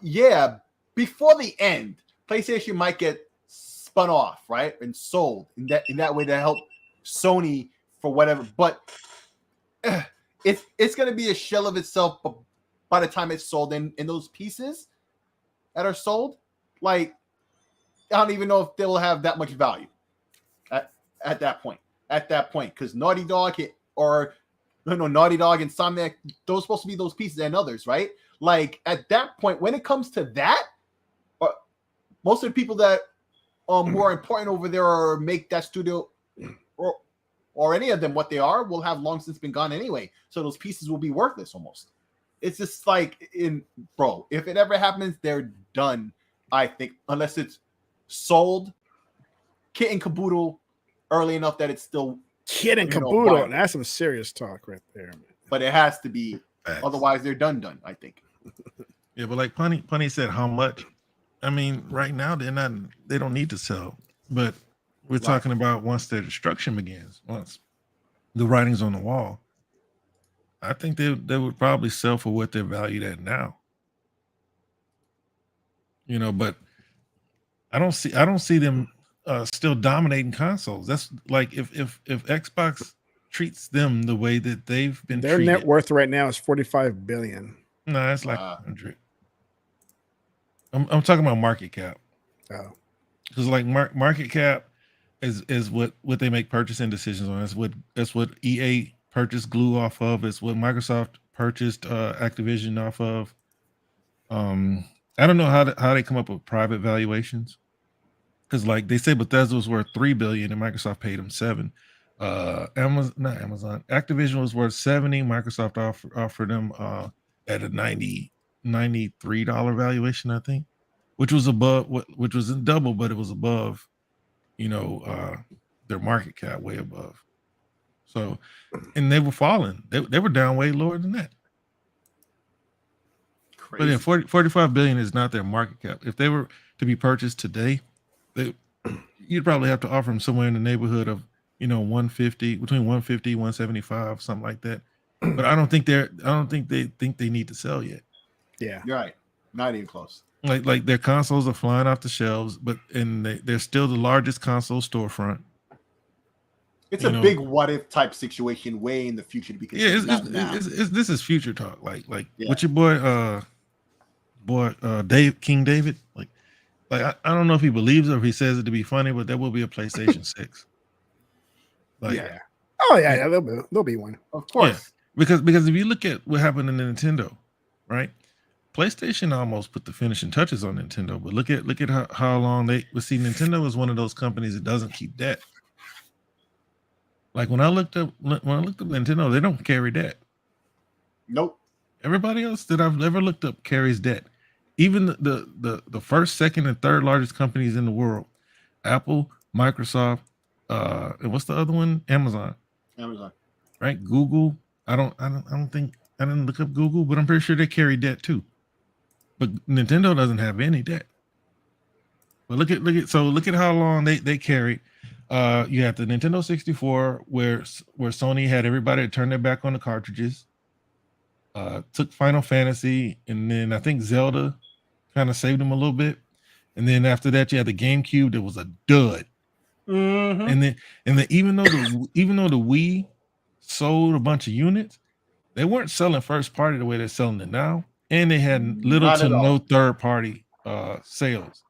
C: yeah, before the end, PlayStation might get spun off, right, and sold in that way to help Sony for whatever. But it's going to be a shell of itself by the time it's sold. And those pieces that are sold, like, I don't even know if they'll have that much value at that point. At that point, because Naughty Dog Naughty Dog and Insomniac, those are supposed to be those pieces and others, right? Like at that point, when it comes to that, most of the people that who are important over there or make that studio or any of them what they are will have long since been gone anyway. So those pieces will be worthless almost. It's just like if it ever happens, they're done. I think unless it's sold, kit and caboodle early enough that it's still
A: kit and caboodle. And that's some serious talk right there, man.
C: But it has to be, otherwise they're done. I think.
B: Yeah, but like Punny said, how much? I mean, right now they don't need to sell, but we're talking about once their destruction begins, once the writing's on the wall. I think they would probably sell for what they're valued at now. You know, but I don't see them still dominating consoles. That's like if Xbox treats them the way that they've been
A: their
B: treated.
A: Net worth right now is $45 billion.
B: No, that's like 100. I'm talking about market cap.
A: Oh,
B: because like market cap is what they make purchasing decisions on. That's what EA purchased Glue off of. It's what Microsoft purchased Activision off of. I don't know how they come up with private valuations, because like they say Bethesda was worth $3 billion and Microsoft paid them $7 billion. Amazon. Activision was worth $70 billion. Microsoft offered them at a $93 valuation, I think, which was which wasn't double, but it was above, their market cap, way above. So, and they were falling. They were down way lower than that. Crazy. But yeah, 45 billion is not their market cap. If they were to be purchased today, you'd probably have to offer them somewhere in the neighborhood of 150, between 150, 175, something like that. But I don't think they think they need to sell yet.
C: Yeah, you're right. Not even close.
B: Like their consoles are flying off the shelves, and they're still the largest console storefront.
C: It's a big what if type situation way in the future to be considered.
B: Yeah, this is future talk. Like what's your boy King David? Like I don't know if he believes it or if he says it to be funny, but there will be a PlayStation 6. Like,
A: yeah. Oh yeah, there'll be one.
C: Of course.
B: Yeah. Because if you look at what happened in Nintendo, right? PlayStation almost put the finishing touches on Nintendo, but look at how long see Nintendo is one of those companies that doesn't keep debt. Like when I looked up Nintendo, they don't carry debt.
C: Nope.
B: Everybody else that I've ever looked up carries debt. Even the first, second, and third largest companies in the world, Apple, Microsoft, and what's the other one? Amazon. Right? Google. I didn't look up Google, but I'm pretty sure they carry debt too. But Nintendo doesn't have any debt. But look at how long they carried. You have the Nintendo 64 where Sony had everybody turn their back on the cartridges. Took Final Fantasy, and then I think Zelda kind of saved them a little bit. And then after that, you had the GameCube that was a dud.
C: Mm-hmm.
B: And then even though the Wii sold a bunch of units, they weren't selling first party the way they're selling it now, and they had little to no third party sales.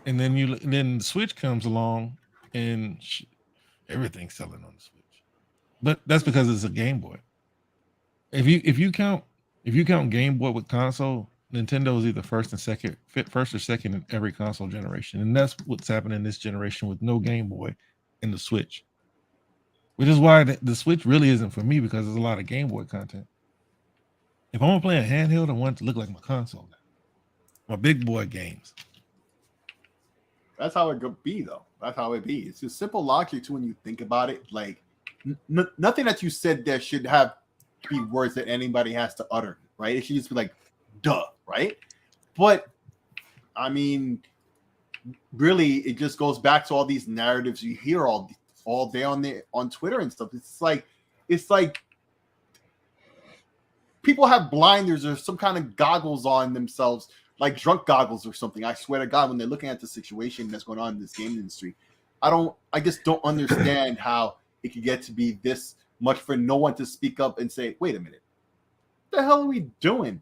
B: And then the Switch comes along, and everything's selling on the Switch. But that's because it's a Game Boy. If you count Game Boy with console, Nintendo is either first or second in every console generation, and that's what's happening this generation with no Game Boy and the Switch. Which is why the Switch really isn't for me, because there's a lot of Game Boy content. If I want to play a handheld, I want it to look like my console now. My big boy games.
C: That's how it could be, though. That's how it be. It's just simple logic too when you think about it. Like nothing that you said there should be words that anybody has to utter, right? It should just be like, duh, right? But I mean, really, it just goes back to all these narratives you hear all day on Twitter and stuff. It's like people have blinders or some kind of goggles on themselves, like drunk goggles or something. I swear to God, when they're looking at the situation that's going on in this game industry, I just don't understand how it could get to be this much for no one to speak up and say, wait a minute, what the hell are we doing?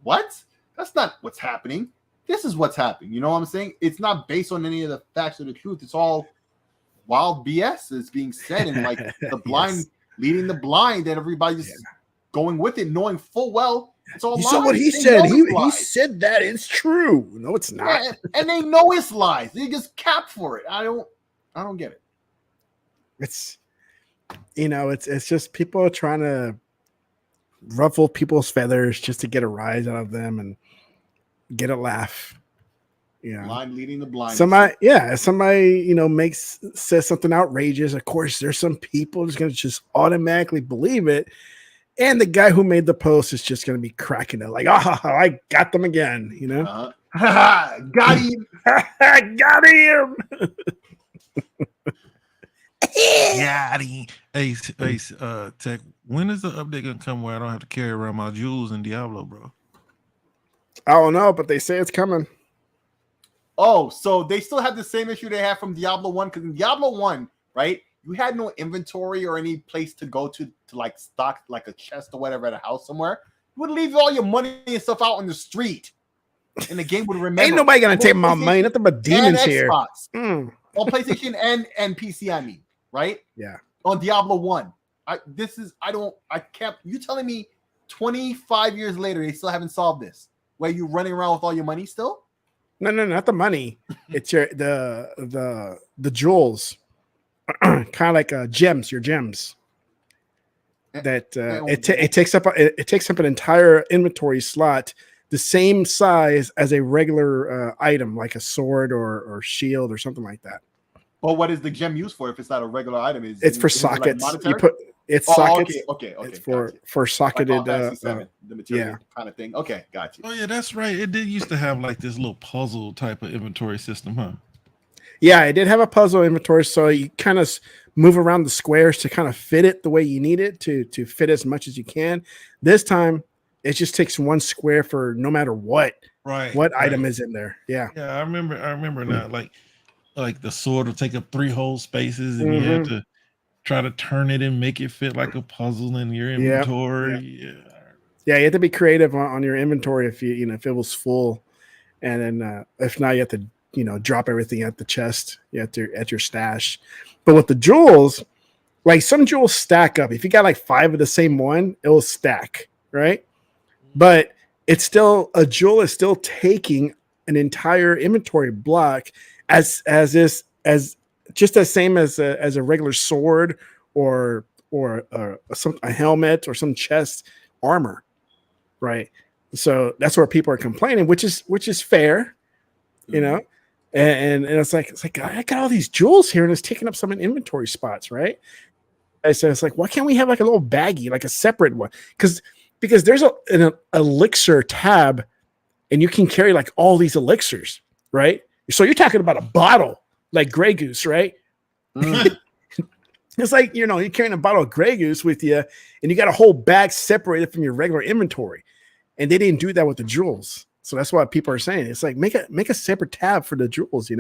C: What? That's not what's happening. This is what's happening. You know what I'm saying? It's not based on any of the facts or the truth. It's all wild BS is being said, and like the blind leading the blind, and everybody's going with it, knowing full well it's all lies.
A: So what he said, he said that it's true. No, it's not.
C: Yeah, and they know it's lies. They just cap for it. I don't get it.
A: It's it's just people trying to ruffle people's feathers just to get a rise out of them and get a laugh.
C: Blind leading the blind.
A: Somebody says something outrageous. Of course, there's some people just gonna just automatically believe it, and the guy who made the post is just gonna be cracking it like, "Oh, I got them again,"
C: got him,
A: got him.
B: Got him. Hey, Tech, when is the update gonna come where I don't have to carry around my jewels in Diablo, bro?
A: I don't know, but they say it's coming.
C: Oh, so they still have the same issue they had from Diablo 1, because in Diablo 1, right, you had no inventory or any place to go to like stock like a chest or whatever at a house somewhere. You would leave all your money and stuff out on the street, and the game would remember.
A: Ain't nobody gonna take my money. Nothing but demons here.
C: On PlayStation and PC, I mean, right?
A: Yeah.
C: On Diablo 1. I can't. You telling me 25 years later they still haven't solved this? Where you running around with all your money still?
A: No, not the money. It's the jewels, kind of like gems. Your gems. That it takes up an entire inventory slot, the same size as a regular item, like a sword or shield or something like that.
C: Well, what is the gem used for if it's not a regular item?
A: It's for sockets. Sockets. Okay. It's for socketed
C: the material kind of thing. Okay, got you.
B: Oh yeah, that's right. It did used to have like this little puzzle type of inventory system, huh?
A: Yeah, it did have a puzzle inventory, so you kind of move around the squares to kind of fit it the way you need it to fit as much as you can. This time, it just takes one square for no matter what item is in there. Yeah.
B: Yeah, I remember now. Like the sword will take up 3 whole spaces, and you have to try to turn it and make it fit like a puzzle in your inventory.
A: Yeah, you have to be creative on your inventory if if it was full, and then if not, you have to drop everything at the chest at your stash. But with the jewels, like some jewels stack up. If you got like 5 of the same one, it will stack, right? But it's still a jewel is still taking an entire inventory block as just the same as a regular sword or a helmet or some chest armor, right? So that's where people are complaining, which is fair, and it's like I got all these jewels here and it's taking up some inventory spots, right? I said it's like, why can't we have like a little baggie, like a separate one? Because there's an elixir tab, and you can carry like all these elixirs, right? So you're talking about a bottle like Grey Goose, right? It's like you're carrying a bottle of Grey Goose with you, and you got a whole bag separated from your regular inventory, and they didn't do that with the jewels. So that's why people are saying it's like make a separate tab for the jewels,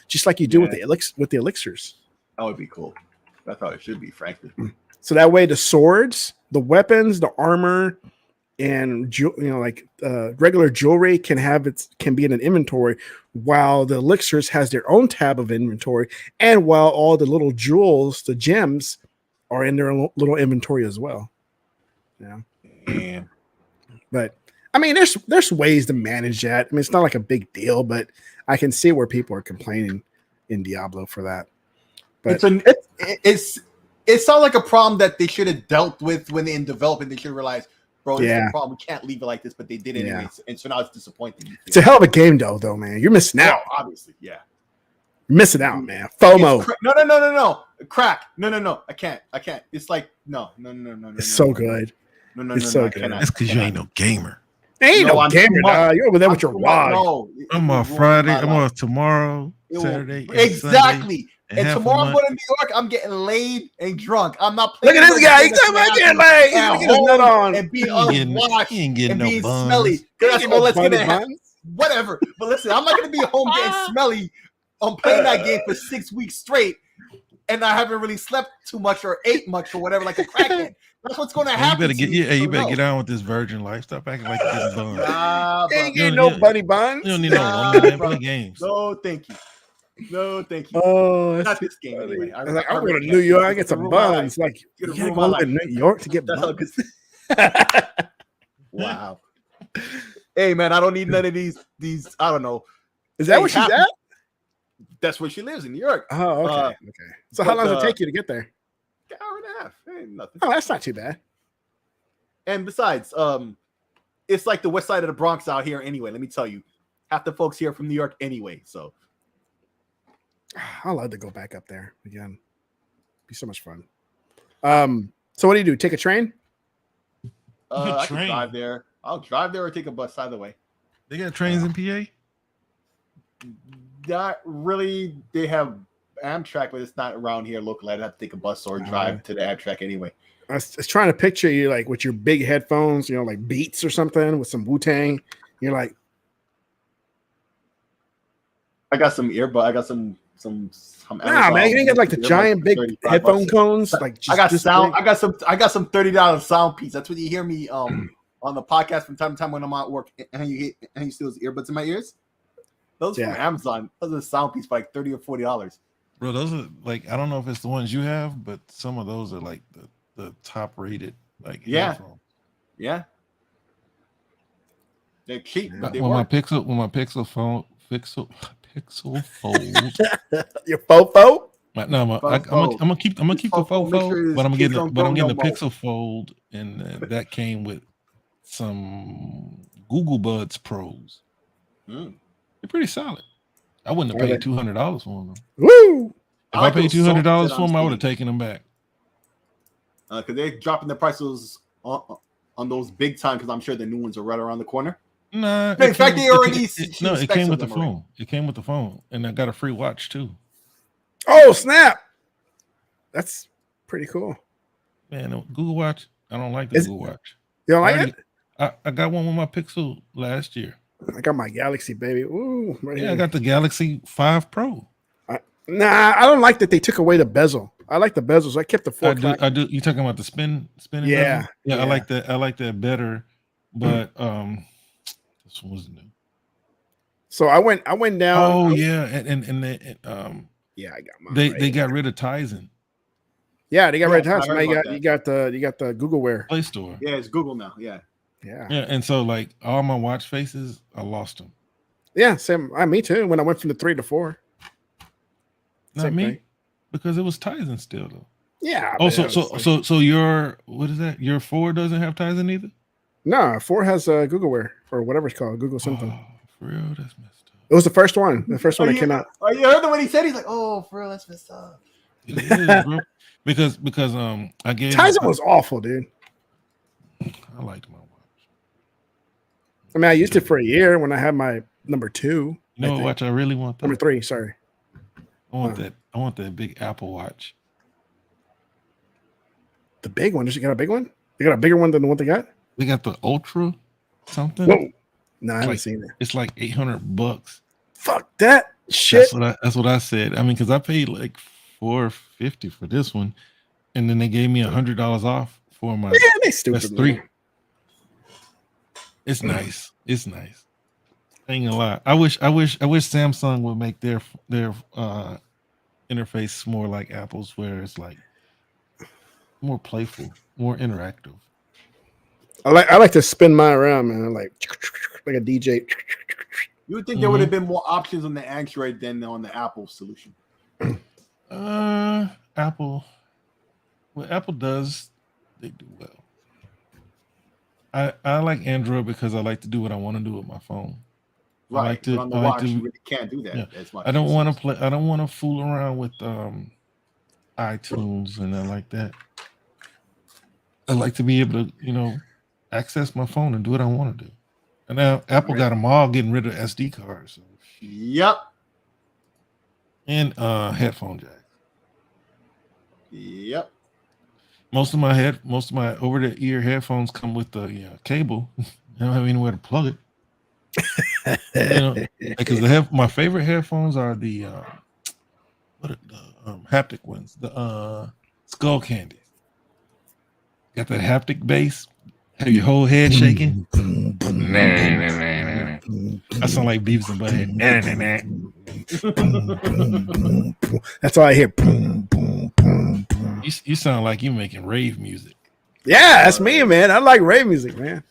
A: just like you do with the elixirs.
C: That would be cool. That's how it should be, frankly.
A: So that way, the swords, the weapons, the armor, and regular jewelry can be in an inventory, while the elixirs has their own tab of inventory, and while all the little jewels, the gems, are in their little inventory as well.
C: Yeah.
A: But I mean, there's ways to manage that. I mean, it's not like a big deal, but I can see where people are complaining in Diablo for that. But
C: it sounds like a problem that they should have dealt with when they in development. They should realize, bro, this is a problem. We can't leave it like this, but they did anyway. Yeah. And so now it's disappointing.
A: It's a hell of a game, though, man. You're missing out.
C: Obviously, yeah.
A: You're missing out, man. FOMO.
C: No. Crack. No. I can't. It's like no.
A: It's so good.
C: No.
A: It's so good.
B: That's because you ain't no gamer.
A: Ain't no gamer, dog. You're over there with your wad.
C: No,
B: I'm on Friday. I'm on tomorrow, Saturday.
C: Exactly.
B: Sunday,
C: and tomorrow I'm going to New York. I'm getting laid and drunk. I'm not
A: playing. Look at this guy. He's talking about getting laid. He's getting nut on
C: and being unwashed and being
B: buns.
C: smelly. That's all that's going to happen. Whatever. But listen, I'm not going to be home getting smelly. I'm playing that game for 6 weeks straight, and I haven't really slept too much or ate much or whatever, like a crackhead. That's what's going to happen.
B: You better get on with this virgin life. Stop acting like you're getting buns.
A: You ain't getting no bunny buns.
B: You don't need no woman play games.
C: No, thank you.
A: Oh,
C: not this game anyway.
A: I'm going to New York. I get some buns. Like you gotta go to New York to get buns.
C: Wow. Hey man, I don't need none of these. I don't know.
A: Is that where she's at?
C: That's where she lives in New York.
A: Oh, okay. Okay. So how long does it take you to get there?
C: An hour and a half. Ain't nothing.
A: Oh, that's not too bad.
C: And besides, it's like the west side of the Bronx out here anyway. Let me tell you, half the folks here are from New York anyway. So
A: I'd love to go back up there again. Be so much fun. So what do you do? Take a train?
C: I can drive there. I'll drive there or take a bus. Either way.
B: They got trains in PA?
C: Not really. They have Amtrak, but it's not around here locally. I'd have to take a bus or drive to the Amtrak anyway.
A: I was trying to picture you like with your big headphones, like Beats or something with some Wu-Tang. You're like,
C: I got some earbud. I got some.
A: Nah, man, you didn't get like the giant big headphone cones. Like
C: I got sound. Big. I got some $30 sound piece. That's what you hear me on the podcast from time to time when I'm at work, and you see those earbuds in my ears. Those from Amazon. Those are a sound piece for like $30 or $40.
B: Bro, those are like, I don't know if it's the ones you have, but some of those are like the top rated. Like headphones.
C: Yeah. They're cheap.
B: Yeah.
C: But they
B: when
C: work.
B: my Pixel Fold.
A: Your Fofo?
B: I'm gonna keep the Fofo, but I'm getting the Pixel Fold, and that came with some Google Buds Pros. They're pretty solid. I wouldn't have paid $200 for them.
A: Woo!
B: If I paid $200 for them, I would have taken them back.
C: Because they're dropping the prices on those big time. Because I'm sure the new ones are right around the corner.
B: Nah,
C: in fact, they already.
B: It came with the phone. Already. It came with the phone, and I got a free watch too.
A: Oh snap! That's pretty cool.
B: Man, Google Watch. I don't like the Google Watch.
A: You don't like it?
B: I got one with my Pixel last year.
A: I got my Galaxy, baby. Ooh, right here.
B: I got the Galaxy 5 Pro.
A: I don't like that they took away the bezel. I like the bezels. I kept the 4
B: I do. You talking about the spinning?
A: Yeah,
B: bezel? Yeah. I like that. I like that better. But this one was new.
A: So I went down.
B: Oh yeah, and they,
A: yeah, I got mine.
B: They got rid of Tizen.
A: Yeah, they got rid of Tizen. Now you got the Googleware
B: Play Store.
C: Yeah, it's Google now. Yeah.
B: And so like all my watch faces, I lost them.
A: Yeah, same. Me too. When I went from the 3 to 4.
B: Not me, thing. Because it was Tizen still though.
A: Yeah.
B: Oh, so your what is that? Your 4 doesn't have Tizen either?
A: No, 4 has Googleware or whatever it's called, Google something.
B: Oh, for real, that's messed up.
A: It was the first one. The first one that came out.
C: Oh, you heard the what he said? He's like, oh, for real, that's messed up.
B: It is, bro. Because I gave
A: Tizen was awful, dude.
B: I liked my watch.
A: I mean, I used it for a year when I had my number 2.
B: You know what watch I really want?
A: Number 3, sorry.
B: I want that big Apple Watch.
A: The big one? You got a big one? You got a bigger one than the one they got?
B: They got the Ultra something.
A: Whoa. No, I haven't seen it.
B: It's like $800.
A: Fuck that shit.
B: That's what I said. I mean, because I paid like $450 for this one, and then they gave me $100 off for my
A: they stupid
B: S3. It's nice. It's nice. Ain't gonna lie. I wish Samsung would make their interface more like Apple's, where it's like more playful, more interactive.
A: I like to spin mine around, man. Like a DJ.
C: You would think there would have been more options on the Android than on the Apple solution.
B: Apple. What Apple does, they do well. I like Android because I like to do what I want to do with my phone.
C: Right.
B: I like to,
C: but on the watch, you really can't do that.
B: Yeah.
C: As much
B: I don't want to play. I don't want to fool around with iTunes and that like that. I like to be able to, access my phone and do what I want to do. And now Apple got them all getting rid of SD cards. So.
C: Yep.
B: And headphone jack.
C: Yep.
B: Most of my over the ear headphones come with the cable. I don't have anywhere to plug it. Because my favorite headphones are the haptic ones, the Skull Candy. Got that haptic bass. Have your whole head shaking. I sound like Beavis and Butthead.
A: That's all I hear.
B: You sound like you making rave music.
A: Yeah, that's me, man. I like rave music, man.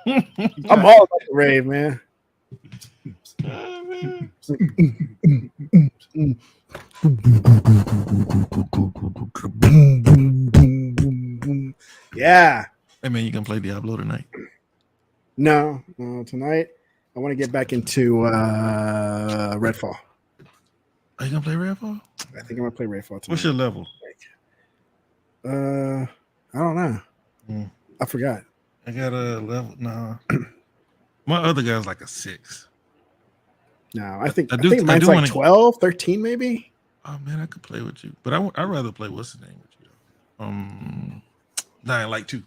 A: I'm all about the rave, man. Yeah.
B: Hey man, you gonna play Diablo tonight?
A: No, tonight I want to get back into Redfall.
B: Are you gonna play Redfall?
A: I think I'm gonna play Redfall tonight.
B: What's your level?
A: I don't know. I forgot.
B: I got a level. No, my other guy's like a 6.
A: No, I think mine's like 12, 13 maybe.
B: Oh man, I could play with you, but I'd rather play what's the name with you. Dying Light 2.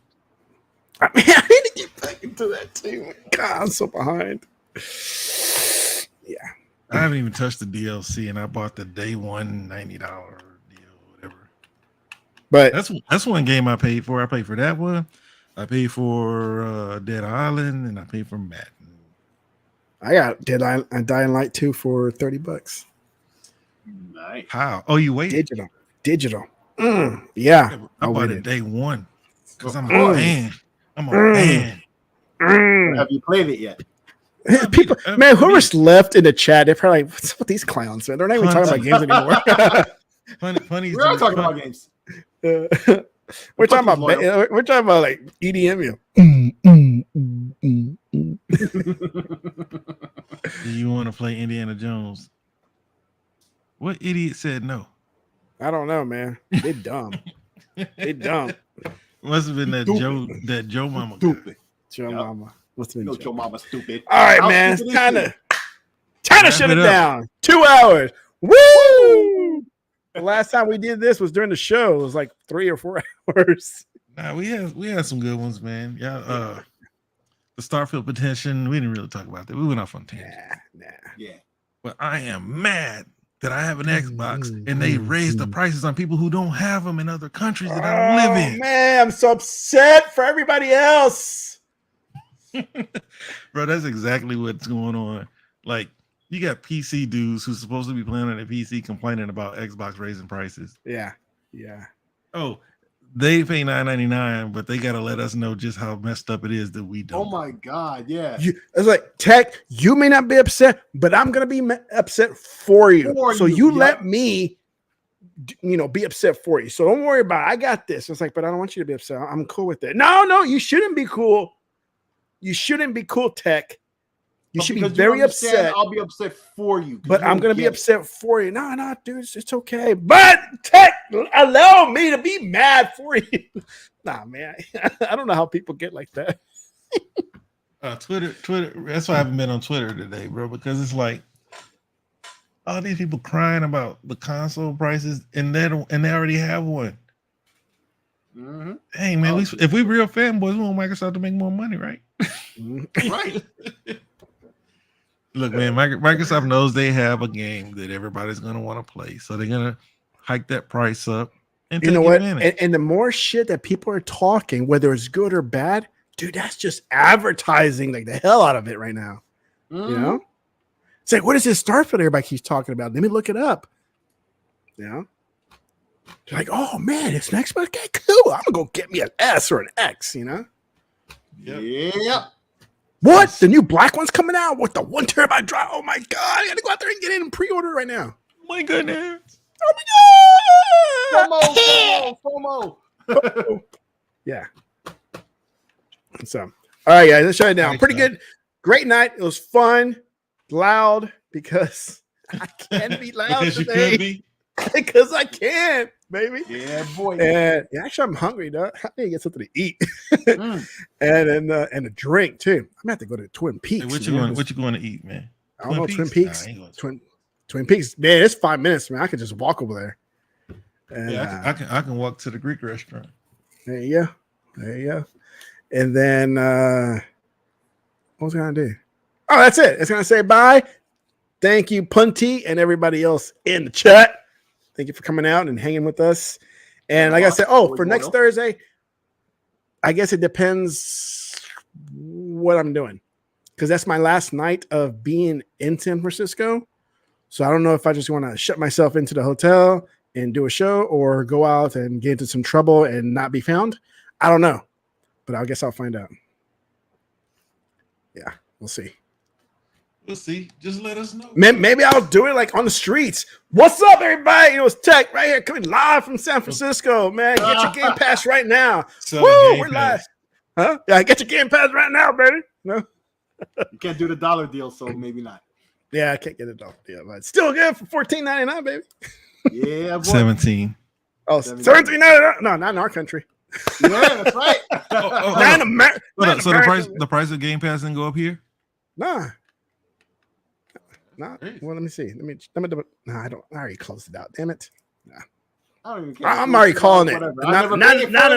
A: I mean, I need to get back into that too. God, I'm so behind. Yeah.
B: I haven't even touched the DLC, and I bought the day one $90 deal, whatever.
A: But
B: that's one game I paid for. I paid for that one. I paid for Dead Island, and I paid for Madden.
A: I got Dying Light 2 for $30.
C: Nice.
B: How? Oh, you wait?
A: Digital. Yeah.
B: I bought it day one because I'm a fan. I'm a fan.
C: Have you played it yet?
A: People, man, whoever's left in the chat, they're probably like, what's up with these clowns, man? They're not even talking about games anymore.
C: Funny. We're talking about games.
A: We're talking about like EDM.
B: Do you want to play Indiana Jones? What idiot said no?
A: I don't know, man. They dumb. They dumb.
B: Must have been that Joe Mama.
C: Stupid.
A: Joe Mama. What's been
C: Joe Mama stupid.
A: All right, man. It's time to shut it down. 2 hours. Woo! The last time we did this was during the show. It was like 3 or 4 hours.
B: Nah, we had some good ones, man. Yeah, the Starfield petition. We didn't really talk about that. We went off on tangent.
A: Nah.
C: Yeah.
B: But I am mad that I have an Xbox and they raised the prices on people who don't have them in other countries that I live in.
A: Man, I'm so upset for everybody else.
B: Bro, that's exactly what's going on. Like, you got PC dudes who's supposed to be playing on a PC complaining about Xbox raising prices.
A: Yeah.
B: Oh, they pay $9.99, but they gotta let us know just how messed up it is that we don't.
C: Oh my God, yeah.
A: It's like, Tech, you may not be upset, but I'm gonna be upset for you. Let me, be upset for you. So don't worry about it. I got this. It's like, but I don't want you to be upset. I'm cool with it. No, you shouldn't be cool. You shouldn't be cool, Tech. You should be very upset.
C: I'll be upset for you.
A: But I'm going to be upset for you. No, dude, it's okay. But Tech, allow me to be mad for you. Nah, man. I don't know how people get like that.
B: Twitter. That's why I haven't been on Twitter today, bro, because it's like all these people crying about the console prices and they already have one. Mm-hmm. Hey, man, if we real fanboys, we want Microsoft to make more money, right?
C: Right.
B: Look, man, Microsoft knows they have a game that everybody's going to want to play. So they're going to hike that price up. And
A: you know what? And the more shit that people are talking, whether it's good or bad, dude, that's just advertising like the hell out of it right now. Mm-hmm. You know? It's like, what is this Starfield everybody keeps talking about? Let me look it up. You know? They're like, oh, man, it's an Xbox. Okay, cool. I'm going to go get me an S or an X, you know?
C: Yep.
A: What? The new black one's coming out with the 1 terabyte drive. Oh my God. I gotta go out there and get it and pre-order right now.
B: My goodness.
C: Oh my God. FOMO.
A: Yeah. So, all right, guys, let's shut it down.
B: Thanks,
A: pretty good. Great night. It was fun, loud, because I can be loud
B: because
A: today.
B: You could be.
A: Because I can, baby.
C: Yeah, boy.
A: And actually, I'm hungry, dog. I need to get something to eat, and a drink too. I'm gonna have to go to Twin Peaks.
B: Hey, what you going to eat, man?
A: I don't know. Twin Peaks. Twin Peaks. Man, it's 5 minutes, man. I could just walk over there. And,
B: yeah, I can walk to the Greek restaurant.
A: There you go. And then what was I gonna do? Oh, that's it. It's gonna say bye. Thank you, Punty, and everybody else in the chat. Thank you for coming out and hanging with us. And like I said, for next Thursday, I guess it depends what I'm doing, because that's my last night of being in San Francisco. So I don't know if I just want to shut myself into the hotel and do a show or go out and get into some trouble and not be found. I don't know, but I guess I'll find out. Yeah, we'll see.
B: We'll see. Just let us know.
A: Maybe I'll do it like on the streets. What's up, everybody? It's Tech right here coming live from San Francisco, man. Get your Game Pass right now.
B: So
A: woo, we're live. Huh? Yeah, get your Game Pass right now, baby. No,
C: you can't do the dollar deal, so maybe not.
A: Yeah, I can't get a dollar deal, but it's still good for $14.99, baby.
C: Yeah, boy.
B: 17.
A: Oh, $17.99. No, not in our country.
C: Yeah, that's right.
A: Not in America.
B: So the price of Game Pass didn't go up here?
A: Nah. Not well. Let me see. Let me. No, I don't. I already closed it out. Damn it. Nah.
C: I don't even care.
A: I'm already calling it. Not in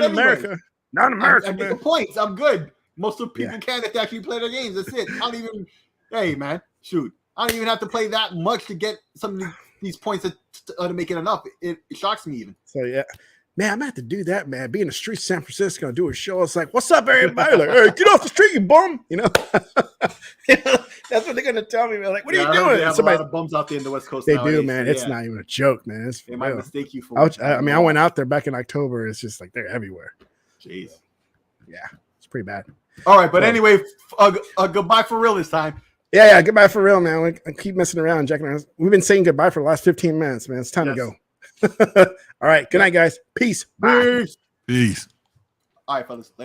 A: America. Not in America.
C: I get the points. I'm good. Most of the people can if they actually play their games. That's it. I don't even. Hey, man, shoot. I don't even have to play that much to get some of these points to make it enough. It shocks me even.
A: So yeah. Man, I'm gonna have to do that, man. Be in the streets of San Francisco and do a show. It's like, what's up, everybody? Like, hey, get off the street, you bum. You know? That's what they're gonna tell me, man. Like, what are you doing?
C: They have a lot of bums out there in the West Coast.
A: They do, man. It's not even a joke, man.
C: They might mistake you for.
A: I went out there back in October. It's just like they're everywhere.
C: Jeez.
A: Yeah, it's pretty bad.
C: All right, but anyway, goodbye for real this time.
A: Yeah, goodbye for real, man. I keep messing around, jacking around. We've been saying goodbye for the last 15 minutes, man. It's time to go. All right. Good night, guys. Peace.
B: Peace.
C: All right, fellas.